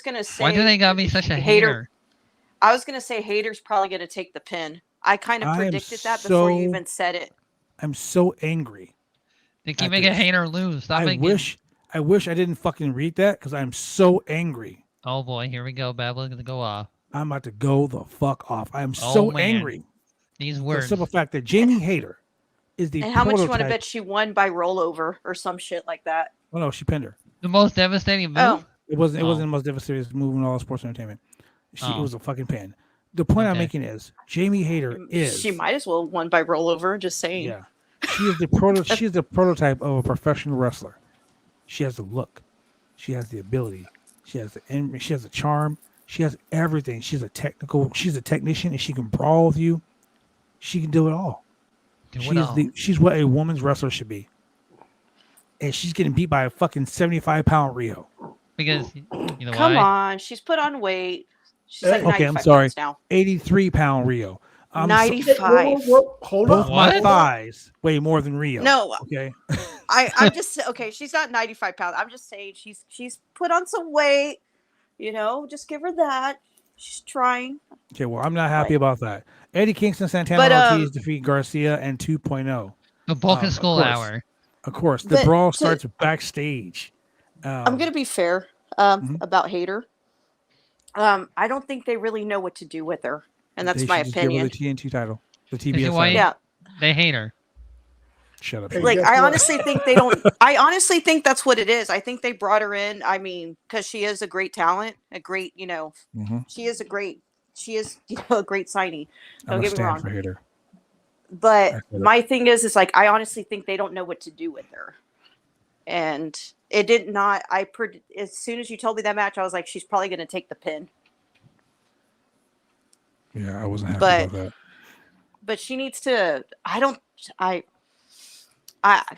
gonna say. Why do they got me such a hater? I was gonna say Hater's probably gonna take the pin. I kind of I am predicted that before you so- even said it. I'm so angry. They keep At making this. hater lose. Stop I making. wish I didn't fucking read that because I'm so angry. Oh boy, here we go. Bad luck to go off. I'm about to go the fuck off. I am Oh, so man. angry. These For the words. simple fact that Jamie Hayter is the And how much you want to prototype- bet she won by rollover or some shit like that? Oh no, she pinned her. The most devastating move. Oh, It wasn't Oh. the most devastating move in all of sports entertainment. It Oh. was a fucking pin. The point I'm Okay. making is Jamie Hayter is she might as well have won by rollover. Just saying. yeah. She is the prototype of a professional wrestler. She has the look. She has the ability. She has the charm. She has everything. She's a technician and she can brawl with you. She can do it all. She's what a woman's wrestler should be. And she's getting beat by a fucking 75-pound Rio. Because you know Come why? on, she's put on weight. She's Hey. like Okay, I'm 95 sorry. pounds now. 83-pound Rio. I'm 95. Hold both on. my What? thighs weigh more than Rio. No, Okay. I'm just okay. She's not 95 pounds. I'm just saying she's put on some weight. You know, just give her that. She's trying. Okay, well, I'm not happy Right. about that. Eddie Kingston, Santana But, Ortiz defeat Garcia and 2.0. The bulk of of school course. hour. Of course, the But brawl to- starts backstage. I'm gonna be fair Mhm. about Hater. I don't think they really know what to do with her, and that's They my should just give her opinion. the TNT title, the Is it TBS why- title. Yeah, They hate her. Shut up. Hey, Shane. like guess I what? honestly think they don't. I honestly think that's what it is. I think they brought her in. I mean, because she is a great talent, a great, Mhm. she is a great signing. I'm Don't a get me stand wrong. for Hater. But I get it. my thing is like I honestly think they don't know what to do with her, and it did not. As soon as you told me that match, I was like, she's probably going to take the pin, Yeah, I wasn't happy But- about that. but she needs to.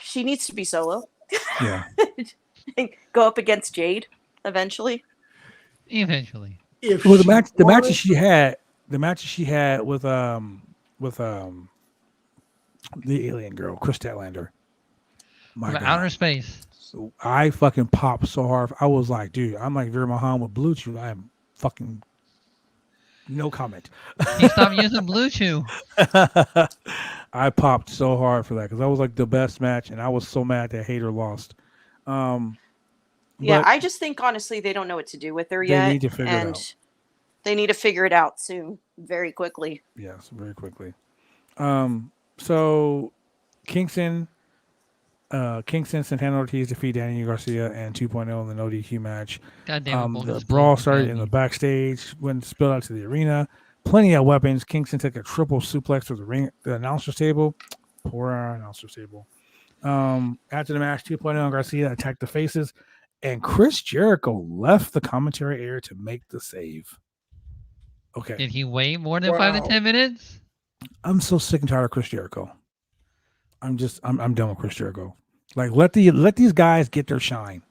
She needs to be solo. Yeah. And go up against Jade eventually. Eventually. If Well, the she matches wanted- she had the matches she had with the alien girl, Chris Statlander. My From God. outer space. So I fucking popped so hard. I was like, dude, I'm like Veer Mahan with Blue Chew. I am fucking no comment. He stopped using Blue Chew. I popped so hard for that because that was like the best match, and I was so mad that Hater lost. Yeah, But I just think honestly they don't know what to do with her they yet, need to figure it and out. they need to figure it out soon, very quickly. Yes, very quickly. So Kingston Santana Ortiz defeat Daniel Garcia and 2.0 in the no DQ match. God damn it, The brawl started in the backstage, went spilled out to the arena. Plenty of weapons. Kingston took a triple suplex to the announcer's table. Poor announcer's table. After the match, 2.0 and Garcia attacked the faces, and Chris Jericho left the commentary area to make the save. Okay. Did he wait more than 5 to 10 minutes? I'm so sick and tired of Chris Jericho. I'm done with Chris Jericho. Like let these guys get their shine.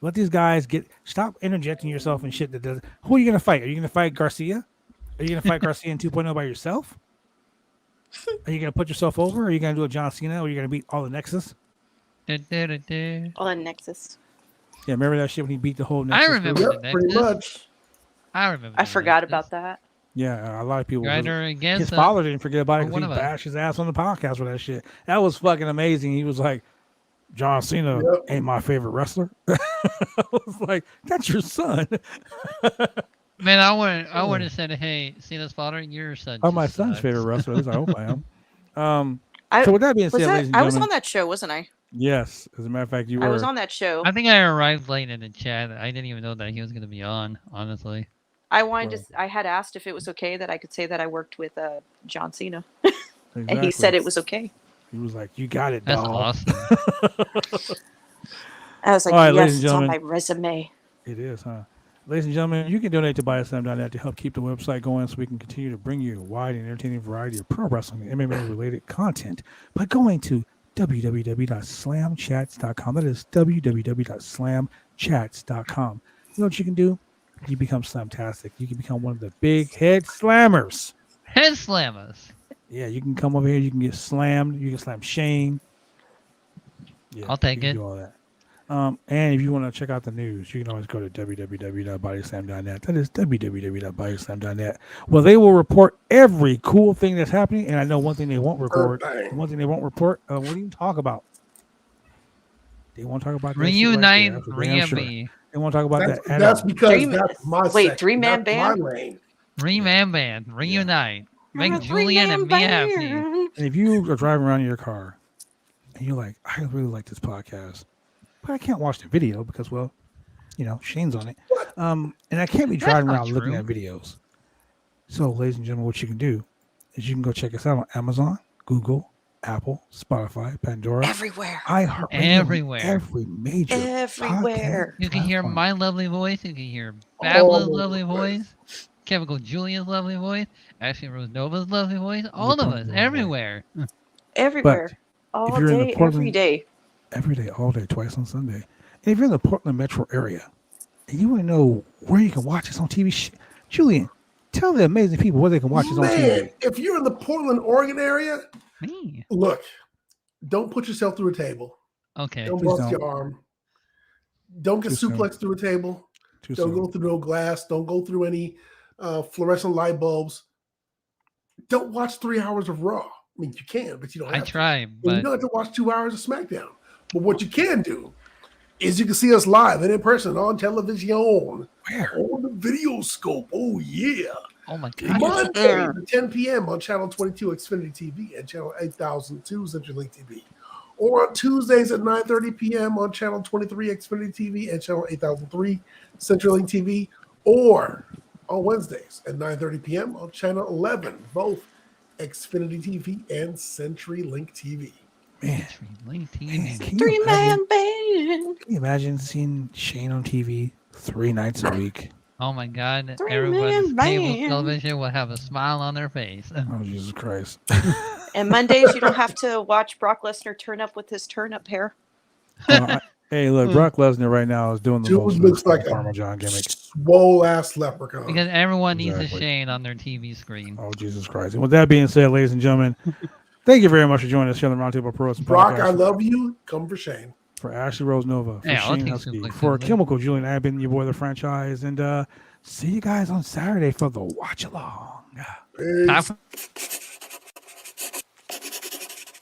Let these guys stop interjecting yourself in shit that does. Who are you gonna fight? Are you gonna fight Garcia? Are you gonna fight Garcia in 2.0 by yourself? Are you gonna put yourself over? Or are you gonna do a John Cena? Or are you gonna beat all the Nexus? All the Nexus. Yeah, remember that shit when he beat the whole Nexus? I remember group? the Nexus. Pretty much. I remember. I the forgot Nexus. about that. Yeah, a lot of people. Grinder against His him. father didn't forget about it Or because one he of us. bashed his ass on the podcast with that shit. That was fucking amazing. He was like, John Cena ain't my favorite wrestler. I was like, that's your son. Man, I would have said, hey, Cena's father, your son. I'm my just son's sucks. favorite wrestler. At least I hope I am. So with that being said, ladies and I was gentlemen, on that show, wasn't I? yes, as a matter of fact, you were. I was on that show. I think I arrived late in the chat. I didn't even know that he was going to be on, honestly. I had asked if it was okay that I could say that I worked with John Cena, and he said it was okay. He was like, "You got it, That's dog." awesome. I was like, All right, ladies yes, and it's on gentlemen. my resume. It is, huh? Ladies and gentlemen, you can donate to BuyASlam.net to help keep the website going so we can continue to bring you a wide and entertaining variety of pro wrestling and MMA-related content by going to www.slamchats.com. That is www.slamchats.com. You know what you can do? You become Slamtastic. You can become one of the big head slammers. Head slammers. Yeah, you can come over here. You can get slammed. You can slam Shane. Yeah, I'll take you can it. do all that. And if you want to check out the news, you can always go to www.bodyslam.net. That is www.bodyslam.net. Well, they will report every cool thing that's happening. And I know one thing they won't report. What do you talk about? They won't talk about that shit Reunite, right there. That's for damn sure. reunite. They won't talk about that at That's all. because that's my section. three-man That's band? my lane. 3-man band. Reunite. Make I'm a Julian and me three-man happy. band. And if you are driving around in your car and you're like, I really like this podcast, but I can't watch the video because, well, you know, Shane's on it. And I can't be driving not around looking true. at videos. So, ladies and gentlemen, what you can do is you can go check us out on Amazon, Google, Apple, Spotify, Pandora, Everywhere. iHeartRadio, Everywhere. every major Everywhere. You can hear platform. my lovely voice. You can hear Babla's lovely voice. Chemical Julian's lovely voice. Ashley Rose Nova's lovely voice. All of us. Everywhere. Everywhere. All if you're in the day, Portland- every day. every day, all day, twice on Sunday. And if you're in the Portland metro area and you want to know where you can watch us on TV, Julian, tell the amazing people where they can watch us on TV. Man, if you're in the Portland, Oregon area, Me. look, don't put yourself through a table. Okay. Don't Please bust don't. your arm. Don't get Too soon. suplexed through a table. Too Don't soon. go through no glass. Don't go through any fluorescent light bulbs. Don't watch 3 hours of Raw. I mean, you can, but you don't I have to. try, And you but don't have to watch 2 hours of SmackDown. But what you can do is you can see us live and in person on television. Where? On the video scope. Oh, yeah. oh my god. Monday at 10 p.m. on Channel 22 Xfinity TV and Channel 8002 CenturyLink TV. Or on Tuesdays at 9:30 p.m. on Channel 23 Xfinity TV and Channel 8003 CenturyLink TV. Or on Wednesdays at 9:30 p.m. on Channel 11, both Xfinity TV and CenturyLink TV. Man, Link man, TV. can you Three-man imagine, band. can you imagine seeing Shane on TV 3 nights a week? Oh my god. Three-man Everyone's cable band. television will have a smile on their face. Oh, Jesus Christ. And Mondays, you don't have to watch Brock Lesnar turn up with his turnip hair. Hey, look, Brock Lesnar right now is doing the Dude most looks like a Parmesan gimmick. swole ass leprechaun. Because everyone needs a Exactly. Shane on their TV screen. Oh, Jesus Christ. And with that being said, ladies and gentlemen, thank you very much for joining us here on the Roundtable Pro Wrestling Brock, Podcast. I love you. Come for Shane. For Ashley Rose Nova, for Yeah, I'll Shane take Husky, Suplex for Tuesday. Chemical Julian, I've been your boy, the franchise, and see you guys on Saturday for the watch along. Peace. Top